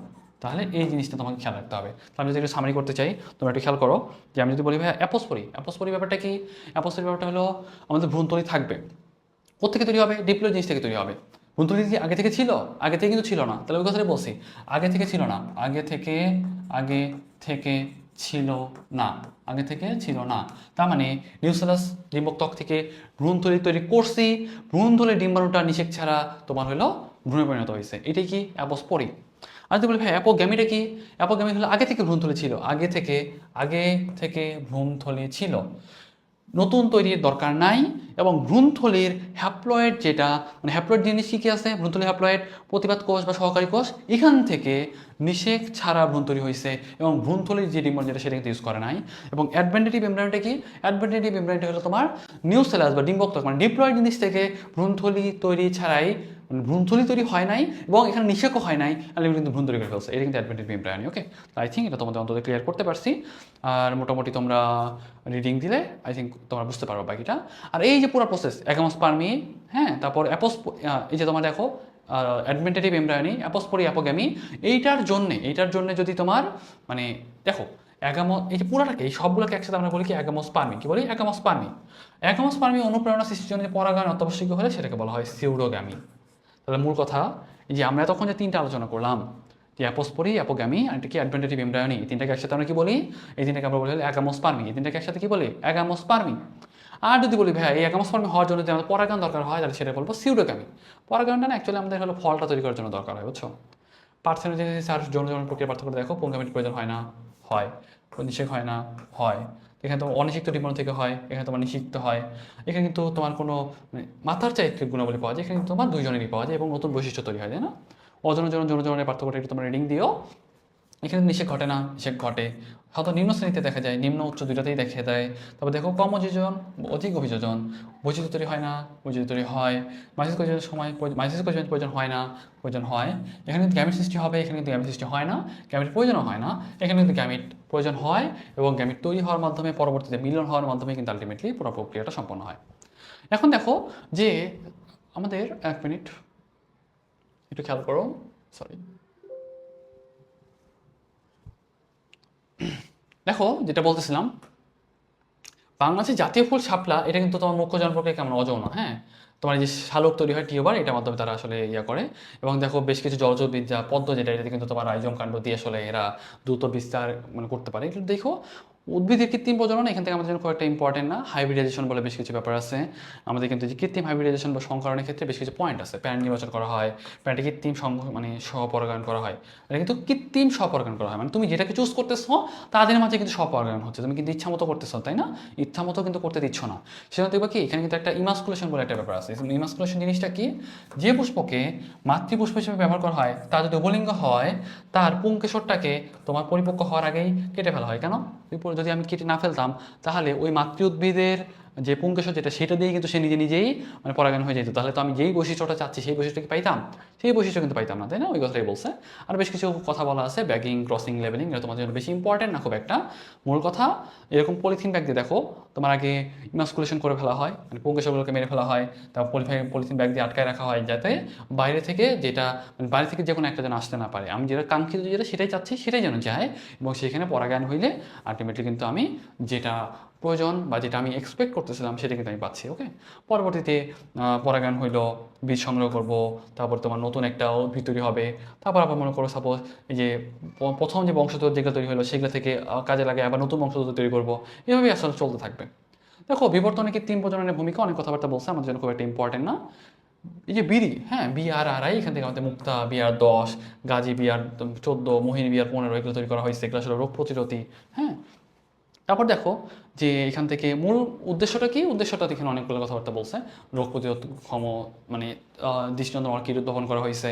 তাহলে এই জিনিসটা তোমাকে খেয়াল রাখতে হবে। তো আমি যদি একটু সামারি করতে চাই, তোমরা একটু খেয়াল করো যে আমি যদি বলি ভাই অ্যাপোস্পোরি ব্যাপারটা কি? অ্যাপোস্পোরি ব্যাপারটা হলো আমাদের ভ্রূণথলি থাকবে। কোত্থেকে তৈরি হবে? ডিপ্লয়েড জিনিস থেকে তৈরি হবে। ভ্রূণথলি কি আগে থেকে ছিল? আগে থেকে কিন্তু ছিল না। তাহলে ওই কথাটাই বলছি, আগে থেকে ছিল না, আগে থেকে ছিল না, আগে থেকে ছিল না। তার মানে নিউসেলাস ডিম্বক ত্বক থেকে ভ্রূণথলি তৈরি করছি, ভ্রূণথলির ডিম্বাণুটা নিষেক ছাড়া তোমার হলো ভ্রূণে পরিণত হয়েছে। এটাই কি? অ্যাপোস্পোরি। আর যদি বলি ভাই অ্যাপোগ্যামিটা কি? অ্যাপোগ্যামি হলো আগে থেকে ভ্রূণথলি ছিল, আগে থেকে ভ্রূণথলি ছিল, নতুন তৈরির দরকার নাই। এবং ভ্রূণথলির হ্যাপ্লয়েড যেটা, মানে হ্যাপ্লয়েড জিনিস কী কী আছে? ভ্রূণথলি হ্যাপ্লয়েড, প্রতিবাদ কোষ বা সহকারী কোষ, এখান থেকে নিষেক ছাড়া ভ্রূণ তৈরি হয়েছে এবং ভ্রূণথলির যে ডিম্বাণু যেটা সেটা কিন্তু ইউজ করে নাই। এবং অ্যাডভেন্টেটিভ এমব্রায়োনটা কি? অ্যাডভেন্টেটিভ এমব্রায়োনটা হলো তোমার নিউসেলাস বা ডিম্বক ত্বক, মানে ডিপ্লয়েড জিনিস থেকে ভ্রূণথলি তৈরি ছাড়াই, ভ্রূণথলি তৈরি হয় নাই এবং এখানে নিষেকও হয় নাই, আমি কিন্তু ভ্রূণ তৈরি করে ফেলছে। এটা কিন্তু অ্যাডভেন্টেটিভ এমব্রায়োনি। ওকে, আই থিঙ্ক এটা তোমাদের অন্তত ক্লিয়ার করতে পারছি। আর মোটামুটি তোমরা রিডিং দিলে আই থিঙ্ক তোমরা বুঝতে পারো বাকিটা। আর এই যে পুরো প্রসেস অ্যাগামোস্পার্মি, হ্যাঁ, তারপর এই যে তোমার দেখো অ্যাডভেন্টেটিভ এমব্রায়োনি, অ্যাপোস্পোরি, অ্যাপোগ্যামি, এইটার জন্য যদি তোমার মানে দেখো এই যে পুরাটাকে, এই সবগুলোকে একসাথে আমরা বলি কি? অ্যাগামোস্পার্মি। কি বলি? অ্যাগামোস্পার্মি অনুপ্রেরণা সৃষ্টির জন্য যে পরাগায়ন অত্যাবশ্যকীয় হলে সেটাকে বলা হয় সিউডোগ্যামি। তাহলে মূল কথা, এই যে আমরা এতক্ষণ যে তিনটা আলোচনা করলাম, যে অ্যাপোস্পোরি, অ্যাপোগ্যামি আর কি অ্যাডভেন্টেটিভ এমব্রায়োনি, এই তিনটাকে একসাথে আমরা কি বলি? এই তিনটাকে আমরা বলি হলো অ্যাগামোস্পার্মি। এই তিনটাকে একসাথে কি বলি? অ্যাগামোস্পার্মি। আর যদি বলি ভাই এই অ্যাগামোস্পার্মি হওয়ার জন্য যে আমাদের পরাগায়ন দরকার হয়, তাহলে সেটা বলবো সিউডোগ্যামি। পরাগায়নটা না অ্যাকচুয়ালি আমাদের হলো ফলটা তৈরি করার জন্য দরকার হয়, বুঝছো? পার্থেনোজেনেসিস আর যৌন প্রক্রিয়ার পার্থক্য দেখো, পুংগামির প্রয়োজন হয় না, হয়। নিষেক হয় না, হয়। এখানে তোমার অনিষিক্ত ডিম্বাণু থেকে হয়, এখানে তোমার নিষিক্ত হয়। এখানে কিন্তু তোমার কোনো মানে মাথার চাইতে গুণাবলী পাওয়া যায়, এখানে কিন্তু তোমার দুইজনেরই পাওয়া যায় এবং নতুন বৈশিষ্ট্য তৈরি হয়, তাই না? অজনজনন যৌনজননের পার্থক্যটা একটু তোমরা রিডিং দিও। এখানে নিষেক ঘটে না, নিষেক ঘটে। হয়তো নিম্ন শ্রেণীতে দেখা যায়, নিম্ন উচ্চ দুইটাতেই দেখা দেয়। তারপর দেখো কম অভিযোজন, অধিক অভিযোজন, বৈচিত্র্য তৈরি হয় না, বৈচিত্র্য তৈরি হয়। মাইসিস কোষের প্রয়োজন হয় না, প্রয়োজন হয়। এখানে কিন্তু গ্যামিট সৃষ্টি হবে, এখানে কিন্তু গ্যামিট সৃষ্টি হয় না, গ্যামিট প্রয়োজনও হয় না। এখানে কিন্তু গ্যামিট প্রয়োজন হয় এবং গ্যামিট তৈরি হওয়ার মাধ্যমে পরবর্তীতে মিলন হওয়ার মাধ্যমে কিন্তু আলটিমেটলি পুরো প্রক্রিয়াটা সম্পন্ন হয়। এখন দেখো যে আমাদের 1 মিনিট একটু খেয়াল করো, সরি। দেখো যেটা বলতেছিলাম, বাংলাদেশের জাতীয় ফুল শাপলা, এটা কিন্তু তোমার মুখ্য জনপ্রক্রিয়া কেমন? অযৌন, হ্যাঁ। তোমার এই যে শালক তৈরি হয় টিউবার, এটার মাধ্যমে তারা আসলে ইয়া করে। এবং দেখো বেশ কিছু জলজ উদ্ভিদ যা পদ্ম, যেটা এটাতে কিন্তু তোমার রাইজম কাণ্ড দিয়ে আসলে এরা দ্রুত বিস্তার মানে করতে পারে। কিন্তু দেখো উদ্ভিদের কৃত্রিম প্রজনন এখান থেকে আমাদের জন্য খুব একটা ইম্পর্টেন্ট না। হাইব্রিডাইজেশন বলে বেশ কিছু ব্যাপার আছে আমাদের, কিন্তু যে কৃত্রিম হাইব্রিডাইজেশন বা সংকরণের ক্ষেত্রে বেশ কিছু পয়েন্ট আছে। প্যারেন্ট নির্বাচন করা হয়, প্যারেন্টে কৃত্রিম মানে স্বপরাগায়ন করা হয়। এটা কিন্তু কৃত্রিম স্বপরাগায়ন করা হয়, মানে তুমি যেটাকে চুজ করতেছো তাদের মাঝে কিন্তু স্বপরাগায়ন হচ্ছে, তুমি কিন্তু ইচ্ছা মতো করতেছো, তাই না? ইচ্ছা মতো কিন্তু করতে দিচ্ছ না। সেজন্য দেখবা কি এখানে কিন্তু একটা ইমাস্কুলেশন বলে একটা ব্যাপার আছে। ইমাস্কুলেশন জিনিসটা কি? যে পুষ্পকে মাতৃপুষ্প হিসেবে ব্যবহার করা হয়, তা যদি উভলিঙ্গ হয়, তার পুংকেশরটাকে তোমার পরিপক্ক হওয়ার আগেই কেটে ফেলা হয়। কেন? যদি আমি কেটে না ফেলতাম, তাহলে ওই মাতৃ উদ্ভিদের যে পুংকেশর যেটা, সেটা দিয়ে কিন্তু সে নিজেই মানে পরাগায়ন হয়ে যেত। তাহলে তো আমি যেই বৈশিষ্ট্যটা চাচ্ছি সেই বৈশিষ্ট্য কি পাইতাম? সেই বৈশিষ্ট্য কিন্তু পাইতাম না, তাই না? ওই কথাটাই বলছে। আর বেশ কিছু কথা বলা আছে, ব্যাগিং, ক্রসিং, লেভেলিং, এটা তোমাদের জন্য বেশি ইম্পর্টেন্ট না খুব একটা। মূল কথা, এরকম পলিথিন ব্যাগ দিয়ে দেখো তোমার আগে ইমাস্কুলেশন করে ফেলা হয়, মানে পুংকেশরগুলোকে মেরে ফেলা হয়, তারপর পলিথিন ব্যাগ দিয়ে আটকায় রাখা হয়, যাতে বাইরে থেকে বাইরে থেকে যে কোনো একটা যেন আসতে না পারে। আমি যেটা কাঙ্ক্ষিত, যেটা সেটাই চাচ্ছি সেটাই যেন যায়, এবং সেখানে পরাগায়ন হইলে আলটিমেটলি কিন্তু আমি যেটা প্রয়োজন বা যেটা আমি এক্সপেক্ট করতেছিলাম সেটা কিন্তু আমি পাচ্ছি। ওকে, পরবর্তীতে পরাগায়ন হইলো, বীজ সংগ্রহ করব, তারপর তোমার নতুন একটা উদ্ভিদ তৈরি হবে। তারপর আবার মনে করো সাপোজ এই যে প্রথম যে বংশধর যেগুলো তৈরি হলো সেগুলো থেকে কাজে লাগে আবার নতুন বংশধর তৈরি করবো, এভাবেই আসলে চলতে থাকবে। দেখো বিবর্তনে কৃত্রিম প্রজননের ভূমিকা অনেক কথাবার্তা বলছে, আমাদের জন্য খুব একটা ইম্পর্টেন্ট না। এই যে বিড়ি, হ্যাঁ, BRRI, এখান থেকে আমাদের মুক্তা BR10, গাজী BR14, মোহিনী BR15, এগুলো তৈরি করা হয়েছে। এগুলো আসলে রোগ প্রতিরোধী, হ্যাঁ। তারপর দেখো যে এখান থেকে মূল উদ্দেশ্যটা কি? উদ্দেশ্যটা এখানে অনেকগুলো কথাবার্তা বলছে। রোগ প্রতিরোধক্ষম মানে দৃষ্টিনন্দন অর্কিড উদ্ভাবন করা হয়েছে।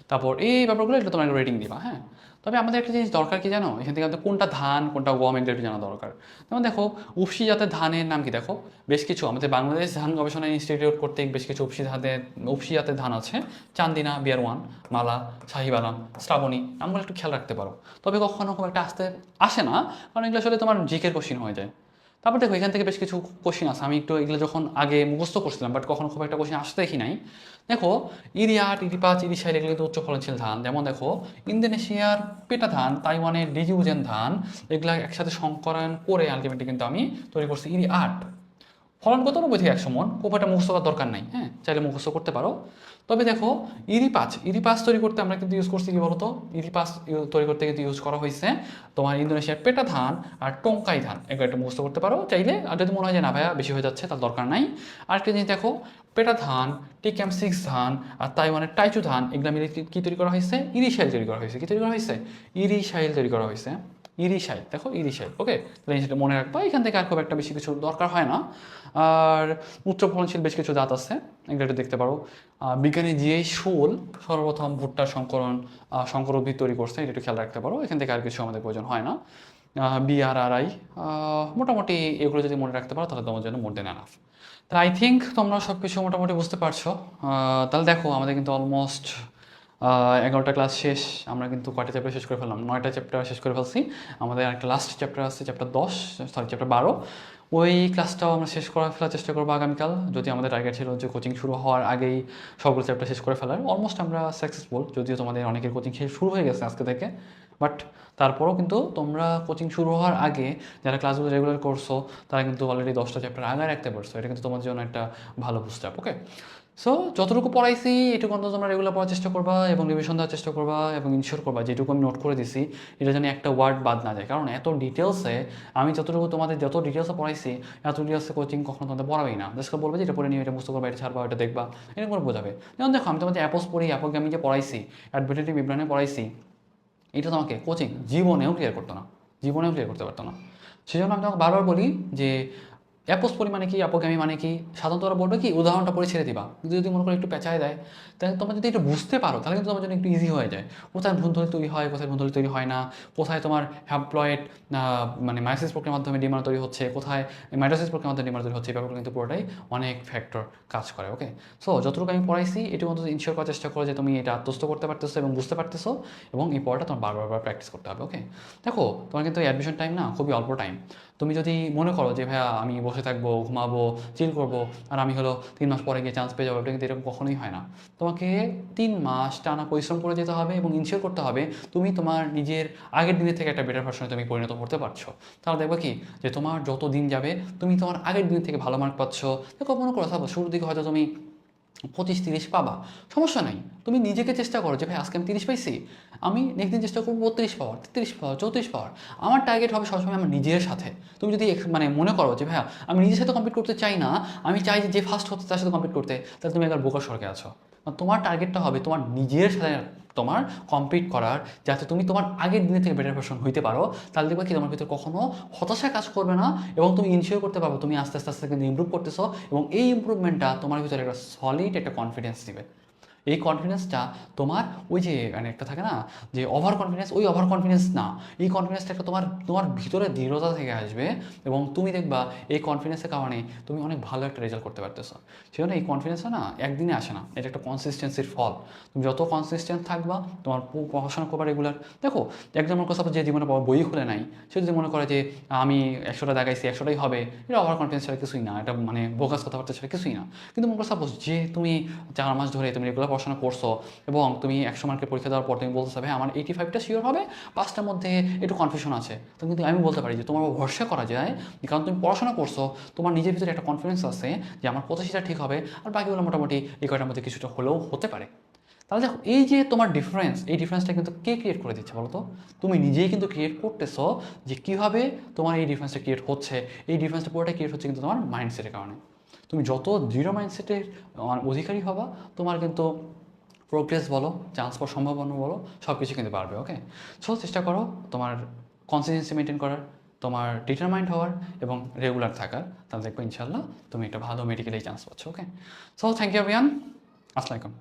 তারপর এই ব্যাপারগুলো এটা তোমার রেটিং দিবা, হ্যাঁ। তবে আমাদের একটা জিনিস দরকার কি জানো? এখান থেকে আমাদের কোনটা ধান কোনটা গম এগুলো একটু জানা দরকার। যেমন দেখো উফশি জাতের ধানের নাম কি? দেখো বেশ কিছু আমাদের বাংলাদেশ ধান গবেষণা ইনস্টিটিউট কর্তৃক বেশ কিছু উফশি জাতের ধান আছে। চান্দিনা, BR1, মালা, শাহিবালাম, শ্রাবণী, নামগুলো একটু খেয়াল রাখতে পারো। তবে কখনো খুব একটা আসে না, কারণ এগুলো আসলে তোমার জিকের কোশ্চিন হয়ে যায়। তারপর দেখো এখান থেকে বেশ কিছু কোশ্চেন আছে, আমি একটু এগুলো যখন আগে মুখস্থ করছিলাম বাট কখনো খুব একটা কোশ্চেন আসতে দেখি নাই। দেখো ইরি 8, ইরি 5, ইরি 6 এগুলো কিন্তু উচ্চ ফলনশীল ধান। যেমন দেখো ইন্দোনেশিয়ার পেটা ধান, তাইওয়ানের ডিজিউজেন ধান, এগুলা একসাথে সংকরণ করে আলটিমেটলি কিন্তু আমি তৈরি করছি ইরি 8। ফলন কত? 90 থেকে 100 মন। খুব একটা মুখস্থ করার দরকার নাই, হ্যাঁ, চাইলে মুখস্থ করতে পারো। তবে দেখো ইরি 5 তৈরি করতে আমরা কিন্তু ইউজ করছি কি বলতো, ইরি 5 তৈরি করতে কিন্তু ইউজ করা হয়েছে তোমার ইন্দোনেশিয়ার পেটা ধান আর টংকাই ধান। এগুলো একটা মুখস্থ করতে পারো চাইলে, আর যদি মনে হয় যে না ভাইয়া বেশি হয়ে যাচ্ছে তার দরকার নাই। আরেকটা জিনিস দেখো, পেটা ধান, টিক্যাম 6 ধান আর তাইওয়ানের টাইচু ধান, এগুলো মিলে কি তৈরি করা হয়েছে? ইরিশাইল তৈরি করা হয়েছে। কি তৈরি করা হয়েছে? ইরিশাইল তৈরি করা হয়েছে। ইরিশাইল, দেখো ইরিশাইল, ওকে, তাহলে সেটা মনে রাখবা। এখান থেকে আর খুব একটা বেশি কিছু দরকার হয় না। আর উচ্চ ফলনশীল বেশ কিছু জাত আছে, এগুলো একটু দেখতে পারো। বিজ্ঞানী জিএই শোল সর্বপ্রথম ভুট্টার সংকর উদ্ভিদ তৈরি করছে, এটা একটু খেয়াল রাখতে পারো। এখান থেকে আর কিছু আমাদের প্রয়োজন হয় না। বিআরআরআই, মোটামুটি এগুলো যদি মনে রাখতে পারো তাহলে তোমার জন্য মোর দেন এনাফ। তাহলে আই থিঙ্ক তোমরা সব কিছু মোটামুটি বুঝতে পারছো। তাহলে দেখো আমাদের কিন্তু অলমোস্ট 11টা ক্লাস শেষ। আমরা কিন্তু কয়টা চ্যাপ্টার শেষ করে ফেললাম? 9টা চ্যাপ্টার শেষ করে ফেলছি। আমাদের একটা লাস্ট চ্যাপ্টার আছে, চ্যাপ্টার 12। ওই ক্লাসটাও আমরা শেষ করে ফেলার চেষ্টা করবো আগামীকাল, যদি আমাদের টার্গেট ছিল যে কোচিং শুরু হওয়ার আগেই সবগুলো চ্যাপ্টার শেষ করে ফেলার। অলমোস্ট আমরা সাকসেসফুল, যদিও তোমাদের অনেকের কোচিং শুরু হয়ে গেছে আজকে থেকে, বাট তারপরেও কিন্তু তোমরা কোচিং শুরু হওয়ার আগে যারা ক্লাসগুলো রেগুলার করছো তারা কিন্তু অলরেডি 10টা চ্যাপ্টার আগে রাখতে পারছো। এটা কিন্তু তোমার জন্য একটা ভালো বুস্ট আপ, ওকে। সো যতটুকু পড়াইছি এটুকু অন্তত তোমরা রেগুলার পড়ার চেষ্টা করবা এবং রিভিশন দেওয়ার চেষ্টা করবা এবং ইনশিওর করবা যেটুকু আমি নোট করে দিছি এটা যেন একটা ওয়ার্ড বাদ না যায়। কারণ এত ডিটেলসে আমি যত ডিটেলসে পড়াইছি এত ডিটেলসে কোচিং কখনো তোমাদের পড়াবেই না। জাস্ট বলবে যে এটা পড়ে নিও, এটা বুঝতে পারবা, এটা ছাড়বা, এটা দেখবা, এরকম করে বোঝাবে। যেমন দেখো আমি তোমাদের অ্যাপোস পড়ি, অ্যাপোকে আমি যে পড়াইছি, অ্যাডভেটেটিভ বিবরণে পড়াইছি, এটা তোমাকে কোচিং জীবনেও ক্লিয়ার করতো না, জীবনেও ক্লিয়ার করতে পারতো না। সেই জন্য আমি তোমাকে বারবার বলি যে অ্যাপোস্পরি মানে কি, অ্যাপোগ্যামি মানে কি। সাধারণত ওরা বলবে কি উদাহরণটা পড়ে ছেড়ে দিবা, কিন্তু যদি মনে করো একটু পেঁচায় দেয় তাহলে তোমরা যদি একটু বুঝতে পারো তাহলে কিন্তু তোমার জন্য একটু ইজি হয়ে যায়। কোথায় ভ্রূণথলি তৈরি হয়, কোথায় ভ্রূণথলি তৈরি হয় না, কোথায় তোমার হ্যাপ্লয়েড মানে মায়োসিস প্রক্রিয়ার মাধ্যমে ডিমার তৈরি হচ্ছে, কোথায় মাইটোসিস প্রক্রিয়ার মাধ্যমে ডিমার তৈরি হচ্ছে, এই ব্যাপারগুলো কিন্তু পুরোটাই অনেক ফ্যাক্টর কাজ করে, ওকে। সো যতটুকু আমি পড়াইছি এটুকু অন্তত ইনশিওর করার চেষ্টা করো যে তুমি এটা আত্মস্থ করতে পারতেছো এবং বুঝতে পারতেছো, এবং এই পড়াটা তোমার বারবার প্র্যাকটিস করতে হবে, ওকে। দেখো তোমার কিন্তু অ্যাডমিশন টাইম না খুবই অল্প টাইম। তুমি যদি মনে করো যে ভাইয়া আমি বসে থাকবো, ঘুমাবো, চিল করবো, আর আমি হলো 3 মাস পরে গিয়ে চান্স পেয়ে যাবো, এটা কিন্তু এরকম কখনোই হয় না। তোমাকে 3 মাস টানা পরিশ্রম করে যেতে হবে এবং ইনশিওর করতে হবে তুমি তোমার নিজের আগের দিনের থেকে একটা বেটার ভার্সনে তুমি পরিণত করতে পারছো। তাহলে দেখবে কি যে তোমার যত দিন যাবে তুমি তোমার আগের দিন থেকে ভালো মার্ক পাচ্ছ। দেখো মনে করো সাপোজ শুরুর দিকে হয়তো তুমি 25-30 পাবা, সমস্যা নাই। তুমি নিজেকে চেষ্টা করো যে ভাই আজকে আমি 30 পাইছি, আমি নেক্সট দিন চেষ্টা করবো 32 পাওয়ার, 33 পাওয়ার, 34 পাওয়ার। আমার টার্গেট হবে সবসময় আমার নিজের সাথে। তুমি যদি মানে মনে করো যে ভাইয়া আমি নিজের সাথে কম্পিট করতে চাই না, আমি চাই যে ফার্স্ট হতে তার সাথে কম্পিট করতে, তাহলে তুমি একবার বোকার সরকে আছো। তোমার টার্গেটটা হবে তোমার নিজের সাথে তোমার কম্পিট করার, যাতে তুমি তোমার আগের দিনের থেকে বেটার ভার্সন হইতে পারো। তাহলে দেখবে কি তোমার ভিতরে কখনো হতাশা কাজ করবে না এবং তুমি ইনশিওর করতে পারবে তুমি আস্তে আস্তে আস্তে কিন্তু ইমপ্রুভ করতেছো, এবং এই ইমপ্রুভমেন্টটা তোমার ভিতরে একটা সলিড একটা কনফিডেন্স দিবে। এই কনফিডেন্সটা তোমার ওই যে মানে একটা থাকে না যে ওভার কনফিডেন্স, ওই ওভার কনফিডেন্স না, এই কনফিডেন্সটা একটা তোমার তোমার ভিতরে দৃঢ়তা থেকে আসবে, এবং তুমি দেখবা এই কনফিডেন্সের কারণে তুমি অনেক ভালো একটা রেজাল্ট করতে পারতেছো। সেজন্য এই কনফিডেন্সটা না একদিনে আসে না, এটা একটা কনসিস্টেন্সির ফল। তুমি যত কনসিস্টেন্ট থাকবা তোমার পড়াশোনা করবা রেগুলার। দেখো একজন মনে করছে যে জীবনে বই খুলে নাই, সে যদি মনে করে যে আমি 100টা দেখাইছি 100টাই হবে, এটা ওভার কনফিডেন্স ছাড়া কিছুই না, এটা মানে বোকাস কথাবার্তা ছাড়া কিছুই না। কিন্তু মনে করো সাপোজ যে তুমি 4 মাস ধরে তুমি রেগুলার পড়াশোনা করছো এবং তুমি 100 মার্কের পরীক্ষা দেওয়ার পর তুমি বলছো ভাই আমার 85টা শিওর হবে, 5টার মধ্যে একটু কনফিউশন আছে, তো কিন্তু আমি বলতে পারি যে তোমার ভরসা করা যায়, কারণ তুমি পড়াশোনা করছো, তোমার নিজের ভিতরে একটা কনফিডেন্স আছে যে আমার 85টা ঠিক হবে, আর বাকিগুলো মোটামুটি এই কয়টার মধ্যে কিছুটা হলেও হতে পারে। তাহলে দেখো এই যে তোমার ডিফারেন্স, এই ডিফারেন্সটা কিন্তু কে ক্রিয়েট করে দিচ্ছে বলো তো? তুমি নিজেই কিন্তু ক্রিয়েট করতেছো। যে কীভাবে তোমার এই ডিফারেন্সটা ক্রিয়েট হচ্ছে, এই ডিফারেন্সটা পুরোটা ক্রিয়েট হচ্ছে কিন্তু তোমার মাইন্ডসেটের কারণে। তুমি যত দৃঢ় মাইন্ডসেটের অধিকারী হবা, তোমার কিন্তু প্রোগ্রেস বলো, চান্স পাওয়ার সম্ভাবনা বলো, সব কিছু কিন্তু বাড়বে, ওকে। সো চেষ্টা করো তোমার কনসিস্টেন্সি মেনটেন করার, তোমার ডিটারমাইন্ড হওয়ার এবং রেগুলার থাকার, তাহলে দেখবো ইনশাল্লাহ তুমি একটা ভালো মেডিকেলেই চান্স পাচ্ছ, ওকে। সো থ্যাংক ইউ এভরিওয়ান, আসসালামু আলাইকুম।